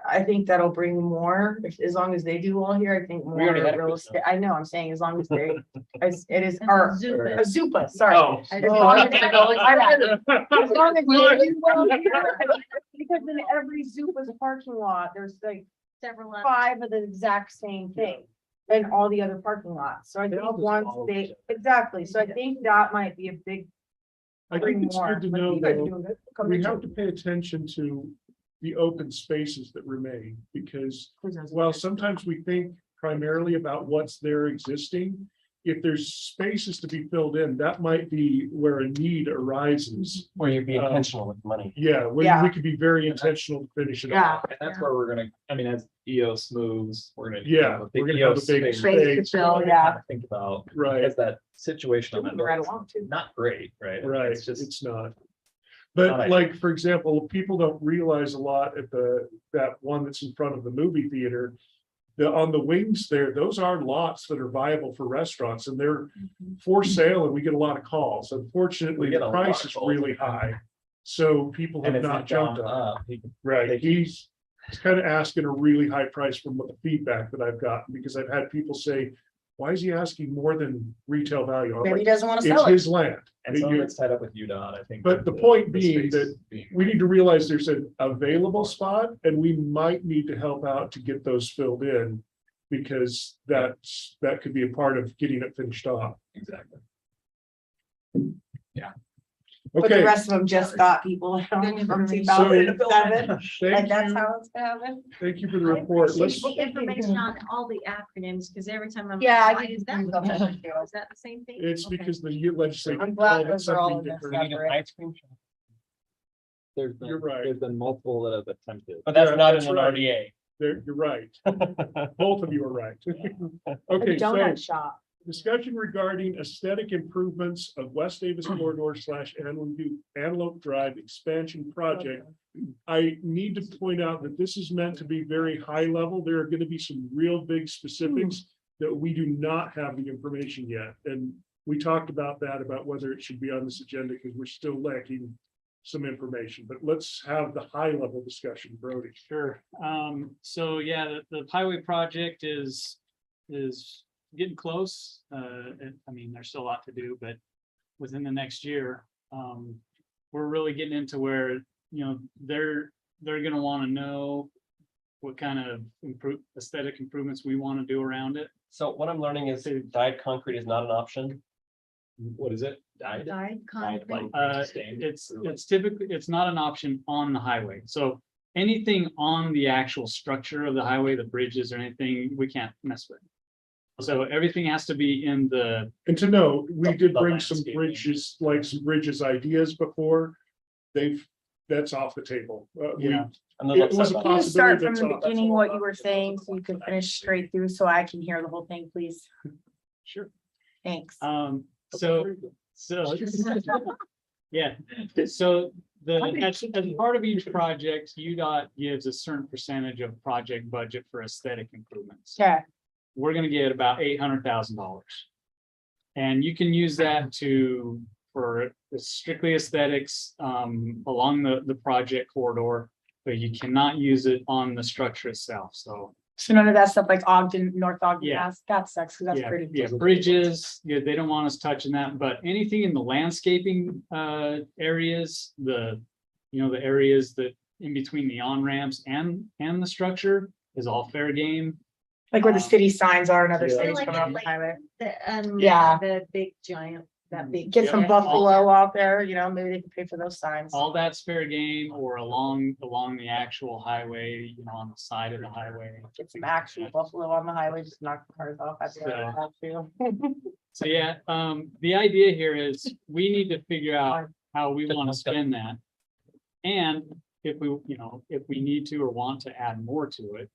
I think that'll bring more, as long as they do well here, I think more already had a real Quiznos. estate. I know, I'm saying as long as they, it is, or Zupa. a Zupa, sorry. oh, As long as they go- as long as they do well here, because in every Zupa's parking lot, there's like Several others. 5 of the exact same thing. And all the other parking lots, so I They all think just once follow they, each other. exactly, so I think that might be a big. I bring think it's more, good to but know you guys are though, doing good. Come we to have you. to pay attention to the open spaces that remain, because while sometimes we think primarily about what's there existing, if there's spaces to be filled in, that might be where a need arises. Where you'd be intentional with money. Yeah, we Yeah. could be very intentional to finish it Yeah. off. And that's where we're gonna, I mean, as EOS moves, we're gonna. Yeah, have a big we're gonna have a EOS big space Space to fill, to yeah. kind of think about, Right, because that situation on that Moving right building along is too. not great, right? I mean, right, It's just, it's not. Not But ideal. like, for example, people don't realize a lot at that one that's in front of the movie theater. On the wings there, those are lots that are viable for restaurants and they're for sale and we get a lot of calls. Unfortunately, We get the a lot price of is calls. really high. So people and have it's not jumped on it. up. Right, he's kind of asking a really high price from the feedback that I've gotten, because I've had people say, why is he asking more than retail value? I'm Maybe he like, doesn't want to it's sell it. his land. And some of it's tied up with UDOT, I think. But the point the being space that being- we need to realize there's an available spot and we might need to help out to get those filled in. Because that could be a part of getting it finished off. Exactly. But the Okay, rest of them just got people from 2007. Like thank that's you, how it's gonna happen. thank you for the report. Let's, Information on all the acronyms, because every time I'm. Yeah, I like, can Is that use them as is well. that the same thing? it's Okay. because the legislature. I'm glad called it those are all something in this different. We need an separate. ice cream shop. You're right. There's been multiple that have attempted. But that's Yeah, not that's in an right. RDA. You're right. Both of you are right. Okay, so Donut shop. discussion regarding aesthetic improvements of West Davis corridor / Antelope Drive expansion project. I need to point out that this is meant to be very high level. There are going to be some real big specifics that we do not have the information yet. And we talked about that, about whether it should be on this agenda, because we're still lacking some information, but let's have the high level discussion, Brody. Sure. So yeah, the highway project is getting close. I mean, there's still a lot to do, but within the next year, we're really getting into where, they're gonna want to know what kind of aesthetic improvements we want to do around it. So what I'm learning is dyed concrete is not an option. What is it? Dyed? Dyed concrete. Like stained? It's typically, it's not an option on the highway. So anything on the actual structure of the highway, the bridges or anything, we can't mess with. So everything has to be in the, And to know, we did The bring some landscaping. bridges, like some bridges ideas before. That's off the table. Yeah. I'm It was a Can you start possibility from that's the off. beginning what you were saying so you can finish straight through so I can hear the whole thing, please? sure. Thanks. So, yeah, so as part of each project, UDOT gives a certain percentage of project budget for aesthetic improvements. Okay. We're gonna get about $800,000. And you can use that for strictly aesthetics along the project corridor, but you cannot use it on the structure itself, so. So none of that stuff like Ogden, North Ogden, Yeah. that sucks, because that's Yeah, pretty. yeah, bridges, yeah, they don't want us touching that, but anything in the landscaping areas, the areas that in between the on-ramps and the structure is all fair game. Like where the city signs are in other Yeah. cities Like coming off the like highway. Yeah. Yeah. The big giant, that big. Get some Yeah. buffalo out there, maybe they can pay for those signs. All that's fair game, or along the actual highway, on the side of the highway. Get some actual buffalo on the highway, just knock the cars off. That's what I have to. So yeah, the idea here is we need to figure out how we want to spend that. And if we need to or want to add more to it,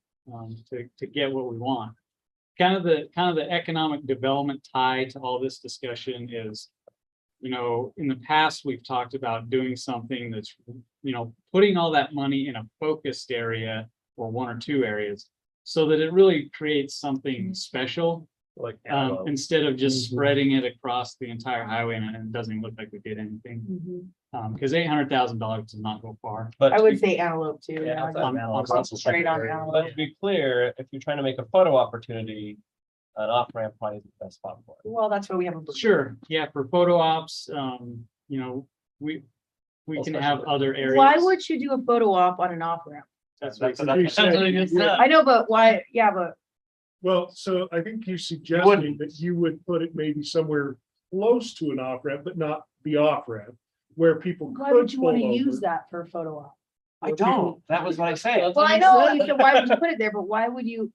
to get what we want. Kind of the economic development tie to all this discussion is, in the past, we've talked about doing something that's, putting all that money in a focused area or one or two areas so that it really creates something special. Like Instead of just spreading it across the entire highway and it doesn't look like we did anything. Because $800,000 does not go far. But I to would be- say antelope too. Yeah, I'd outside of antelope, it's also concentrate on secondary. antelope. But to be clear, if you're trying to make a photo opportunity, an off ramp probably is the best spot for it. Well, that's why we have a. Sure, yeah, for photo ops, we can have other areas. Why would you do a photo op on an off ramp? That's what what he he said. said. I know, but why? Yeah, but Well, so I think you suggesting that you would put it maybe somewhere close to an off ramp, but not the off ramp, where people why would could you pull want to use over. that for a photo op? I don't. That was what I said. Well, I know, you said, why would you put it there, but why would you?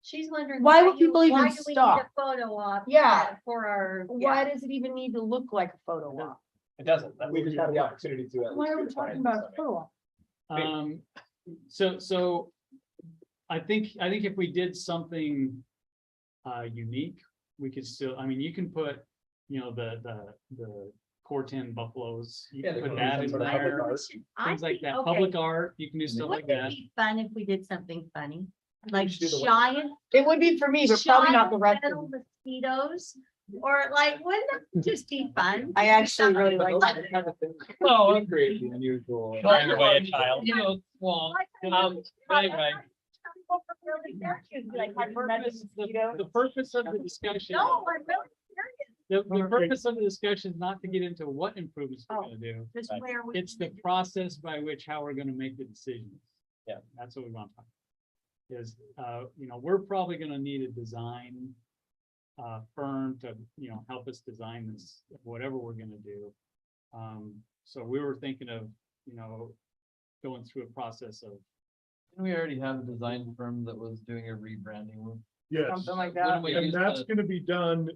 She's wondering. Why would do- people even why do we need a stop? Photo op. Yeah. For our. Why does it even need to look like a photo op? It doesn't. We just have the opportunity to. at Why least are we define talking about a something. photo op? So I think if we did something unique, we could still, I mean, you can put, the core 10 buffaloes, you Yeah, can they put can that in use public there, art. things like that, Okay. public art, you can do stuff like Wouldn't it that. be fun if we did something funny? Like should do the- giant. It would be for me, but probably not the rest of metal them. Mosquitoes, or like, wouldn't that just be fun? I actually really like that. Oh, I'm great, the unusual. Throwing away a child. Well, Anyway. the purpose of the discussion. No, I'm really serious. The purpose of the discussion is not to get into what improvements we're gonna do. Just where we. It's the process by which how we're gonna make the decisions. Yeah. That's what we want to talk about. Is, we're probably gonna need a design firm to, help us design this, whatever we're gonna do. So we were thinking of, going through a process of. Didn't we already have a design firm that was doing a rebranding? Yes, Something like Wouldn't that. we and use that's the- gonna be done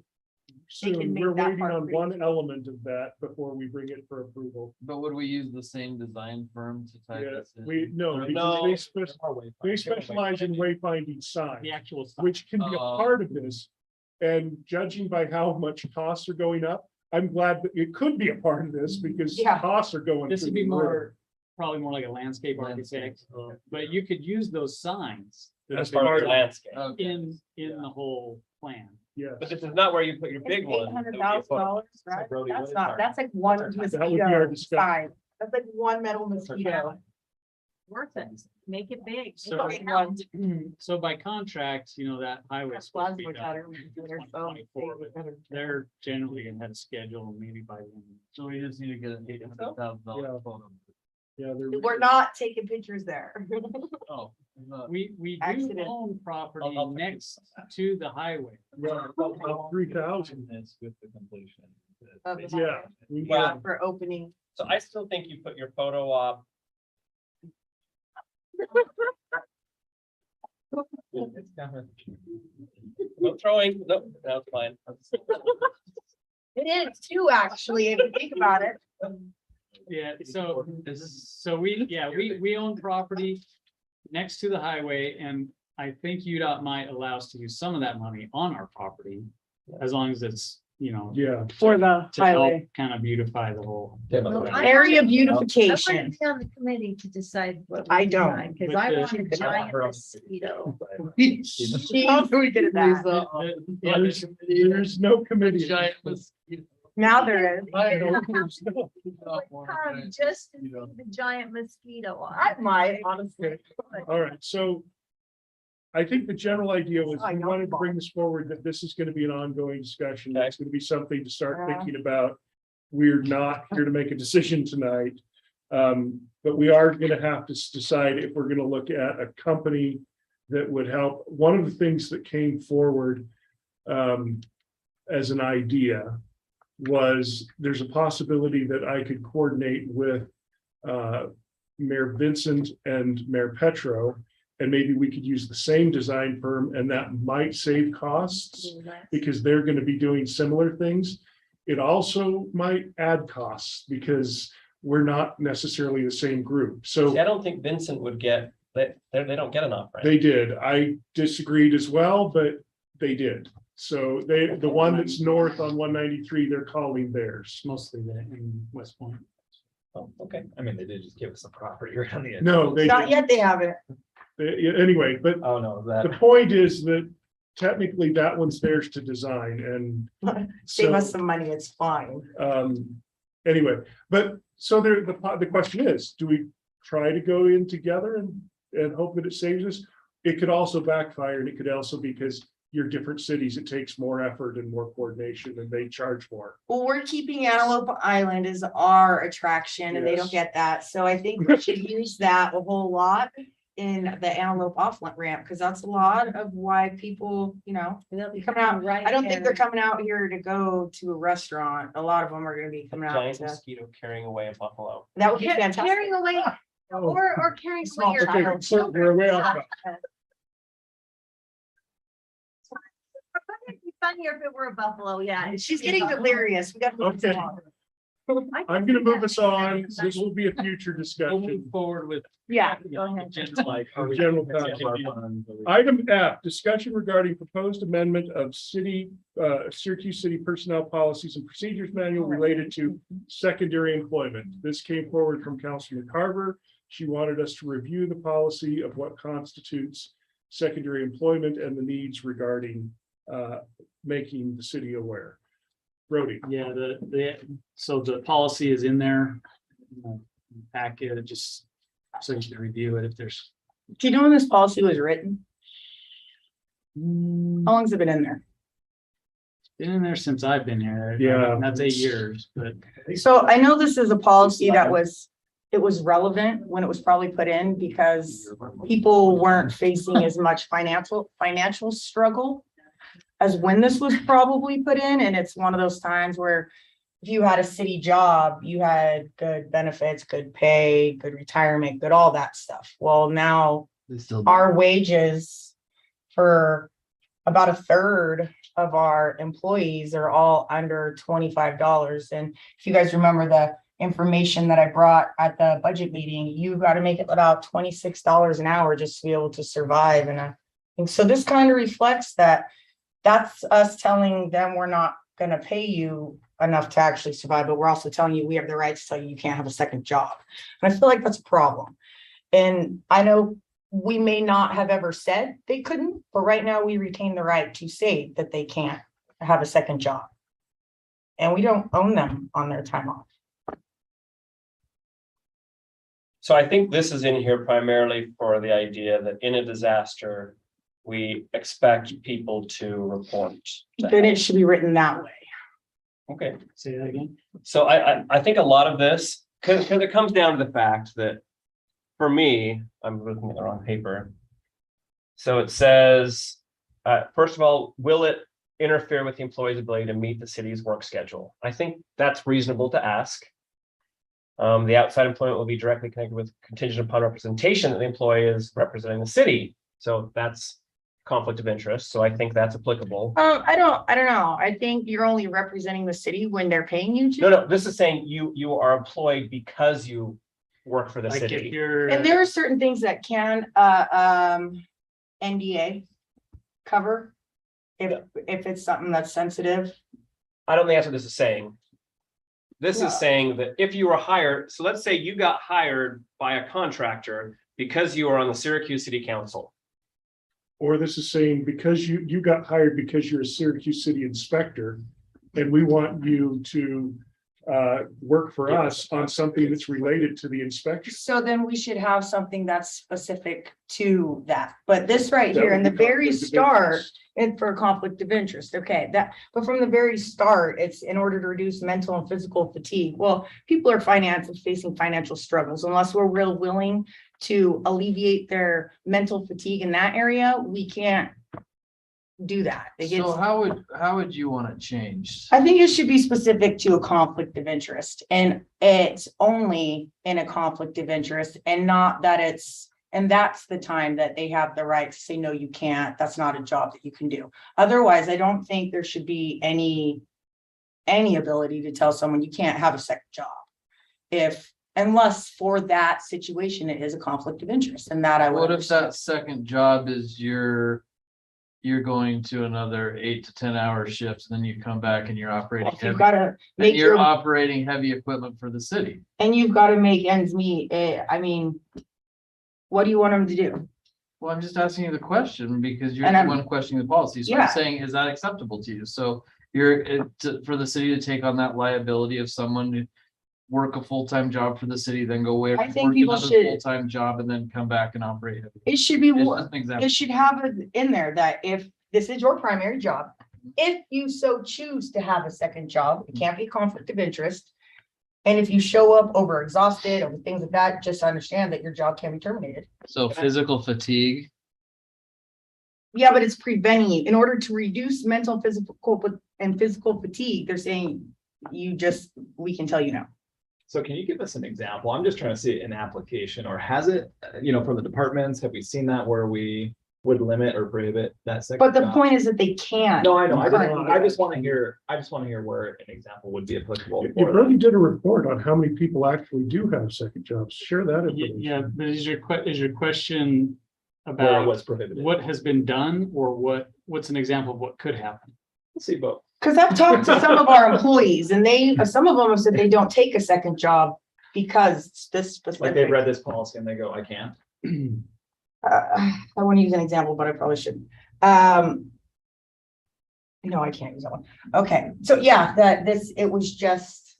can soon. make We're that waiting part on pretty one soon. element of that before we bring it for approval. But would we use the same design firm to type Yeah, this in? no, Or- because they specialize in wayfinding signs, The actual stuff. which can be a Oh. part of this. And judging by how much costs are going up, I'm glad that it could be a part of this because Yeah. costs are going. This through would be the more, probably more like a landscape Landscape. architect, but you could use those signs. that As are part of Landscape. Okay. In the whole plan. Yes, But this is not where you put your It's big one. $800,000, right? That's not, that's like one that would be mosquito our discussion. sign. That's like one metal mosquito. Worth it, make it big. So- Make it count. So by contract, that highway. That's why I was like, I don't really do their phone. 2024, they're generally gonna have a schedule maybe by then. So we just need to get an $800,000 Yeah. photo. yeah, they're. We're not taking pictures there. Oh. not- We do Accident. own property I'll- next to the highway. Yeah, about 3,000. It's with the completion. Of the Yeah. highway. we- Well- For opening. So I still think you put your photo op. No throwing, no, that's fine. It is too, actually, if you think about it. Yeah, so we own property next to the highway, and I think UDOT might allow us to use some of that money on our property. As long as it's, Yeah, For the to help highway. kind of beautify the whole. Well, I Area wanna- I beautification. want to be on the committee to decide what. I don't. Because I With want a the- giant mosquito. How do we get at that? Yeah, there's no committee. Now there is. Come just to see the giant mosquito. I might, honestly. All right, so I think the general idea was I we know. wanted to bring this forward, that this is gonna be an ongoing discussion. It's gonna be something to start Yeah. thinking about. We're not here to make a decision tonight. But we are gonna have to decide if we're gonna look at a company that would help. One of the things that came forward as an idea was there's a possibility that I could coordinate with Mayor Vincent and Mayor Petro, and maybe we could use the same design firm, and that might save costs because they're going to be doing similar things. It also might add costs because we're not necessarily the same group. So See, I don't think Vincent would get, they don't get an offer. they did. I disagreed as well, but they did. So the one that's north on 193, they're calling theirs. Mostly that in West Point. Oh, okay, I mean, they did just give us some property right on the edge. No, they Not yet, they haven't. anyway, but Oh, no, the that, point is that technically that one's theirs to design, and Save so us some money, it's fine. anyway, but so the question is, do we try to go in together and hope that it saves us? It could also backfire, and it could also be because you're different cities, it takes more effort and more coordination, and they charge more. Well, we're keeping Antelope Island as our attraction and they don't Yes. get that. So I think we should use that a whole lot in the Antelope off ramp, because that's a lot of why people, They'll be coming out. right I don't think they're there. coming out here to go to a restaurant. A lot of them are gonna be coming out Giant to, mosquito carrying away a buffalo. that would be Carrying fantastic. away, or carrying away your. Okay, so we're way off. funnier if it were a buffalo, yeah. She's getting delirious. We got. Okay. I'm gonna move us on. This will be a future discussion. Forward with. Yeah, go ahead. General counsel. Item F, discussion regarding proposed amendment of Syracuse City Personnel Policies and Procedures Manual related to secondary employment. This came forward from Councilor Carver. She wanted us to review the policy of what constitutes secondary employment and the needs regarding making the city aware. Brody. Yeah, so the policy is in there. Packet, just so you can review it if there's. Do you know when this policy was written? How long has it been in there? Been in there since I've been here. Yeah. That's 8 years, but. So I know this is a policy that it was relevant when it was probably put in because people weren't facing as much financial struggle as when this was probably put in. And it's one of those times where if you had a city job, you had good benefits, good pay, good retirement, good all that stuff. Well, now our wages for about a third of our employees are all under $25. And if you guys remember the information that I brought at the budget meeting, you got to make it about $26 an hour just to be able to survive. And so this kind of reflects that. That's us telling them we're not going to pay you enough to actually survive, but we're also telling you we have the right to tell you you can't have a second job. And I feel like that's a problem. And I know we may not have ever said they couldn't, but right now we retain the right to say that they can't have a second job. And we don't own them on their time off. So I think this is in here primarily for the idea that in a disaster, we expect people to report. Then it should be written that way. Okay. Say that again. So I think a lot of this, because it comes down to the fact that for me, I'm looking at the wrong paper. So it says, first of all, will it interfere with the employee's ability to meet the city's work schedule? I think that's reasonable to ask. The outside employment will be directly connected with contingent upon representation that the employee is representing the city. So that's conflict of interest. So I think that's applicable. I don't know. I think you're only representing the city when they're paying you to. No, this is saying you are employed because you work for the Like city. if you're. And there are certain things that can NDA cover if it's something that's sensitive. I don't think that's what this is saying. This is saying that if you were hired, so let's say you got hired by a contractor because you are on the Syracuse City Council. Or this is saying because you got hired because you're a Syracuse City inspector and we want you to work for us on something that's related to the inspection. So then we should have something that's specific to that. But this right That here would in the be very conflict of start, interest. and for conflict of interest, okay, but from the very start, it's in order to reduce mental and physical fatigue. Well, people are facing financial struggles. Unless we're real willing to alleviate their mental fatigue in that area, we can't do that. So how would you want it changed? I think it should be specific to a conflict of interest, and it's only in a conflict of interest and not that and that's the time that they have the right to say, no, you can't, that's not a job that you can do. Otherwise, I don't think there should be any ability to tell someone you can't have a second job. Unless for that situation, it is a conflict of interest, and that I would. What if that second job is you're going to another 8 to 10 hour shifts, and then you come back and you're operating You've got to make you're operating heavy equipment for the city. and you've got to make ends meet. I mean, what do you want them to do? Well, I'm just asking you the question because you're And the I'm- one questioning the policy. So Yeah. I'm saying, is that acceptable to you? So for the city to take on that liability of someone to work a full-time job for the city, then go away, I think work people another should- full-time job and then come back and operate heavy. It should be, It's just an example. it should have it in there that if this is your primary job, if you so choose to have a second job, it can't be conflict of interest. And if you show up overexhausted or things like that, just understand that your job can be terminated. So physical fatigue. Yeah, but it's preventing you. In order to reduce mental, physical fatigue, they're saying we can tell you no. So can you give us an example? I'm just trying to see an application, or has it, for the departments, have we seen that where we would limit or prohibit that second. But the job. point is that they can't. No, I know. I currently just want to hear. I just want to hear where an example would be applicable. You for that. already did a report on how many people actually do have second jobs. Share that information. Yeah, but is your question Where it about was prohibited. what has been done or what's an example of what could happen? Let's see both. Because I've talked to some of our employees and some of them have said they don't take a second job because this Like specific. they've read this policy and they go, I can't. I want to use an example, but I probably shouldn't. No, I can't use that one. Okay, so yeah, it was just.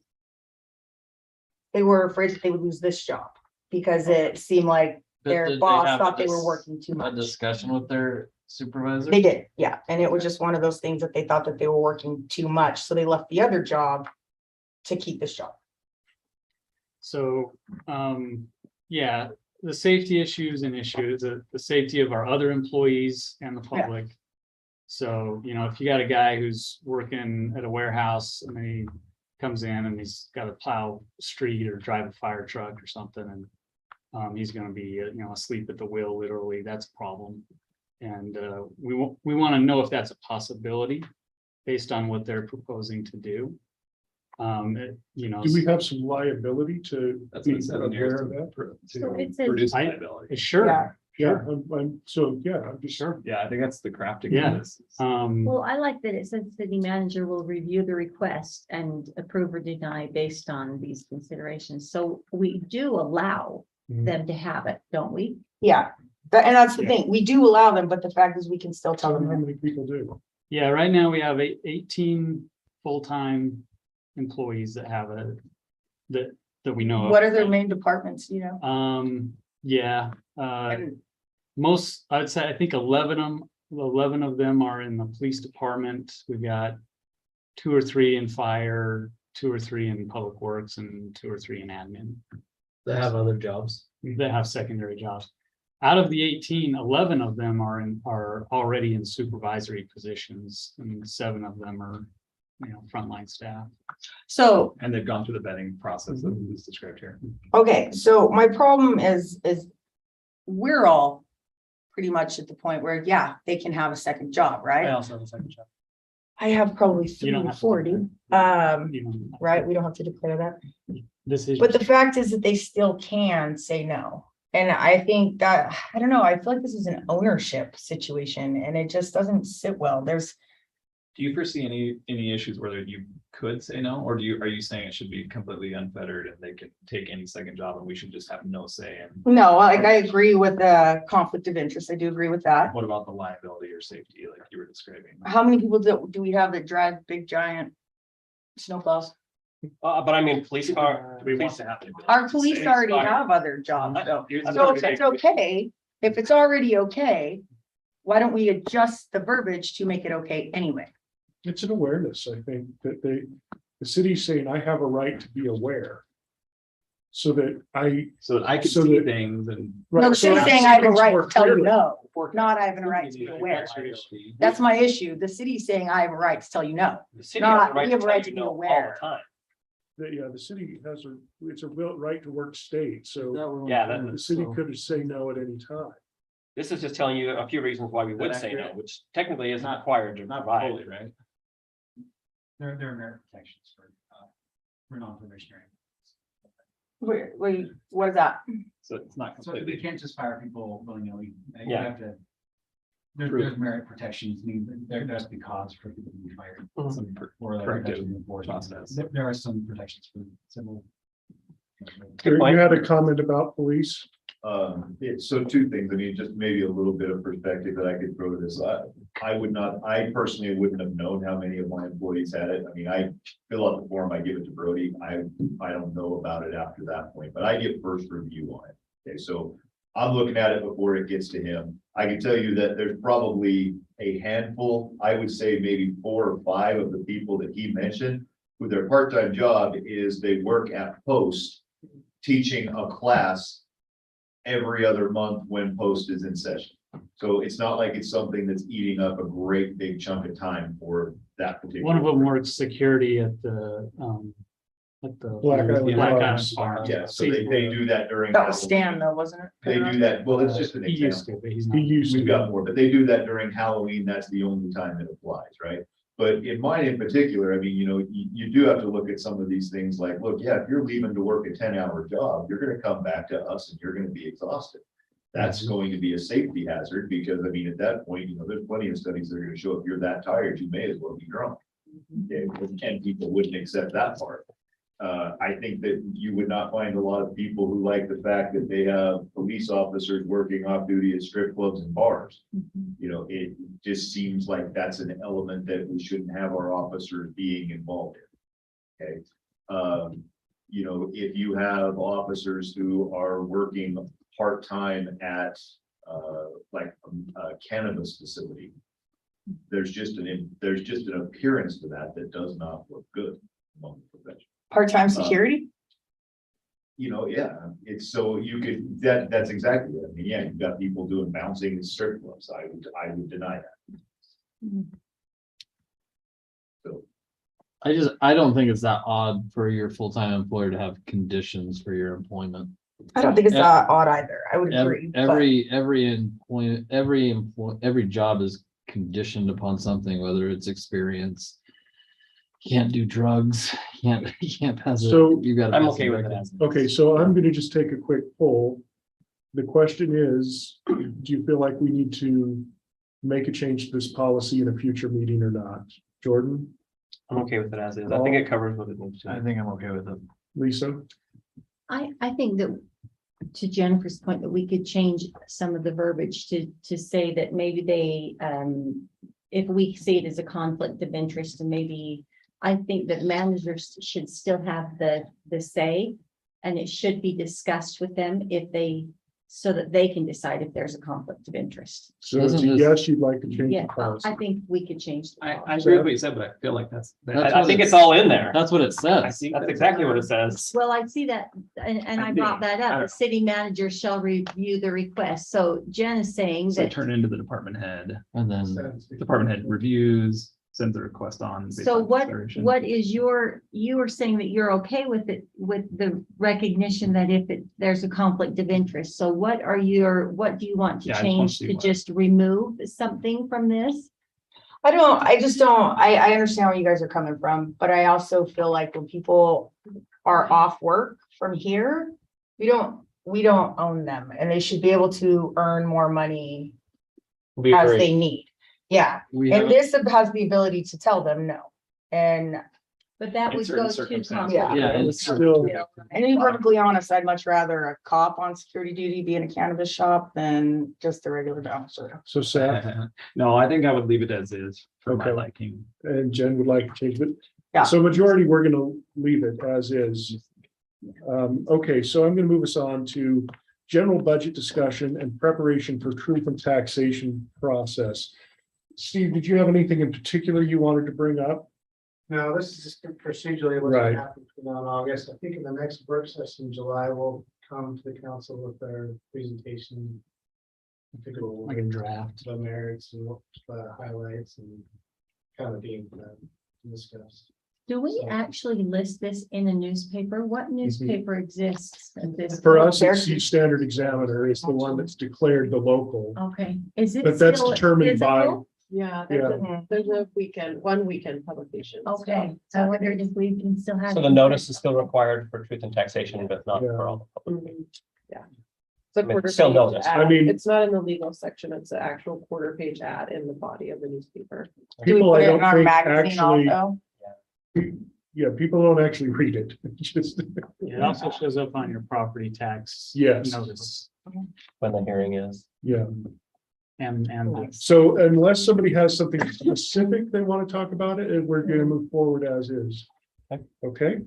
They were afraid that they would lose this job because it seemed like But their did they boss have thought they this- were working too A much. discussion with their supervisor? They did, yeah, and it was just one of those things that they thought that they were working too much, so they left the other job to keep this job. So, yeah, the safety issues and issues, the safety of our other employees and the public. So, if you got a guy who's working at a warehouse and he comes in and he's got to plow a street or drive a fire truck or something, and he's going to be, asleep at the wheel, literally, that's a problem. And we want to know if that's a possibility based on what they're proposing to do. Do we have some liability to That's be what it said on here. aware of that? So it says- Reduce I- liability. Sure. Yeah, I'm just sure. Yeah, I think that's the crafting. Yeah. Of this. Well, I like that it says city manager will review the request and approve or deny based on these considerations. So we do allow Mhm. them to have it, don't we? Yeah, and that's the Yeah. thing, we do allow them, but the fact is we can still tell Tell them them. how no. many people do. Yeah, right now we have 18 full-time employees that have that we know of. What are their main departments, Yeah, I'd say, I think 11 of them are in the police department. We've got 2 or 3 in fire, 2 or 3 in public works, and 2 or 3 in admin. They have other jobs. That have secondary jobs. Out of the 18, 11 of them are already in supervisory positions, and 7 of them are, frontline staff. So, And they've gone through the vetting process that is described here. okay, so my problem is we're all pretty much at the point where, yeah, they can have a second job, I right? also have a second job. I have probably You don't have to 40, do that. right? We don't have to declare that. This is. But the fact is that they still can say no. And I think that, I don't know, I feel like this is an ownership situation and it just doesn't sit well. Do you foresee any issues where you could say no, or are you saying it should be completely unfettered and they can take any second job and we should just have no say in? No, like I agree with the conflict of interest. I do agree with that. What about the liability or safety, like you were describing? How many people do we have that drive big giant snowplows? But I mean, police car. Do we want to have to? Our police already have other jobs, though. So if it's okay, if it's already okay, why don't we adjust the verbiage to make it okay anyway? It's an awareness, I think, that the city's saying, I have a right to be aware. So that I. So I could So see that- things and. No, the so city's that saying I have a speaks right more to tell you clearly. no, not I have a right to be aware. That's my issue. The city's saying I have a right to tell you no. The city has Not, the right we to have a tell right you to be no all aware. the time. The city has it's a real right to work state, so Yeah, the city could say no at any time. This is just telling you a few reasons why we would That say no, accurate? which technically isn't required to Not provide. fully, right? There are merit protections for non-probationary. Wait, what is that? So it's not So we completely. can't just fire people willy-nilly. You Yeah. have to. There's merit protections, I mean, there has to be cause for people to be fired. Some Or like corrective protection enforcement. process. There are some protections for civil. You point. had a comment about police? So 2 things, I mean, just maybe a little bit of perspective that I could throw to this. I personally wouldn't have known how many of my employees had it. I mean, I fill out the form, I give it to Brody. I don't know about it after that point, but I get first review on it. Okay, so I'm looking at it before it gets to him. I can tell you that there's probably a handful, I would say maybe 4 or 5 of the people that he mentioned, who their part-time job is they work at Post teaching a class every other month when Post is in session. So it's not like it's something that's eating up a great big chunk of time for that particular. One of them works security at the Black Island Black Island Farms. Farms. Yeah, so they do that during. That was Halloween. Stan though, wasn't it? They do that, well, it's just an He used example. to, but he's He not. used We've to. got more, but they do that during Halloween. That's the only time it applies, right? But in mine in particular, I mean, you do have to look at some of these things like, look, yeah, if you're leaving to work a 10-hour job, you're gonna come back to us and you're gonna be exhausted. That's going to be a safety hazard because, I mean, at that point, there's plenty of studies that are gonna show if you're that tired, you may as well be drunk. Okay, and people wouldn't accept that part. I think that you would not find a lot of people who like the fact that they have police officers working off duty at strip clubs and bars. It just seems like that's an element that we shouldn't have our officers being involved in. Okay. If you have officers who are working part-time at like a cannabis facility, there's just an appearance to that does not look good among the profession. Part-time security? Yeah, it's so you could, that's exactly it. I mean, yeah, you've got people doing bouncing in strip clubs. I would deny that. So, I don't think it's that odd for your full-time employer to have conditions for your employment. I don't think it's that odd either. I would agree. but- Every job is conditioned upon something, whether it's experience. Can't do drugs, you can't pass it. So- You gotta. I'm pass okay the with records. Okay, so I'm gonna just take a quick poll. The question is, do you feel like we need to make a change to this policy in a future meeting or not? Jordan, I'm okay with it as is. I think it covers what it needs to. I think I'm okay with it. Lisa? I think that, to Jennifer's point, that we could change some of the verbiage to say that maybe they, if we see it as a conflict of interest, and maybe, I think that managers should still have the say, and it should be discussed with them so that they can decide if there's a conflict of interest. So it's a Doesn't this- yes, you'd like to change Yeah, the policy. I think we could change. the I policy. agree with what you said, but I feel like That's I what think it's- it's all in there. That's what it says. That's exactly what it says. Well, I see that, and I brought that up. The city manager shall review the request. So Jen is saying So that. turn it into the department head. And then, Department head reviews, sends a request on. based So on what consideration. is you are saying that you're okay with it, with the recognition that if there's a conflict of interest. So what do you want to Yeah, I just want to change see to what- just remove something from this? I just don't, I understand where you guys are coming from, but I also feel like when people are off work from here, we don't own them, and they should be able to earn more money We as agree. they need. Yeah, we and have, this has the ability to tell them no. And, But that In would certain go to circumstances. conflict. yeah, And it's still, and to be perfectly honest, I'd much rather a cop on security duty be in a cannabis shop than just a regular bouncer. so Seth No, I think I would leave it as is for my Okay. liking. and Jen would like to change it. Yeah. So majority, we're gonna leave it as is. Okay, so I'm gonna move us on to general budget discussion and preparation for truth and taxation process. Steve, did you have anything in particular you wanted to bring up? No, this is just procedurally what's Right. gonna happen from now in August. I think in the next work session in July, we'll come to the council with our presentation. To go Like a draft. the merits and what highlights and kind of being discussed. Do we So- actually list this in a newspaper? What newspaper exists at this? For point? us, it's the Standard Examiner is the one that's declared the local. Okay, is it? But that's still determined by- physical? Yeah, Yeah. there's a one weekend publication. Okay, I wondered if we can still have. So the notice is still required for truth and taxation, but not Yeah. for all. the public. Yeah. It's a I mean, quarter still page notice. ad. I mean- It's not in the legal section, it's an actual quarter page ad in the body of the newspaper. Do we People, put I it don't in our think magazine actually, also? yeah, people don't actually read it. Just, It also shows up on your property tax. Yes. Notice When the hearing is. yeah. and So unless somebody has something specific they want to talk about it, and we're gonna move forward as is. Okay,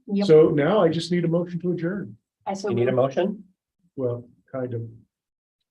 Yep. so now I just need a motion to adjourn. You need a motion? Well, kind of.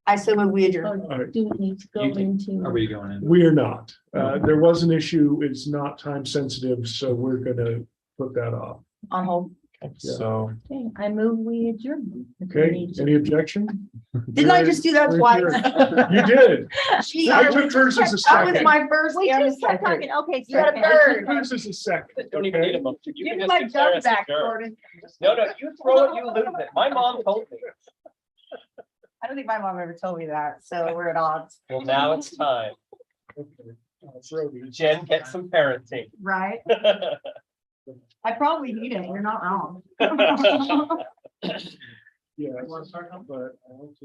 I so move we adjourn. Oh, All right, do we need to go You can- into? Are we going in? we are not. There was an issue. It's not time sensitive, so we're gonna put that off. On hold. So. Okay, I move we adjourn. Okay, any objection? Didn't I just do that Very twice? good. You did. Gee, I took hers as a That was second. my first We and a just kept second. talking, okay. You got a second. I took bird. hers as a second. Don't even okay? need a motion. You Give can me just my declare jump us back, adjourned. Gordon. No, you throw it, you lose it. My mom told me. I don't think my mom ever told me that, so we're at odds. Well, now it's time. It's Rody. Jen, get some parenting. Right? I probably need it. You're not wrong. Yeah. But I also.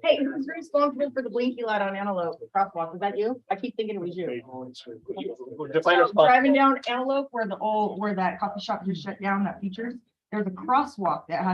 Hey, who's responsible for the blinky light on Antelope crosswalk? Was that you? I keep thinking it was you. Define So, responsible. driving down Antelope where where that coffee shop just shut down, that features, there's a crosswalk that has